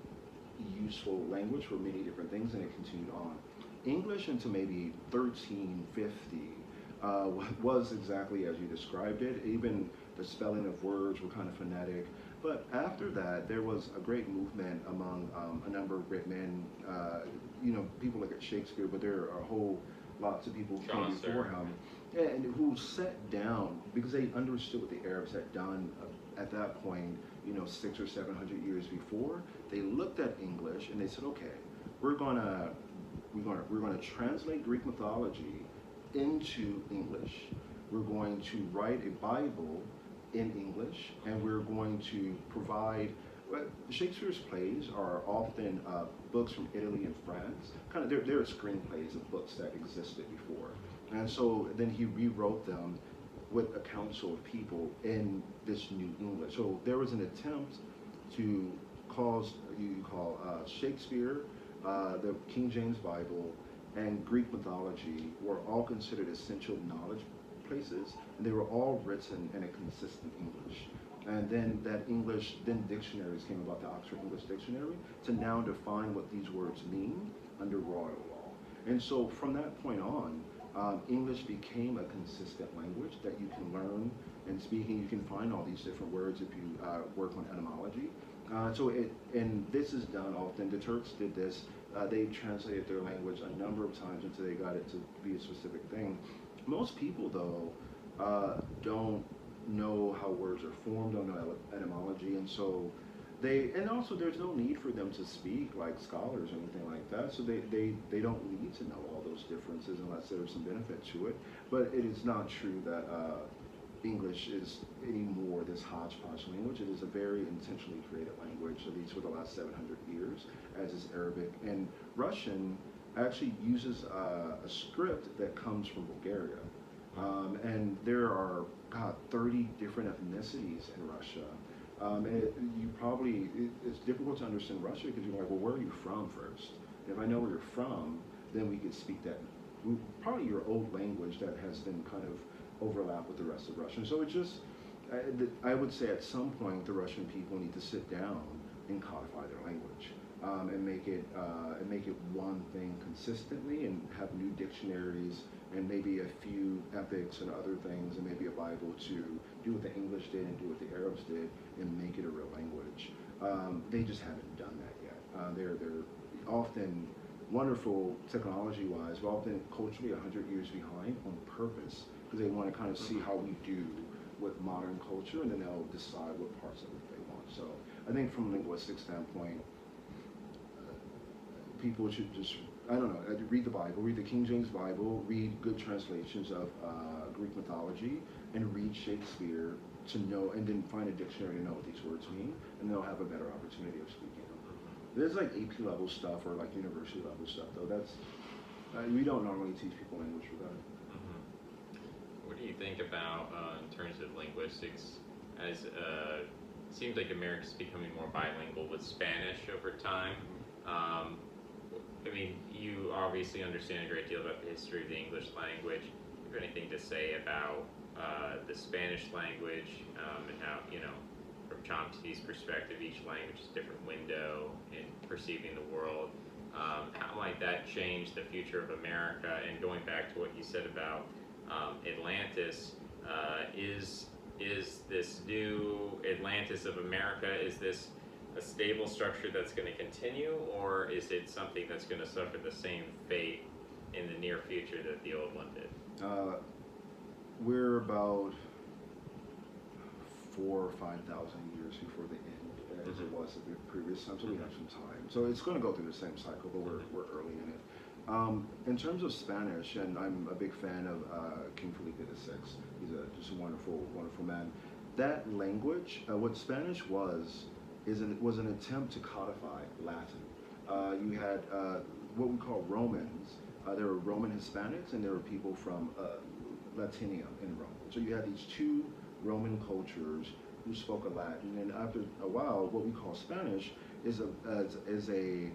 useful language for many different things, and it continued on. English into maybe 1350 was exactly as you described it. Even the spelling of words were kind of phonetic. But after that, there was a great movement among a number of great men, people like Shakespeare, but there are a whole lots of people who came before him, and who sat down, because they understood what the Arabs had done at that point, 600 or 700 years before. They looked at English and they said, okay, we're gonna translate Greek mythology into English. We're going to write a Bible in English, and we're going to provide. Shakespeare's plays are often books from Italy and France. Kind of, they're screenplays of books that existed before, and so then he rewrote them with a council of people in this new English. So there was an attempt to call Shakespeare, the King James Bible, and Greek mythology were all considered essential knowledge places, and they were all written in a consistent English. And then then dictionaries came about, the Oxford English Dictionary, to now define what these words mean under royal law. And so from that point on, English became a consistent language that you can learn and speaking. You can find all these different words if you work on etymology. And this is done often. The Turks did this. They translated their language a number of times until they got it to be a specific thing. Most people, though, don't know how words are formed, don't know etymology, and so also there's no need for them to speak like scholars or anything like that, so they don't need to know all those differences unless there's some benefit to it. But it is not true that English is anymore this hodgepodge language. It is a very intentionally created language, at least for the last 700 years, as is Arabic. And Russian actually uses a script that comes from Bulgaria. And there are, 30 different ethnicities in Russia. It's difficult to understand Russia because you're like, well, where are you from first? If I know where you're from, then we could speak that, probably your old language that has been kind of overlapped with the rest of Russian. So it's just, I would say at some point the Russian people need to sit down and codify their language. And make it one thing consistently, and have new dictionaries and maybe a few epics and other things, and maybe a Bible to do what the English did and do what the Arabs did and make it a real language. They just haven't done that yet. They're often wonderful technology-wise, but often culturally 100 years behind on purpose, because they want to kind of see how we do with modern culture, and then they'll decide what parts of it they want. So I think from a linguistic standpoint, people should just, read the Bible, read the King James Bible, read good translations of Greek mythology, and read Shakespeare to know, and then find a dictionary to know what these words mean, and they'll have a better opportunity of speaking them. There's like AP level stuff or like university level stuff, though. That's, we don't normally teach people language for that. What do you think about, in terms of linguistics, as it seems like America's becoming more bilingual with Spanish over time? I mean, you obviously understand a great deal about the history of the English language. Do you have anything to say about the Spanish language, and how, from Chomsky's perspective, each language is a different window in perceiving the world? How might that change the future of America? And going back to what you said about Atlantis, is this new Atlantis of America, is this a stable structure that's going to continue, or is it something that's going to suffer the same fate in the near future that the old one did? We're about 4,000 or 5,000 years before the end, as it was at the previous time, so we have some time. So it's going to go through the same cycle, but we're early in it. In terms of Spanish, and I'm a big fan of King Felipe VI. He's just a wonderful, wonderful man. That language, what Spanish was an attempt to codify Latin. You had what we call Romans There were Roman Hispanics and there were people from Latinia in Rome. So you had these two Roman cultures who spoke a Latin, and after a while, what we call Spanish is a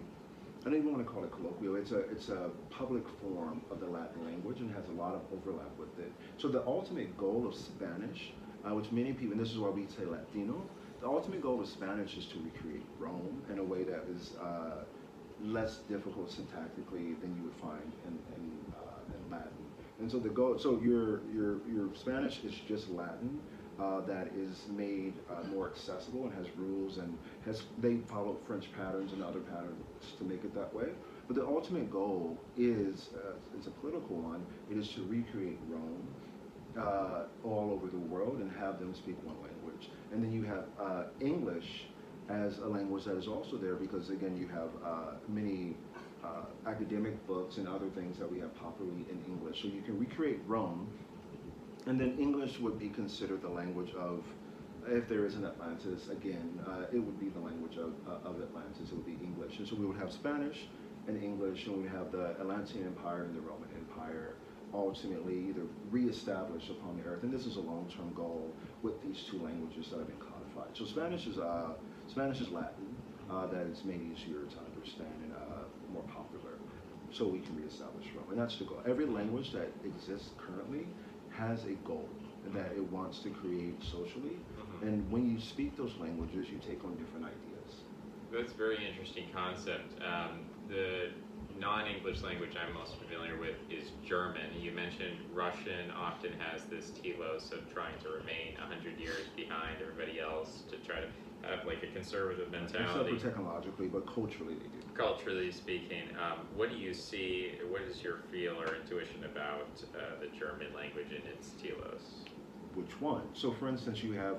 I don't even want to call it colloquial. It's a public form of the Latin language and has a lot of overlap with it. So the ultimate goal of Spanish, which many people, and this is why we say Latino, the ultimate goal of Spanish is to recreate Rome in a way that is less difficult syntactically than you would find in Latin. And so the goal, so your Spanish is just Latin. That is made more accessible and has rules and they follow French patterns and other patterns to make it that way. But the ultimate goal is a political one. It is to recreate Rome all over the world and have them speak one language. And then you have English as a language that is also there because again you have many academic books and other things that we have popularly in English. So you can recreate Rome. And then English would be considered the language of, if there is an Atlantis, again, it would be the language of Atlantis, it would be English. And so we would have Spanish and English, and we would have the Atlantean Empire and the Roman Empire ultimately either reestablished upon the earth. And this is a long-term goal with these two languages that have been codified. So Spanish is Latin, that is made easier to understand and more popular, so we can reestablish Rome. And that's the goal. Every language that exists currently has a goal that it wants to create socially, and when you speak those languages, you take on different ideas. That's a very interesting concept. The non-English language I'm most familiar with is German. You mentioned Russian often has this telos of trying to remain 100 years behind everybody else to try to have like a conservative mentality. Except for technologically, but culturally they do. Culturally speaking, what do you see, what is your feel or intuition about the German language and its telos? Which one? So for instance, you have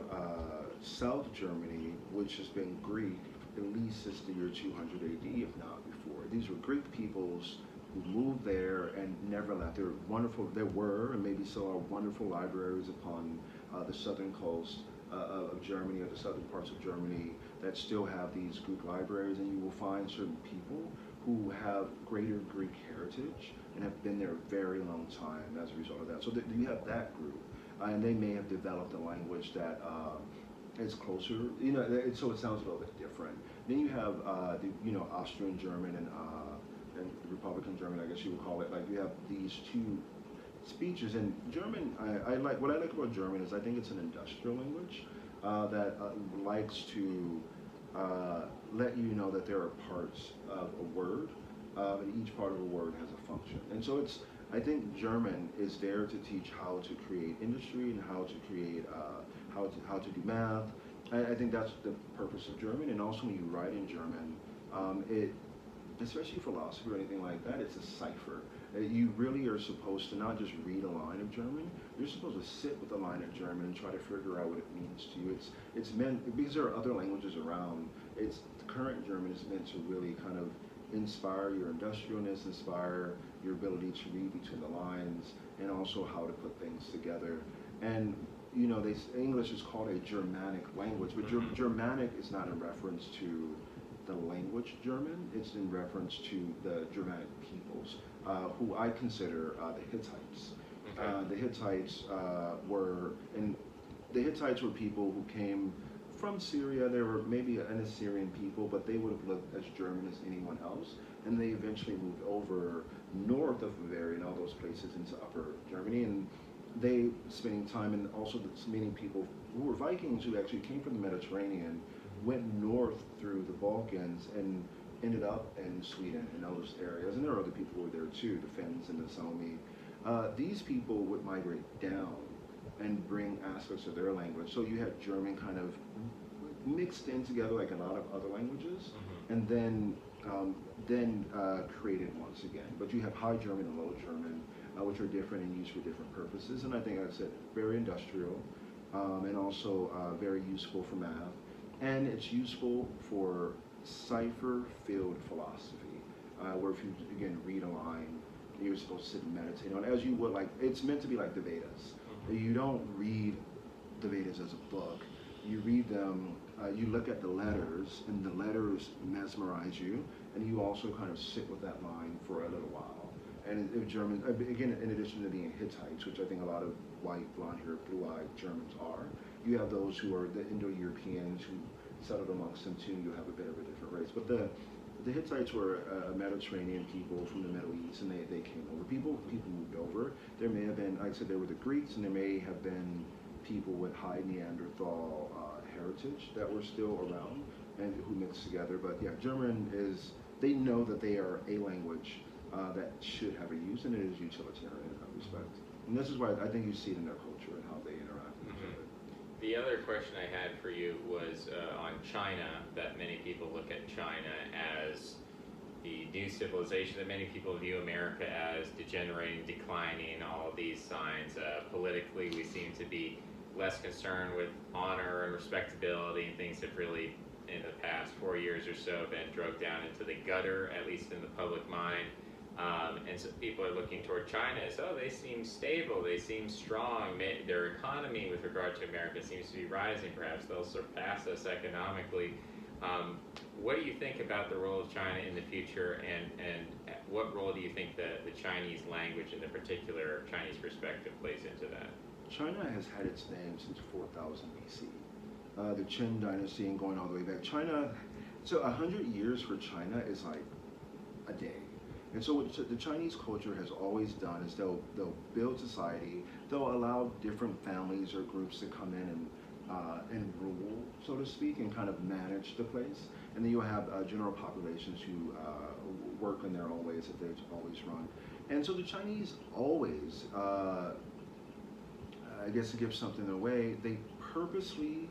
South Germany, which has been Greek at least since the year 200 AD, if not before. These were Greek peoples who moved there and never left. They were wonderful, there were, and maybe still are, wonderful libraries upon the southern coast of Germany, or the southern parts of Germany, that still have these Greek libraries, and you will find certain people who have greater Greek heritage and have been there a very long time as a result of that. So you have that group, and they may have developed a language that is closer, so it sounds a little bit different. Then you have the Austrian German and Republican German, I guess you would call it. Like you have these two speeches. And German, what I like about German is I think it's an industrial language that likes to let you know that there are parts of a word, and each part of a word has a function. And so I think German is there to teach how to create industry and how to create, how to do math. I think that's the purpose of German. And also when you write in German, especially philosophy or anything like that, it's a cipher. You really are supposed to not just read a line of German, you're supposed to sit with a line of German and try to figure out what it means to you. It's meant, because there are other languages around, the current German is meant to really kind of inspire your industrialness, inspire your ability to read between the lines, and also how to put things together. And English is called a Germanic language, but Germanic is not in reference to the language German, it's in reference to the Germanic peoples, who I consider the Hittites. Okay. The Hittites were people who came from Syria. They were maybe an Assyrian people, but they would have looked as German as anyone else. And they eventually moved over north of Bavaria and all those places into Upper Germany. And they spending time, and also many people who were Vikings who actually came from the Mediterranean, went north through the Balkans and ended up in Sweden and those areas. And there are other people who were there too, the Finns and the Sami. These people would migrate down and bring aspects of their language. So you had German kind of mixed in together like a lot of other languages, and then created once again. But you have High German and Low German, which are different and used for different purposes. And I think, as I said, very industrial, and also very useful for math. And it's useful for cipher-filled philosophy, where if you, again, read a line, you're supposed to sit and meditate on it, as you would, like, it's meant to be like the Vedas. You don't read the Vedas as a book. You read them, you look at the letters, and the letters mesmerize you, and you also kind of sit with that line for a little while. and if German, again, in addition to being Hittites, which I think a lot of white, blonde-haired, blue-eyed Germans are, you have those who are the Indo-Europeans who settled amongst them too. You have a bit of a different race, but the Hittites were Mediterranean people from the Middle East, and they came over. People moved over. There may have been, like I said, there were the Greeks, and there may have been people with high Neanderthal heritage that were still around and who mixed together. But yeah, German is, they know that they are a language that should have a use, and it is utilitarian in that respect. And this is why I think you see it in their culture and how they interact with each other. The other question I had for you was on China, that many people look at China as the new civilization, that many people view America as degenerating, declining, all of these signs. Politically, we seem to be less concerned with honor and respectability, and things have really, in the past 4 years or so, been dragged down into the gutter, at least in the public mind. And so people are looking toward China as, oh, they seem stable, they seem strong, their economy with regard to America seems to be rising, perhaps they'll surpass us economically. What do you think about the role of China in the future, and what role do you think the Chinese language and the particular Chinese perspective plays into that? China has had its name since 4000 BC. The Qin dynasty and going all the way back. China, so 100 years for China is like a day. And so what the Chinese culture has always done is they'll build society, they'll allow different families or groups to come in and rule, so to speak, and kind of manage the place. And then you'll have general populations who work in their own ways that they've always run. And so the Chinese always, I guess to give something away, they purposely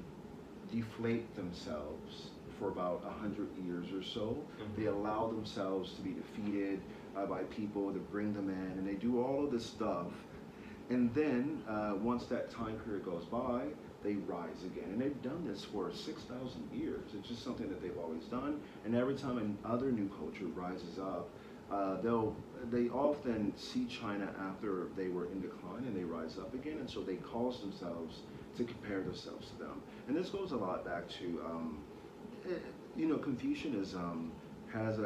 deflate themselves for about 100 years or so. They allow themselves to be defeated by people to bring them in, and they do all of this stuff. And then once that time period goes by, they rise again. And they've done this for 6,000 years. It's just something that they've always done. And every time another new culture rises up, they often see China after they were in decline, and they rise up again. And so they cause themselves to compare themselves to them. And this goes a lot back to Confucianism has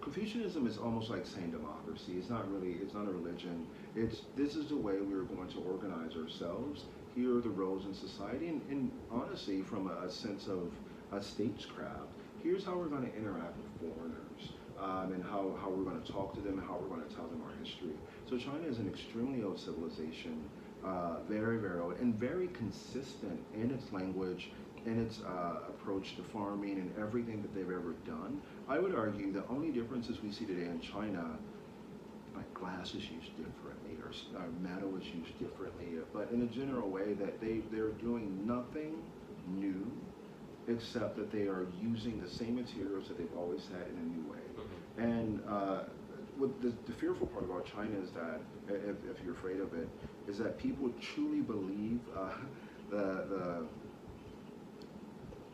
Confucianism is almost like saying democracy. It's not a religion. This is the way we're going to organize ourselves. Here are the roles in society, and honestly, from a sense of statescraft, here's how we're going to interact with foreigners, and how we're going to talk to them, and how we're going to tell them our history. So China is an extremely old civilization, very, very old, and very consistent in its language, in its approach to farming and everything that they've ever done. I would argue the only differences we see today in China, like glass is used differently, or metal is used differently, but in a general way that they're doing nothing new, except that they are using the same materials that they've always had in a new way. And what the fearful part about China is that, if you're afraid of it, is that people truly believe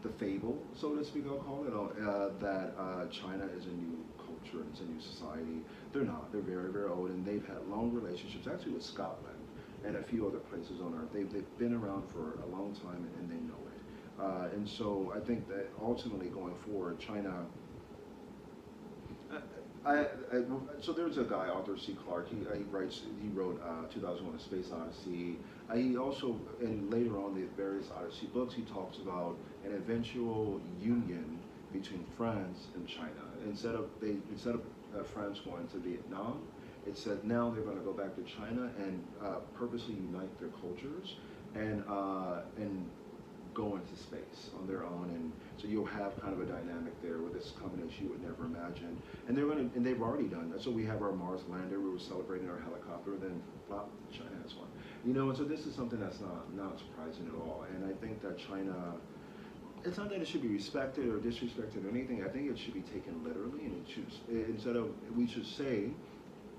the fable, so to speak, I'll call it, that China is a new culture, it's a new society. They're not. They're very, very old, and they've had long relationships, actually with Scotland and a few other places on Earth. They've been around for a long time, and they know it. And so I think that ultimately going forward, China, so there's a guy, Arthur C. Clarke, he wrote 2001: A Space Odyssey. He also, and later on the various Odyssey books, he talks about an eventual union between France and China. Instead of France going to Vietnam, it said now they're going to go back to China and purposely unite their cultures and go into space on their own, and so you'll have kind of a dynamic there with this combination you would never imagine. And they've already done that. So we have our Mars lander, we were celebrating our helicopter, then plop, China has one. And so this is something that's not surprising at all. And I think that China, it's not that it should be respected or disrespected or anything. I think it should be taken literally, and we should say,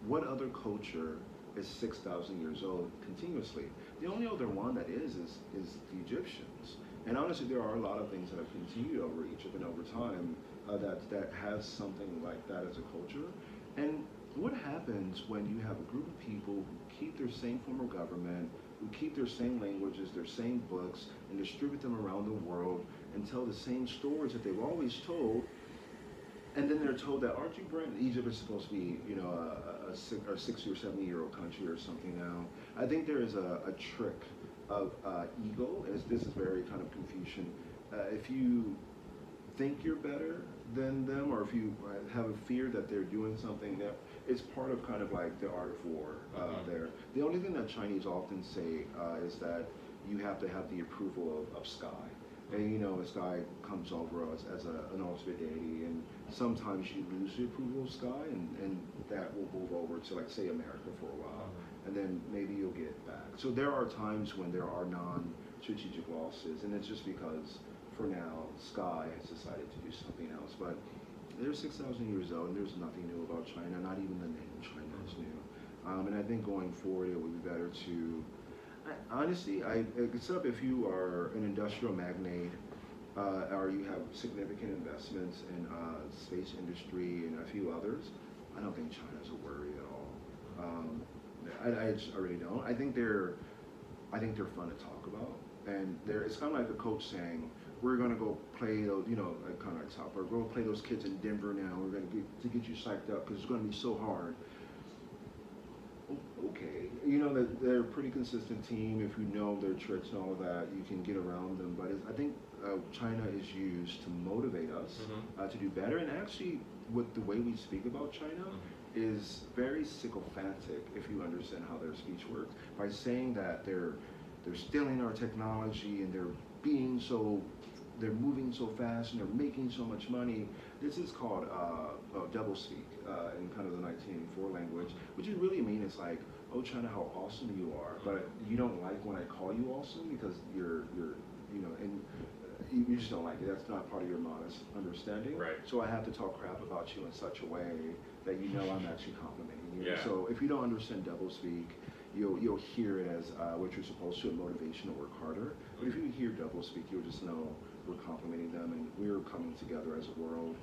what other culture is 6,000 years old continuously? The only other one that is the Egyptians. And honestly, there are a lot of things that have continued over Egypt and over time that has something like that as a culture. And what happens when you have a group of people who keep their same form of government, who keep their same languages, their same books, and distribute them around the world and tell the same stories that they've always told, and then they're told that, aren't you Brent? Egypt is supposed to be, a 60 or 70-year-old country or something now. I think there is a trick of ego, as this is very kind of Confucian. If you think you're better than them, or if you have a fear that they're doing something, that it's part of kind of like the art of war there. The only thing that Chinese often say is that you have to have the approval of sky. And you know, a sky comes over us as an ultimate deity, and sometimes you lose the approval of sky, and that will move over to, like, say, America for a while, and then maybe you'll get it back. So there are times when there are non-strategic losses, and it's just because, for now, sky has decided to do something else. But they're 6,000 years old, and there's nothing new about China, not even the name China is new. And I think going forward, it would be better to, honestly, except if you are an industrial magnate, or you have significant investments in space industry and a few others, I don't think China's a worry at all. I really don't. I think they're fun to talk about, and it's kind of like a coach saying, we're gonna go play those, you know, like kind of like South Park, we're gonna play those kids in Denver now. We're gonna get you psyched up because it's gonna be so hard. Okay, you know that they're a pretty consistent team. If you know their tricks and all of that, you can get around them. But I think China is used to motivate us to do better. And actually, with the way we speak about China, is very sycophantic if you understand how their speech works. By saying that they're stealing our technology and they're moving so fast and they're making so much money. This is called doublespeak in kind of the 1984 language, which is really mean. It's like, oh, China, how awesome you are, but you don't like when I call you awesome because you're you know, and you just don't like it. That's not part of your modest understanding. Right. So I have to talk crap about you in such a way that you know I'm actually complimenting you. Yeah. So if you don't understand doublespeak, you'll hear it as what you're supposed to, a motivation to work harder. But if you hear doublespeak, you'll just know we're complimenting them, and we're coming together as a world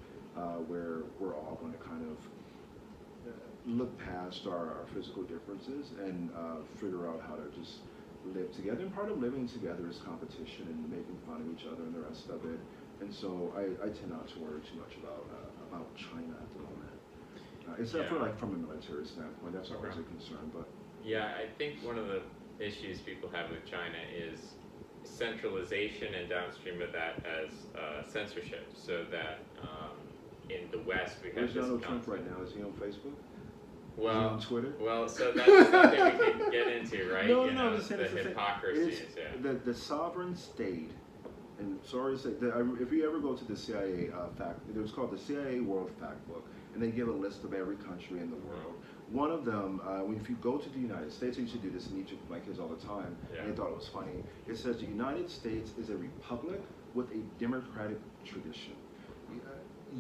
where we're all going to kind of look past our physical differences and figure out how to just live together. And part of living together is competition and making fun of each other and the rest of it. And so I tend not to worry too much about China at the moment, except for, like, from a military standpoint. That's always a concern. But yeah, I think one of the issues people have with China is centralization, and downstream of that as censorship. So that in the West we have where's this Donald Trump concept. right now? Is he on Facebook? Well, is he on Twitter? Well, so that's something we can get into, right? No, you know, I'm saying the hypocrisies. Yeah. The sovereign state, and sorry to say, if you ever go to the CIA it was called the CIA World Fact Book, and they give a list of every country in the world. One of them, if you go to the United States, I used to do this in Egypt with my kids all the time, and they thought it was funny. It says the United States is a republic with a democratic tradition.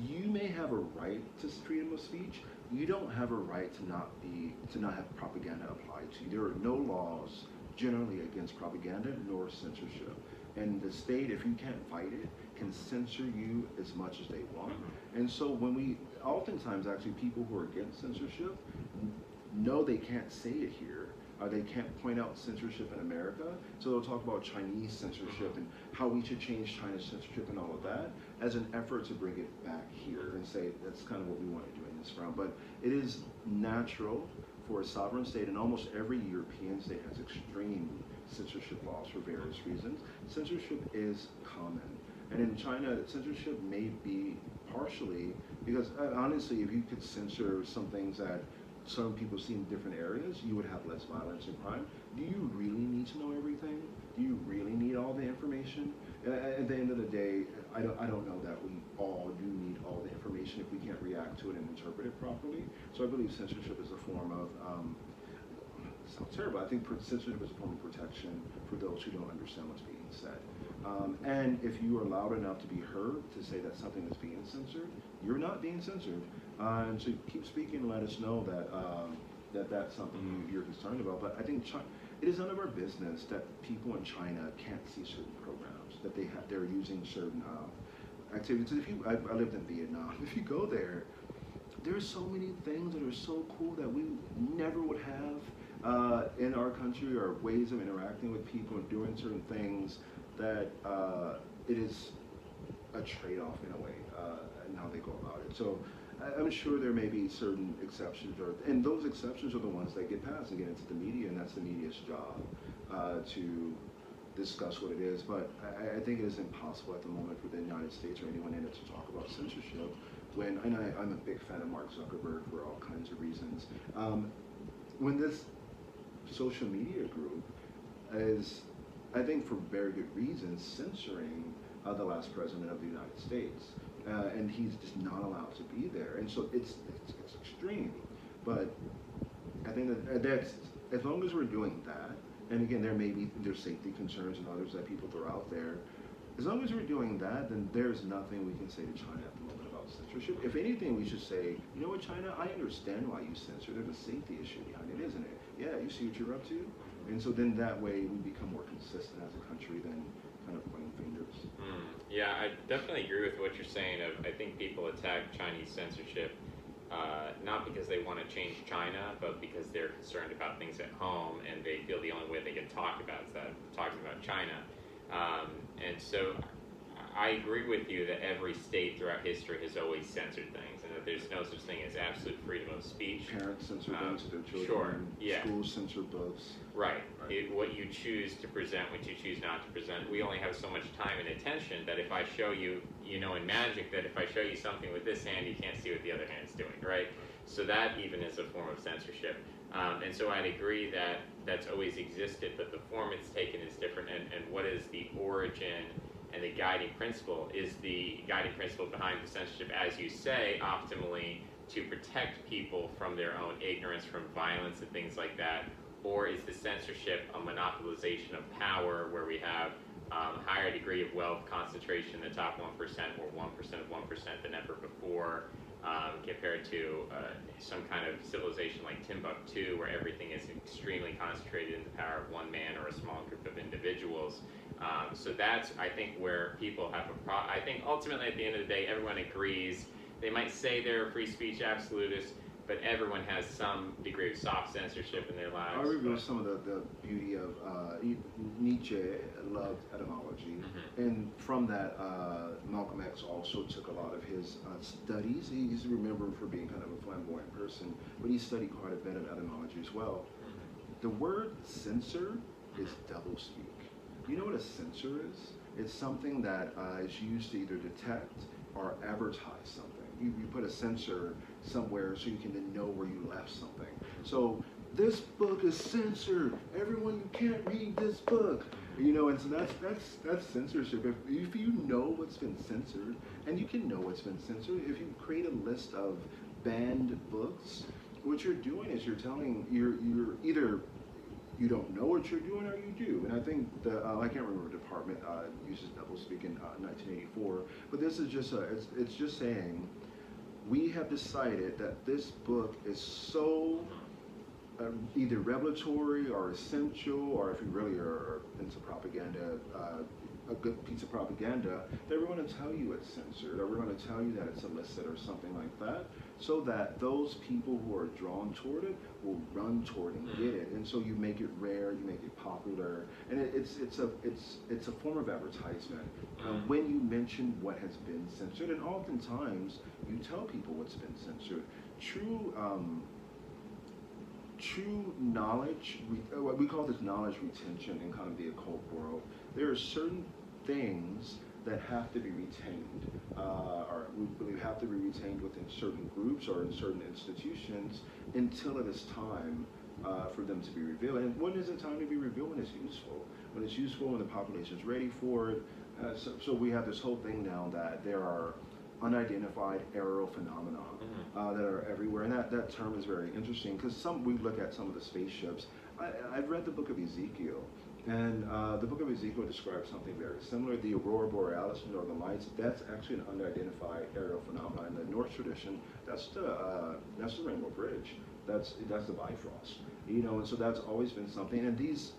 You may have a right to freedom of speech. You don't have a right to not have propaganda applied to you. There are no laws generally against propaganda nor censorship. And the state, if you can't fight it, can censor you as much as they want. And so oftentimes actually people who are against censorship know they can't say it here. They can't point out censorship in America, so they'll talk about Chinese censorship and how we should change China's censorship and all of that as an effort to bring it back here and say that's kind of what we want to do in this round. But it is natural for a sovereign state, and almost every European state has extreme censorship laws for various reasons. Censorship is common. And in China, censorship may be partially, because honestly, if you could censor some things that some people see in different areas, you would have less violence and crime. Do you really need to know everything? Do you really need all the information? At the end of the day, I don't know that we all do need all the information if we can't react to it and interpret it properly. So I believe censorship is a form of, it sounds terrible, I think censorship is a form of protection for those who don't understand what's being said. And if you are loud enough to be heard to say that something is being censored, you're not being censored. And so keep speaking and let us know that that's something you're concerned about. But I think it is none of our business that people in China can't see certain programs, that they're using certain activities. I lived in Vietnam. If you go there, there's so many things that are so cool that we never would have in our country, or ways of interacting with people and doing certain things that it is a trade-off in a way, and how they go about it. So I'm sure there may be certain exceptions, and those exceptions are the ones that get passed and get into the media, and that's the media's job to discuss what it is. But I think it is impossible at the moment for the United States or anyone in it to talk about censorship. I'm a big fan of Mark Zuckerberg for all kinds of reasons. When this social media group is, I think for very good reasons, censoring the last president of the United States. And he's just not allowed to be there. And so it's extreme. But I think that's, as long as we're doing that, and again, there's safety concerns and others that people throw out there. As long as we're doing that, then there's nothing we can say to China at the moment about censorship. If anything, we should say, you know what, China, I understand why you censor. There's a safety issue behind it, isn't it? Yeah, you see what you're up to? And so then that way we become more consistent as a country than kind of pointing fingers. Yeah, I definitely agree with what you're saying. I think people attack Chinese censorship not because they want to change China, but because they're concerned about things at home, and they feel the only way they can talk about is that talking about China. And so I agree with you that every state throughout history has always censored things, and that there's no such thing as absolute freedom of speech. Parents censor things to their children. Sure, yeah. Schools censor books. Right. What you choose to present, what you choose not to present. We only have so much time and attention that if I show you, in magic, that if I show you something with this hand, you can't see what the other hand's doing, right? So that even is a form of censorship. And so I'd agree that that's always existed, but the form it's taken is different. And what is the origin and the guiding principle? Is the guiding principle behind the censorship, as you say, optimally to protect people from their own ignorance, from violence and things like that? Or is the censorship a monopolization of power where we have a higher degree of wealth concentration in the top 1% or 1% of 1% than ever before, compared to some kind of civilization like Timbuktu, where everything is extremely concentrated in the power of one man or a small group of individuals? So that's, I think, where people have a problem. I think ultimately at the end of the day, everyone agrees. They might say they're free speech absolutists, but everyone has some degree of soft censorship in their lives. I reveal some of the beauty of Nietzsche loved etymology, and from that, Malcolm X also took a lot of his studies. He's remembered for being kind of a flamboyant person, but he studied quite a bit of etymology as well. The word censor is doublespeak. You know what a censor is? It's something that is used to either detect or advertise something. You put a censor somewhere so you can then know where you left something. So this book is censored. Everyone, you can't read this book. And so that's censorship. If you know what's been censored, and you can know what's been censored, if you create a list of banned books, what you're doing is you're you're either you don't know what you're doing or you do. And I think I can't remember what department uses doublespeak in 1984, but this is just it's just saying, we have decided that this book is so either revelatory or essential, or if you really are into propaganda, a good piece of propaganda, that we're going to tell you it's censored, or we're going to tell you that it's illicit or something like that, so that those people who are drawn toward it will run toward and get it. And so you make it rare, you make it popular, and it's a form of advertisement. When you mention what has been censored, and oftentimes you tell people what's been censored. True knowledge, we call this knowledge retention in kind of the occult world. There are certain things that have to be retained, or we believe have to be retained within certain groups or in certain institutions until it is time for them to be revealed. And when is it time to be revealed? When it's useful. When it's useful, when the population is ready for it. So we have this whole thing now that there are unidentified aerial phenomena that are everywhere, and that term is very interesting because we look at some of the spaceships. I've read the book of Ezekiel, and the book of Ezekiel describes something very similar. The aurora borealis, the northern lights, that's actually an unidentified aerial phenomenon. In the Norse tradition, that's the Rainbow Bridge. That's the Bifrost. And so that's always been something. And these,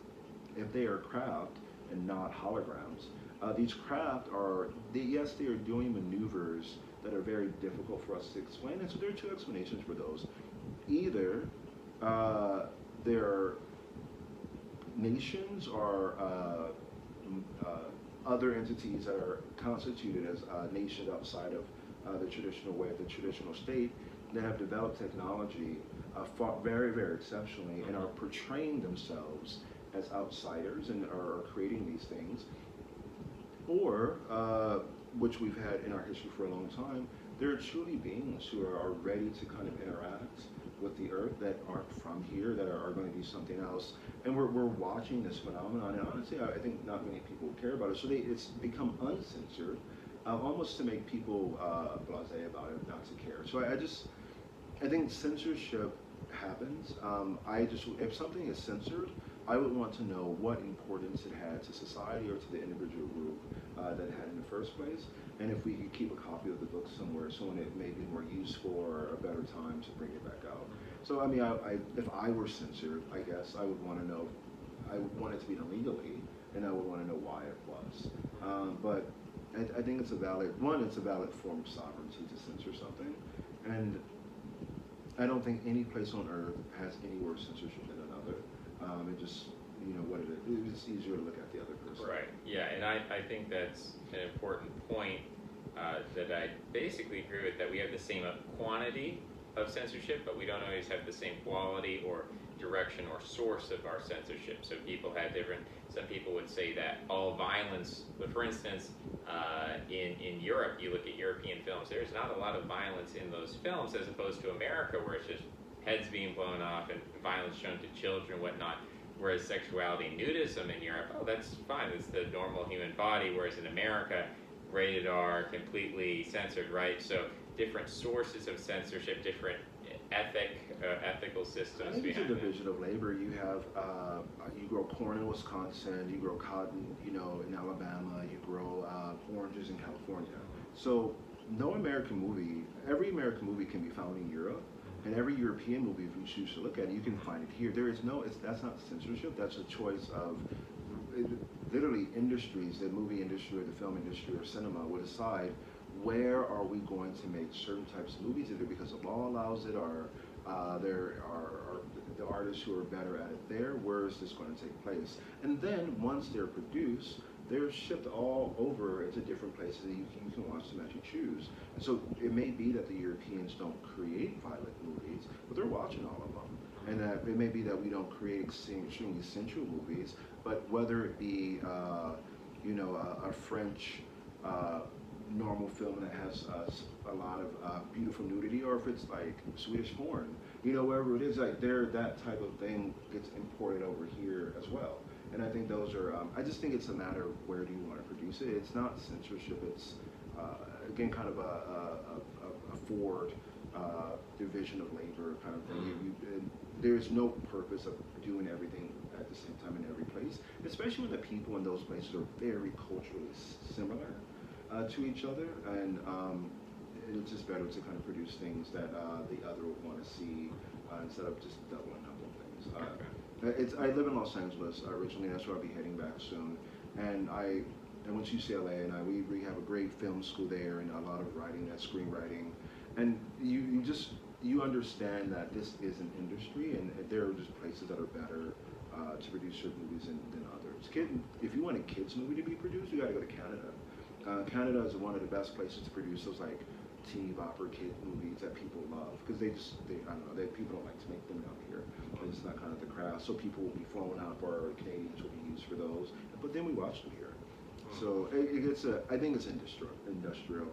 if they are craft and not holograms, these craft they are doing maneuvers that are very difficult for us to explain. And so there are two explanations for those. Either they're nations or other entities that are constituted as nations outside of the traditional way of the traditional state, that have developed technology fought very, very exceptionally and are portraying themselves as outsiders and are creating these things, or which we've had in our history for a long time, there are truly beings who are ready to kind of interact with the earth that aren't from here, that are going to do something else. And we're watching this phenomenon, and honestly, I think not many people care about it. So it's become uncensored, almost to make people blasé about it, not to care. So I think censorship happens. If something is censored, I would want to know what importance it had to society or to the individual group that it had in the first place, and if we could keep a copy of the book somewhere, so when it may be more useful or a better time to bring it back out. So I mean, if I were censored, I guess I would want to know. I would want it to be done legally, and I would want to know why it was. But I think it's a valid form of sovereignty to censor something, and I don't think any place on earth has any worse censorship than another. It just, what it is. It's easier to look at the other person. Right. Yeah, and I think that's an important point that I basically agree with, that we have the same quantity of censorship, but we don't always have the same quality or direction or source of our censorship. So people have different, some people would say that all violence, but for instance, in Europe, you look at European films, there's not a lot of violence in those films as opposed to America, where it's just heads being blown off and violence shown to children and whatnot. Whereas sexuality and nudism in Europe, that's fine, it's the normal human body, whereas in America, rated R, completely censored, right? So different sources of censorship, different ethical systems. I think it's a division of labor. You have, you grow corn in Wisconsin, you grow cotton, in Alabama, you grow oranges in California. So every American movie can be found in Europe, and every European movie, if you choose to look at it, you can find it here. That's not censorship, that's a choice of, literally industries, the movie industry or the film industry or cinema will decide where are we going to make certain types of movies, either because the law allows it or there are the artists who are better at it there, where is this going to take place? And then once they're produced, they're shipped all over into different places that you can watch them as you choose. And so it may be that the Europeans don't create violent movies, but they're watching all of them. And that it may be that we don't create extremely sensual movies, but whether it be a French normal film that has a lot of beautiful nudity, or if it's like Swedish porn, wherever it is, like that type of thing gets imported over here as well. And I think those are, I just think it's a matter of where do you want to produce it. It's not censorship, it's again kind of a forward division of labor kind of thing. There's no purpose of doing everything at the same time in every place, especially when the people in those places are very culturally similar to each other, and it's just better to kind of produce things that the other would want to see instead of just doubling up on things. I live in Los Angeles originally, that's where I'll be heading back soon, and I went to UCLA, and we have a great film school there, and a lot of writing, that screenwriting, and you understand that this is an industry, and there are just places that are better to produce certain movies than others. If you want a kids movie to be produced, you got to go to Canada. Canada is one of the best places to produce those like teeny bopper kid movies that people love, because people don't like to make them down here. It's not kind of the craft, so people will be flown out, or Canadians will be used for those, but then we watch them here. So I think it's industrial.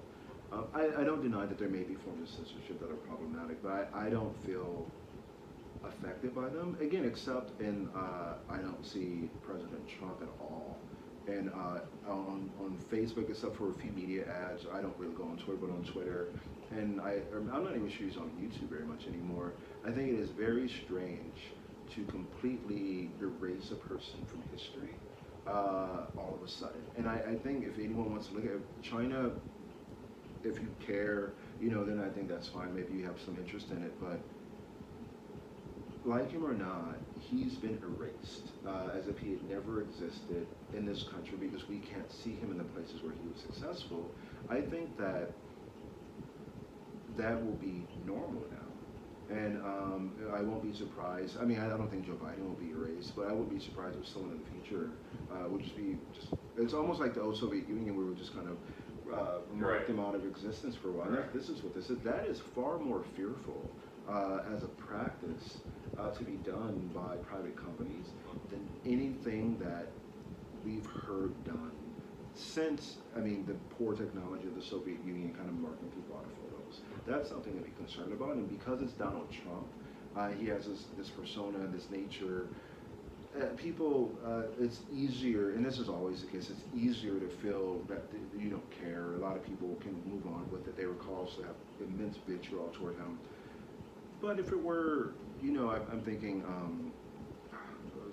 I don't deny that there may be forms of censorship that are problematic, but I don't feel affected by them. Again, except I don't see President Trump at all. And on Facebook, except for a few media ads, I don't really go on Twitter, but on Twitter, and I'm not even sure he's on YouTube very much anymore. I think it is very strange to completely erase a person from history all of a sudden. And I think if anyone wants to look at China, if you care, then I think that's fine. Maybe you have some interest in it, but like him or not, he's been erased as if he had never existed in this country, because we can't see him in the places where he was successful. I think that will be normal now. And I won't be surprised. I mean, I don't think Joe Biden will be erased, but I would be surprised if someone in the future would just be it's almost like the old Soviet Union, where we were just kind of mark Right. them out of existence for a while. Right. This is what this is. That is far more fearful as a practice to be done by private companies than anything that we've heard done since, I mean, the poor technology of the Soviet Union kind of marking people out of photos. That's something to be concerned about, and because it's Donald Trump, he has this persona, this nature. People, it's easier, and this is always the case, it's easier to feel that you don't care. A lot of people can move on with it. They were also have immense vitriol toward him. But if it were, I'm thinking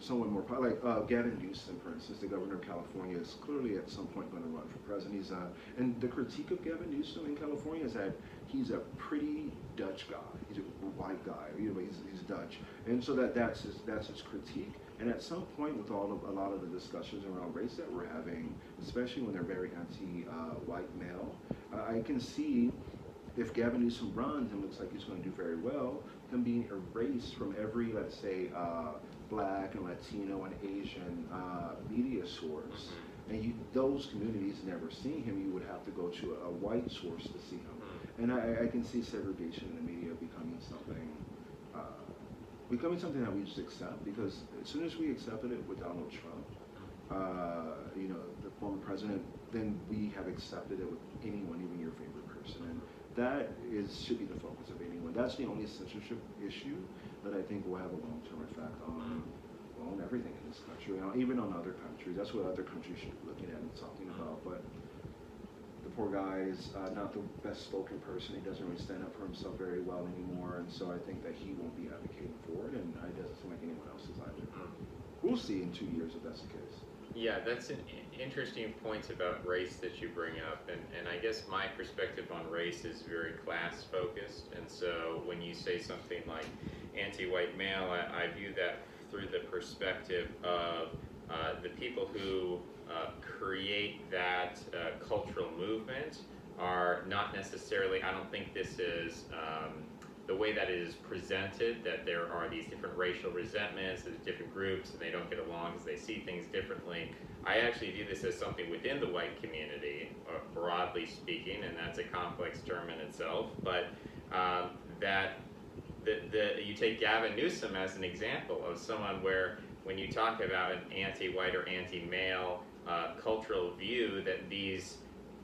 someone more, like Gavin Newsom, for instance, the governor of California, is clearly at some point going to run for president. He's and the critique of Gavin Newsom in California is that he's a pretty Dutch guy. He's a white guy. He's Dutch, and so that's his critique. And at some point, with a lot of the discussions around race that we're having, especially when they're very anti-white male, I can see if Gavin Newsom runs and looks like he's going to do very well, him being erased from every, let's say, Black and Latino and Asian media source. And those communities never seeing him, you would have to go to a white source to see him. And I can see segregation in the media becoming something that we just accept, because as soon as we accepted it with Donald Trump, the former president, then we have accepted it with anyone, even your favorite person. And that should be the focus of anyone. That's the only censorship issue that I think will have a long-term effect on everything in this country, even on other countries. That's what other countries should be looking at and talking about. But the poor guy is not the best spoken person. He doesn't really stand up for himself very well anymore, and so I think that he won't be advocating for it, and it doesn't seem like anyone else is either. We'll see in 2 years if that's the case. Yeah, that's an interesting point about race that you bring up, and I guess my perspective on race is very class focused, and so when you say something like anti-white male, I view that through the perspective of the people who create that cultural movement are not necessarily, I don't think this is the way that it is presented, that there are these different racial resentments, there's different groups, and they don't get along because they see things differently. I actually view this as something within the white community, broadly speaking, and that's a complex term in itself, but that you take Gavin Newsom as an example of someone where when you talk about an anti-white or anti-male cultural view, that these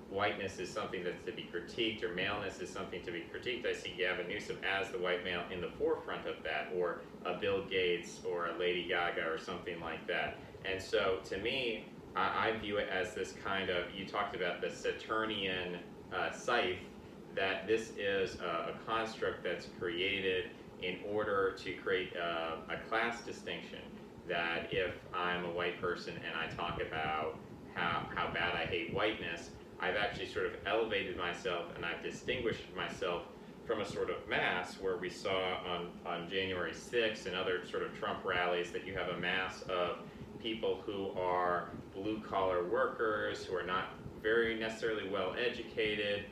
whiteness is something that's to be critiqued, or maleness is something to be critiqued, I see Gavin Newsom as the white male in the forefront of that, or a Bill Gates or a Lady Gaga or something like that. And so to me, I view it as this kind of, you talked about the Saturnian scythe, that this is a construct that's created in order to create a class distinction, that if I'm a white person and I talk about how bad I hate whiteness, I've actually sort of elevated myself and I've distinguished myself from a sort of mass, where we saw on January 6th and other sort of Trump rallies that you have a mass of people who are blue-collar workers, who are not very necessarily well educated,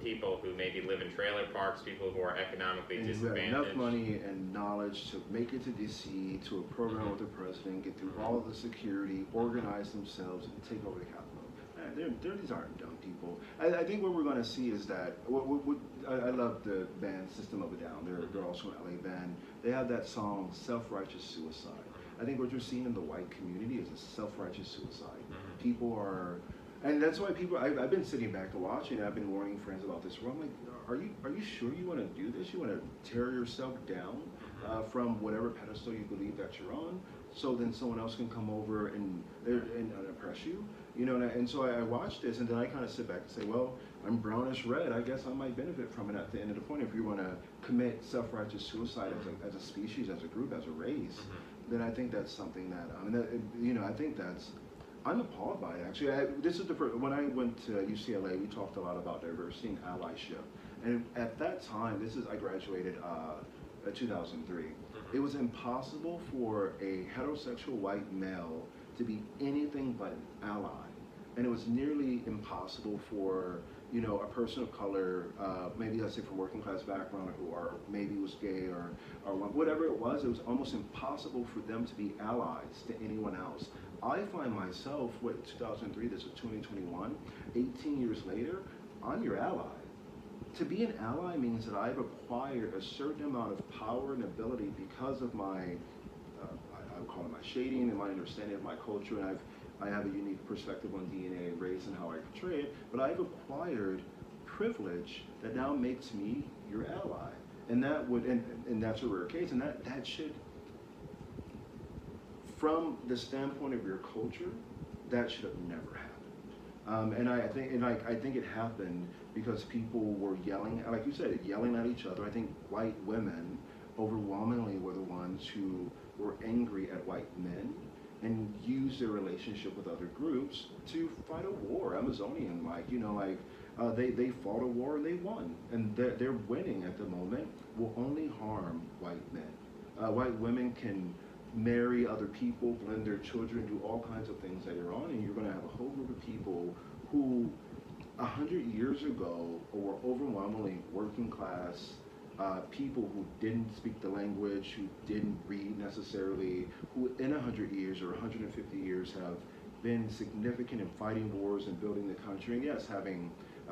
people who maybe live in trailer parks, people who are economically disadvantaged. Who have enough money and knowledge to make it to DC, to a program with the president, get through all of the security, organize themselves, and take over the Capitol. These aren't dumb people. I think what we're going to see is that, I love the band System of a Down. They're also an LA band. They have that song, Self-Righteous Suicide. I think what you're seeing in the white community is a self-righteous suicide. People are, and that's why people, I've been sitting back to watch, and I've been warning friends about this. I'm like, are you sure you want to do this? You want to tear yourself down from whatever pedestal you believe that you're on, so then someone else can come over and oppress you? And so I watch this, and then I kind of sit back and say, well, I'm brownish red. I guess I might benefit from it at the end of the point. If you want to commit self-righteous suicide as a species, as a group, as a race, then I think that's something that, I think that's, I'm appalled by it, actually. This is when I went to UCLA, we talked a lot about diversity and allyship. And at that time, I graduated in 2003. It was impossible for a heterosexual white male to be anything but an ally. And it was nearly impossible for, a person of color, maybe let's say from working class background, or maybe was gay or whatever it was almost impossible for them to be allies to anyone else. I find myself, 2003, this is 2021, 18 years later, I'm your ally. To be an ally means that I've acquired a certain amount of power and ability because of my, I would call it my shading and my understanding of my culture, and I have a unique perspective on DNA and race and how I portray it, but I've acquired privilege that now makes me your ally. And that would, and that's a rare case, and that should, from the standpoint of your culture, that should have never happened. And I think it happened because people were yelling, like you said, yelling at each other. I think white women overwhelmingly were the ones who were angry at white men and used their relationship with other groups to fight a war. Amazonian, they fought a war and they won, and they're winning at the moment. Will only harm white men. White women can marry other people, blend their children, do all kinds of things later on, and you're going to have a whole group of people who 100 years ago were overwhelmingly working class people who didn't speak the language, who didn't read necessarily, who in 100 years or 150 years have been significant in fighting wars and building the country, and yes, having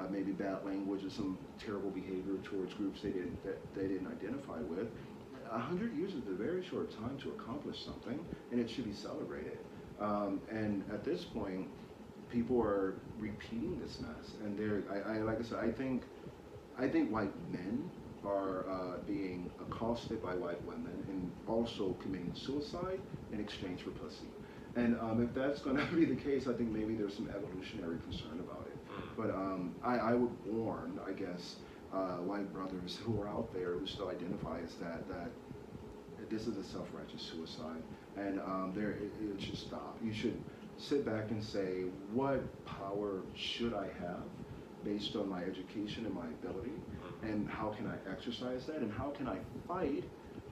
maybe bad language or some terrible behavior towards groups they didn't identify with. 100 years is a very short time to accomplish something, and it should be celebrated. And at this point, people are repeating this mess, and like I said, I think white men are being accosted by white women and also committing suicide in exchange for pussy. And if that's going to be the case, I think maybe there's some evolutionary concern about it. But I would warn, I guess, white brothers who are out there who still identify as that this is a self-righteous suicide, and it should stop. You should sit back and say, what power should I have based on my education and my ability, and how can I exercise that, and how can I fight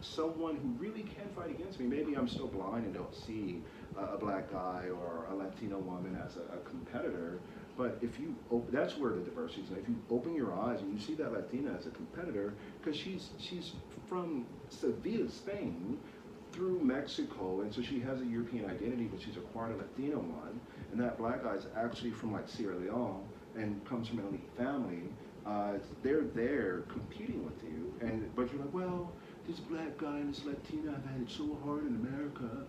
someone who really can fight against me? Maybe I'm still blind and don't see a black guy or a Latino woman as a competitor, but if you that's where the diversity is. If you open your eyes and you see that Latina as a competitor, because she's from Seville, Spain, through Mexico, and so she has a European identity, but she's acquired a Latino one, and that black guy is actually from like Sierra Leone and comes from an elite family. They're there competing with you, but you're like, well, this black guy and this Latina have had it so hard in America.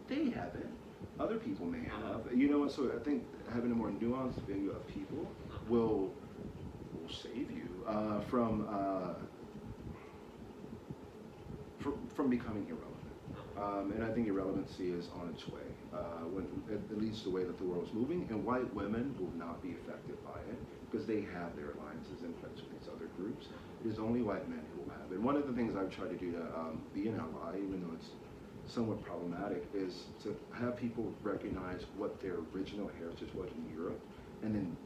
They haven't. Other people may have. So I think having a more nuanced view of people will save you from becoming irrelevant. And I think irrelevancy is on its way, at least the way that the world is moving. And white women will not be affected by it because they have their alliances in place with these other groups. It is only white men who will have it. And one of the things I've tried to do to be an ally, even though it's somewhat problematic, is to have people recognize what their original heritage was in Europe, and then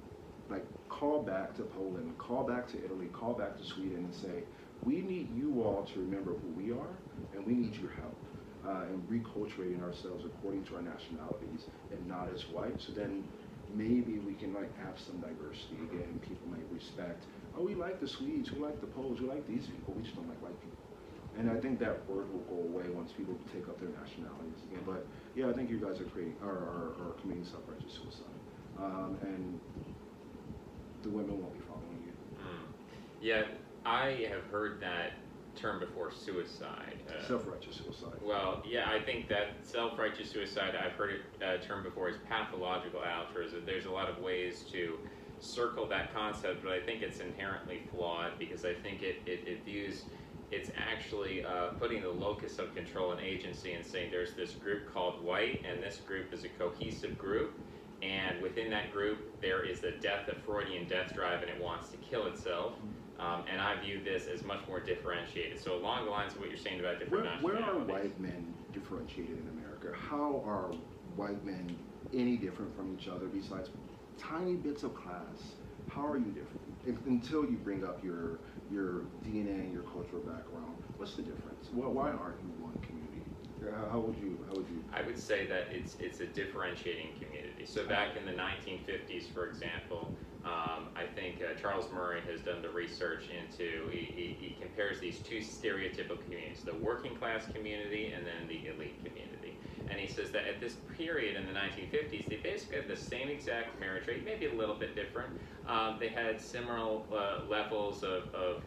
call back to Poland, call back to Italy, call back to Sweden, and say, we need you all to remember who we are, and we need your help in reculturating ourselves according to our nationalities and not as white. So then maybe we can have some diversity again. People may respect, oh, we like the Swedes, we like the Poles, we like these people, we just don't like white people. And I think that word will go away once people take up their nationalities again. But yeah, I think you guys are committing self-righteous suicide, and the women won't be following you. Yeah, I have heard that term before, suicide. Self-righteous suicide. Well, yeah, I think that self-righteous suicide, I've heard it termed before as pathological altruism. There's a lot of ways to circle that concept, but I think it's inherently flawed because I think it views, it's actually putting the locus of control and agency and saying there's this group called white, and this group is a cohesive group, and within that group there is the Freudian death drive, and it wants to kill itself. And I view this as much more differentiated. So along the lines of what you're saying about different nationalities. Where are white men differentiated in America? How are white men any different from each other besides tiny bits of class? How are you different? Until you bring up your DNA and your cultural background, what's the difference? Well, why aren't you one community? How would you? I would say that it's a differentiating community. So back in the 1950s, for example, I think Charles Murray has done the research into, he compares these two stereotypical communities, the working class community and then the elite community. And he says that at this period in the 1950s, they basically had the same exact marriage rate, maybe a little bit different. They had similar levels of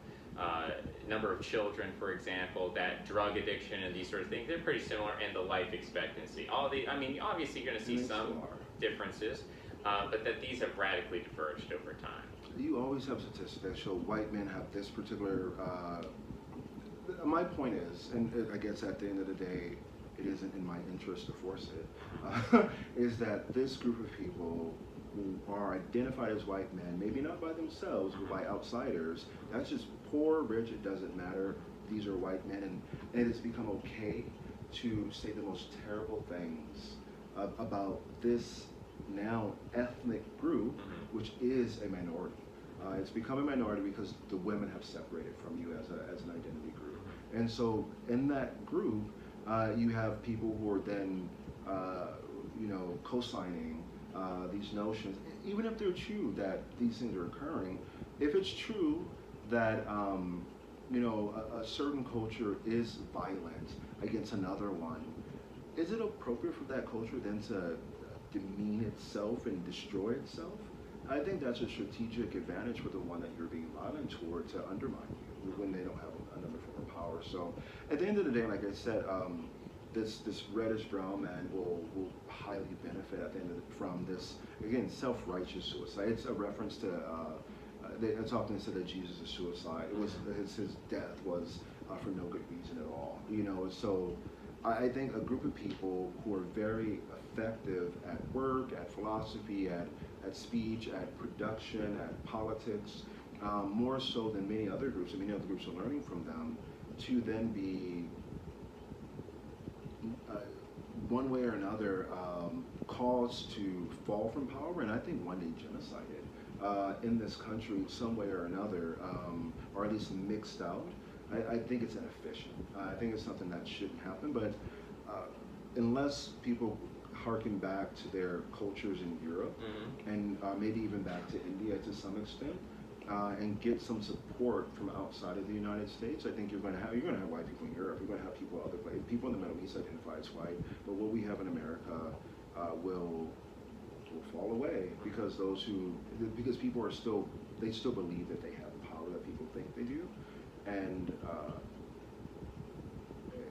number of children, for example, that drug addiction and these sort of things, they're pretty similar, and the life expectancy. I mean, obviously you're going to see some differences, but that these have radically diverged over time. You always have statistics that show white men have this particular, my point is, and I guess at the end of the day, it isn't in my interest to force it, is that this group of people who are identified as white men, maybe not by themselves, but by outsiders, that's just poor, rich, it doesn't matter, these are white men, and it's become okay to say the most terrible things about this now ethnic group, which is a minority. It's become a minority because the women have separated from you as an identity group. And so in that group, you have people who are then, co-signing these notions, even if they're true that these things are occurring. If it's true that, a certain culture is violent against another one, is it appropriate for that culture then to demean itself and destroy itself? I think that's a strategic advantage for the one that you're being violent toward, to undermine you when they don't have another form of power. So at the end of the day, like I said, this reddish brown man will highly benefit at the end from this, again, self-righteous suicide. It's a reference to, it's often said that Jesus' suicide, it was his death was for no good reason at all. So I think a group of people who are very effective at work, at philosophy, at speech, at production, at politics, more so than many other groups, and many other groups are learning from them, to then be one way or another caused to fall from power, and I think one day genocided in this country some way or another, or at least mixed out. I think it's inefficient. I think it's something that shouldn't happen, but unless people harken back to their cultures in Europe, and maybe even back to India to some extent, and get some support from outside of the United States, I think you're going to have white people in Europe. You're going to have people other places. People in the Middle East identify as white, but what we have in America will fall away because people are still believe that they have the power that people think they do, and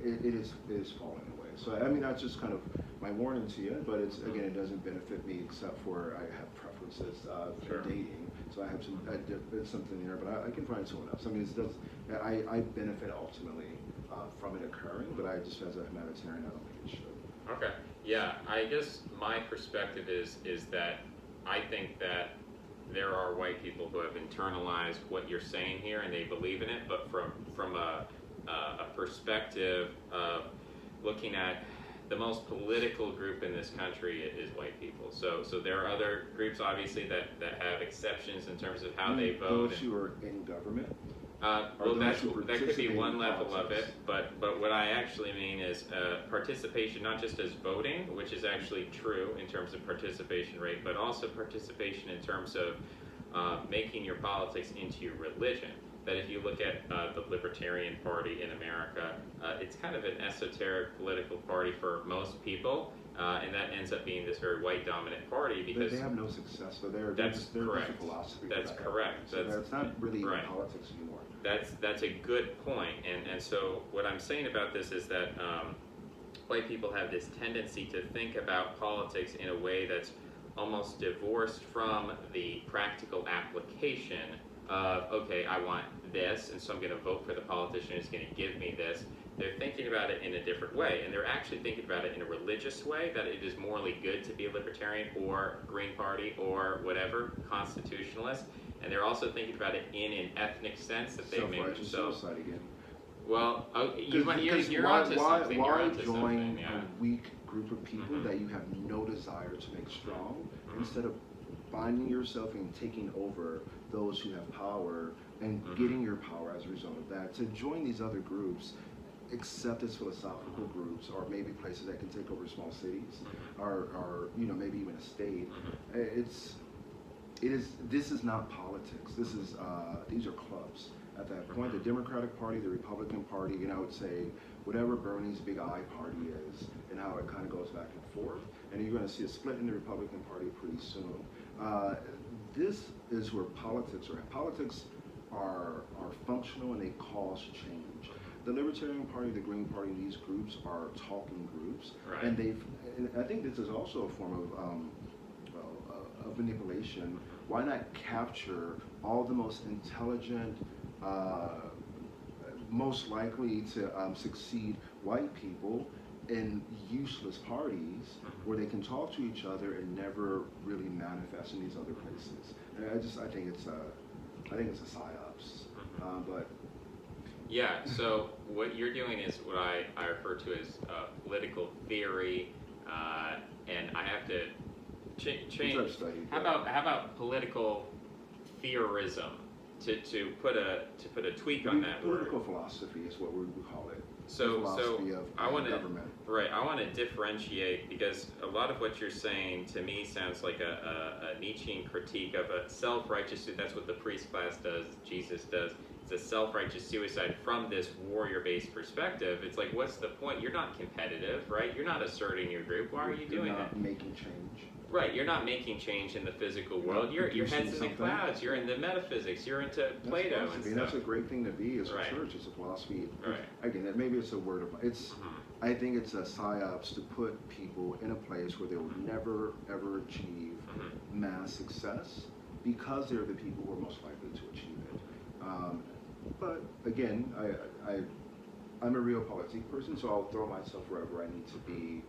it is falling away. So I mean, that's just kind of my warning to you, but it doesn't benefit me except for I have preferences for dating. So I have something there, but I can find someone else. I mean, I benefit ultimately from it occurring, but I just, as a humanitarian, I don't think it should. Okay. Yeah, I guess my perspective is that I think that there are white people who have internalized what you're saying here and they believe in it, but from a perspective of looking at the most political group in this country is white people. So there are other groups, obviously, that have exceptions in terms of how they vote. Those who are in government? Well, that could be one level of it, but what I actually mean is participation, not just as voting, which is actually true in terms of participation rate, but also participation in terms of making your politics into your religion. That if you look at the Libertarian Party in America, it's kind of an esoteric political party for most people, and that ends up being this very white dominant party because they have no success. So they're that's just correct. A philosophy. That's correct. So it's not really right. politics anymore. That's a good point, and so what I'm saying about this is that white people have this tendency to think about politics in a way that's almost divorced from the practical application of, okay, I want this, and so I'm going to vote for the politician who's going to give me this. They're thinking about it in a different way, and they're actually thinking about it in a religious way, that it is morally good to be a libertarian or Green Party or whatever, constitutionalist, and they're also thinking about it in an ethnic sense that they make themselves. Again. Well, you're onto something. Why join a weak group of people that you have no desire to make strong, instead of finding yourself and taking over those who have power and getting your power as a result of that, to join these other groups, except as philosophical groups, or maybe places that can take over small cities, or maybe even a state. This is not politics. These are clubs. at that point. The Democratic Party, the Republican Party, and I would say whatever Bernie's big I party is, and how it kind of goes back and forth. And you're going to see a split in the Republican Party pretty soon. This is where politics are at. Politics are functional and they cause change. The Libertarian Party, the Green Party, these groups are talking groups, right. and I think this is also a form of manipulation. Why not capture all the most intelligent, most likely to succeed white people in useless parties where they can talk to each other and never really manifest in these other places? And I think it's a psyops, but. Yeah, so what you're doing is what I refer to as political theory, and I have to change. How about political theorism? To put a tweak on that political word. Philosophy is what we call it. So I want to government. Right. I want to differentiate, because a lot of what you're saying to me sounds like a Nietzschean critique of a self-righteous. That's what the priest class does. Jesus does. It's a self-righteous suicide from this warrior-based perspective. It's like, what's the point? You're not competitive, right? You're not asserting your group. Why are you doing that? You're not making change. Right, you're not making change in the physical world. Your head's in the clouds. You're into metaphysics. You're into Plato and stuff. That's a great thing to be as a church. It's a philosophy. Right. Again, maybe it's a word of it's. I think it's a psyops to put people in a place where they will never ever achieve mass success because they're the people who are most likely to achieve it. But again, I'm a realpolitik person, so I'll throw myself wherever I need to be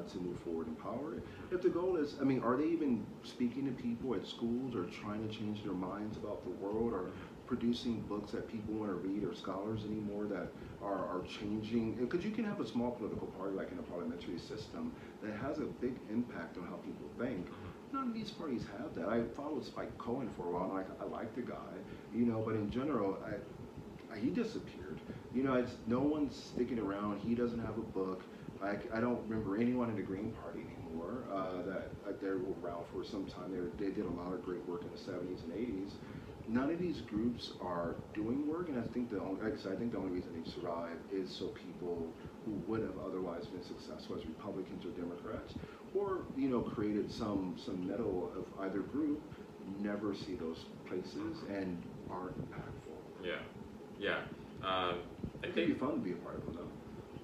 to move forward in power. If the goal is, are they even speaking to people at schools or trying to change their minds about the world, or producing books that people want to read, or scholars anymore that are changing? Because you can have a small political party like in a parliamentary system that has a big impact on how people think. None of these parties have that. I followed Spike Cohen for a while, and I like the guy, but in general, he disappeared. No one's sticking around. He doesn't have a book. I don't remember anyone in the Green Party anymore that they were around for some time. They did a lot of great work in the 70s and 80s. None of these groups are doing work, and I think the only reason they survive is so people who would have otherwise been successful as Republicans or Democrats, or created some middle of either group, never see those places and aren't impactful. Yeah. I think it'd be fun to be a part of them, though.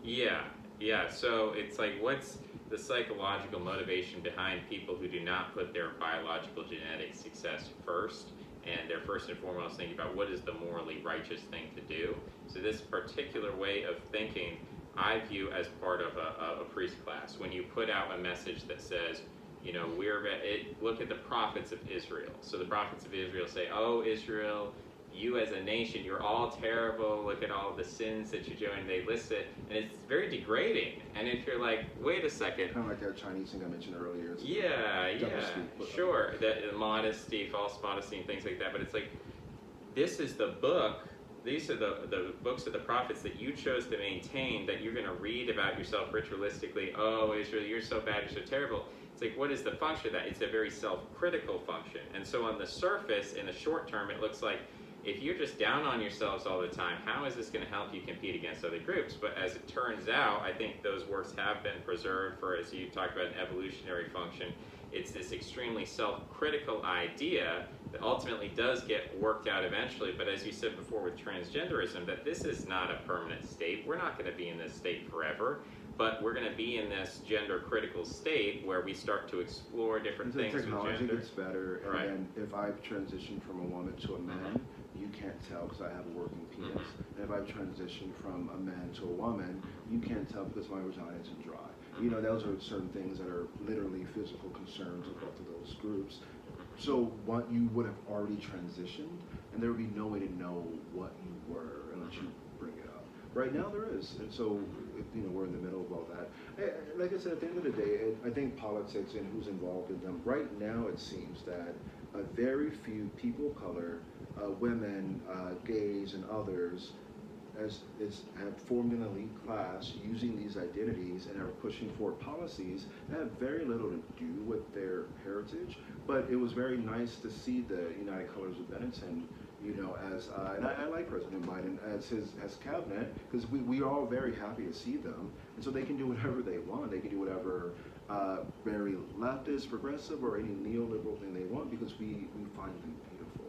Yeah. So it's like, what's the psychological motivation behind people who do not put their biological genetic success first, and they're first and foremost thinking about what is the morally righteous thing to do? So this particular way of thinking, I view as part of a priest class. When you put out a message that says, look at the prophets of Israel. So the prophets of Israel say, oh, Israel, you as a nation, you're all terrible. Look at all the sins that you're doing. They list it, and it's very degrading. And if you're like, wait a second. Kind of like that Chinese thing I mentioned earlier. Sure. The modesty, false modesty, and things like that. But it's like, this is the book. These are the books of the prophets that you chose to maintain, that you're going to read about yourself ritualistically. Oh, Israel, you're so bad, you're so terrible. It's like, what is the function of that? It's a very self-critical function. And so on the surface, in the short term, it looks like, if you're just down on yourselves all the time, how is this going to help you compete against other groups? But as it turns out, I think those works have been preserved for, as you talked about, an evolutionary function. It's this extremely self-critical idea that ultimately does get worked out eventually. But as you said before with transgenderism, that this is not a permanent state. We're not going to be in this state forever. But we're going to be in this gender-critical state where we start to explore different things with gender. Technology gets better, and right. then if I've transitioned from a woman to a man, you can't tell because I have a working penis. And if I've transitioned from a man to a woman, you can't tell because my vagina isn't dry. Those are certain things that are literally physical concerns of both of those groups. So you would have already transitioned, and there would be no way to know what you were unless you bring it up. Right now there is, and so we're in the middle of all that. Like I said, at the end of the day, I think politics and who's involved in them. Right now, it seems that very few people of color, women, gays, and others, have formed an elite class using these identities and are pushing forward policies that have very little to do with their heritage. But it was very nice to see the United Colors of Benetton You know, and I like President Biden as as cabinet, because we are all very happy to see them, and so they can do whatever they want. They can do whatever very leftist, progressive, or any neoliberal thing they want, because we find them beautiful.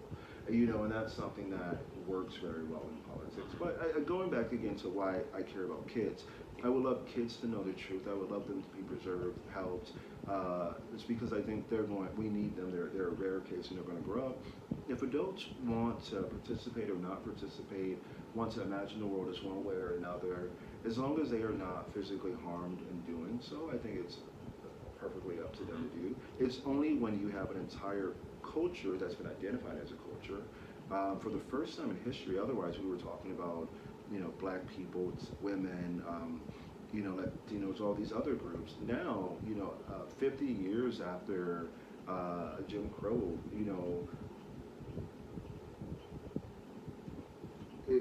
You know, and that's something that works very well in politics. But going back again to why I care about kids, I would love kids to know the truth. I would love them to be preserved, helped. It's because I think we need them. They're a rare case, and they're going to grow up. If adults want to participate or not participate, want to imagine the world as one way or another, as long as they are not physically harmed in doing so, I think it's perfectly up to them to do. It's only when you have an entire culture that's been identified as a culture for the first time in history. Otherwise, we were talking about, you know, black people, women, you know, Latinos, all these other groups. Now, you know, 50 years after Jim Crow, you know,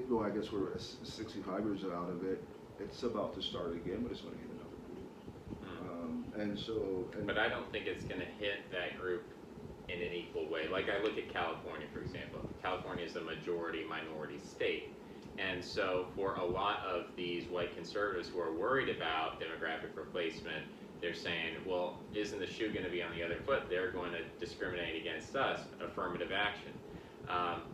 well, I guess we're 65 years out of it. It's about to start again, but it's going to hit another group. And so... But I don't think it's going to hit that group in an equal way. Like, I look at California, for example. California is a majority-minority state. And so for a lot of these white conservatives who are worried about demographic replacement, they're saying, well, isn't the shoe going to be on the other foot? They're going to discriminate against us, affirmative action.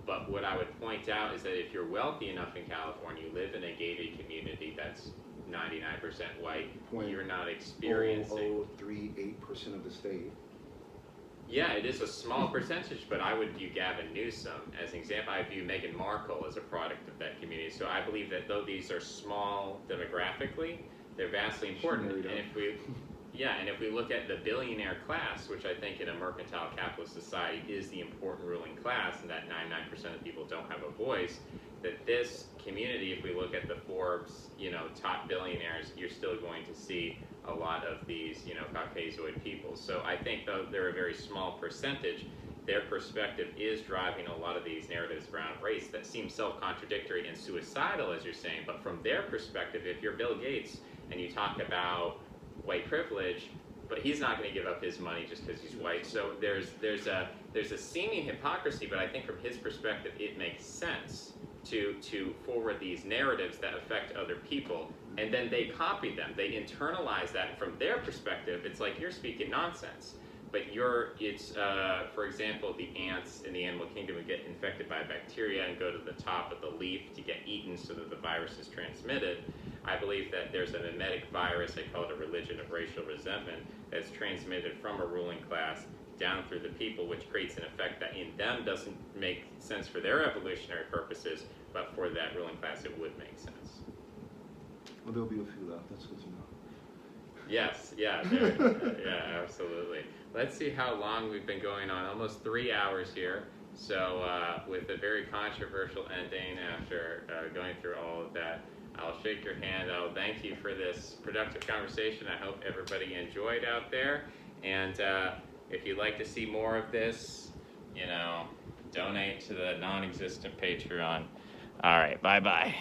But what I would point out is that if you're wealthy enough in California, you live in a gated community that's 99% white, you're not experiencing... 0.038% of the state. Yeah, it is a small percentage, but I would view Gavin Newsom as an example. I view Meghan Markle as a product of that community. So I believe that though these are small demographically, they're vastly important. And if we look at the billionaire class, which I think in a mercantile capitalist society is the important ruling class, and that 99% of people don't have a voice, that this community, if we look at the Forbes, you know, top billionaires, you're still going to see a lot of these, you know, Caucasoid people. So I think though they're a very small percentage, their perspective is driving a lot of these narratives around race that seem self-contradictory and suicidal, as you're saying. But from their perspective, if you're Bill Gates and you talk about white privilege, but he's not going to give up his money just because he's white. So there's a seeming hypocrisy, but I think from his perspective, it makes sense to forward these narratives that affect other people, and then they copy them. They internalize that. From their perspective, it's like you're speaking nonsense. But for example, the ants in the animal kingdom would get infected by bacteria and go to the top of the leaf to get eaten so that the virus is transmitted. I believe that there's a mimetic virus, I call it a religion of racial resentment, that's transmitted from a ruling class down through the people, which creates an effect that in them doesn't make sense for their evolutionary purposes, but for that ruling class it would make sense. Well, there'll be a few left. That's good to know. Yes, yeah, yeah, absolutely. Let's see how long we've been going on. Almost 3 hours here. So with a very controversial ending after going through all of that, I'll shake your hand. I'll thank you for this productive conversation. I hope everybody enjoyed out there. And if you'd like to see more of this, you know, donate to the non-existent Patreon. All right, bye-bye.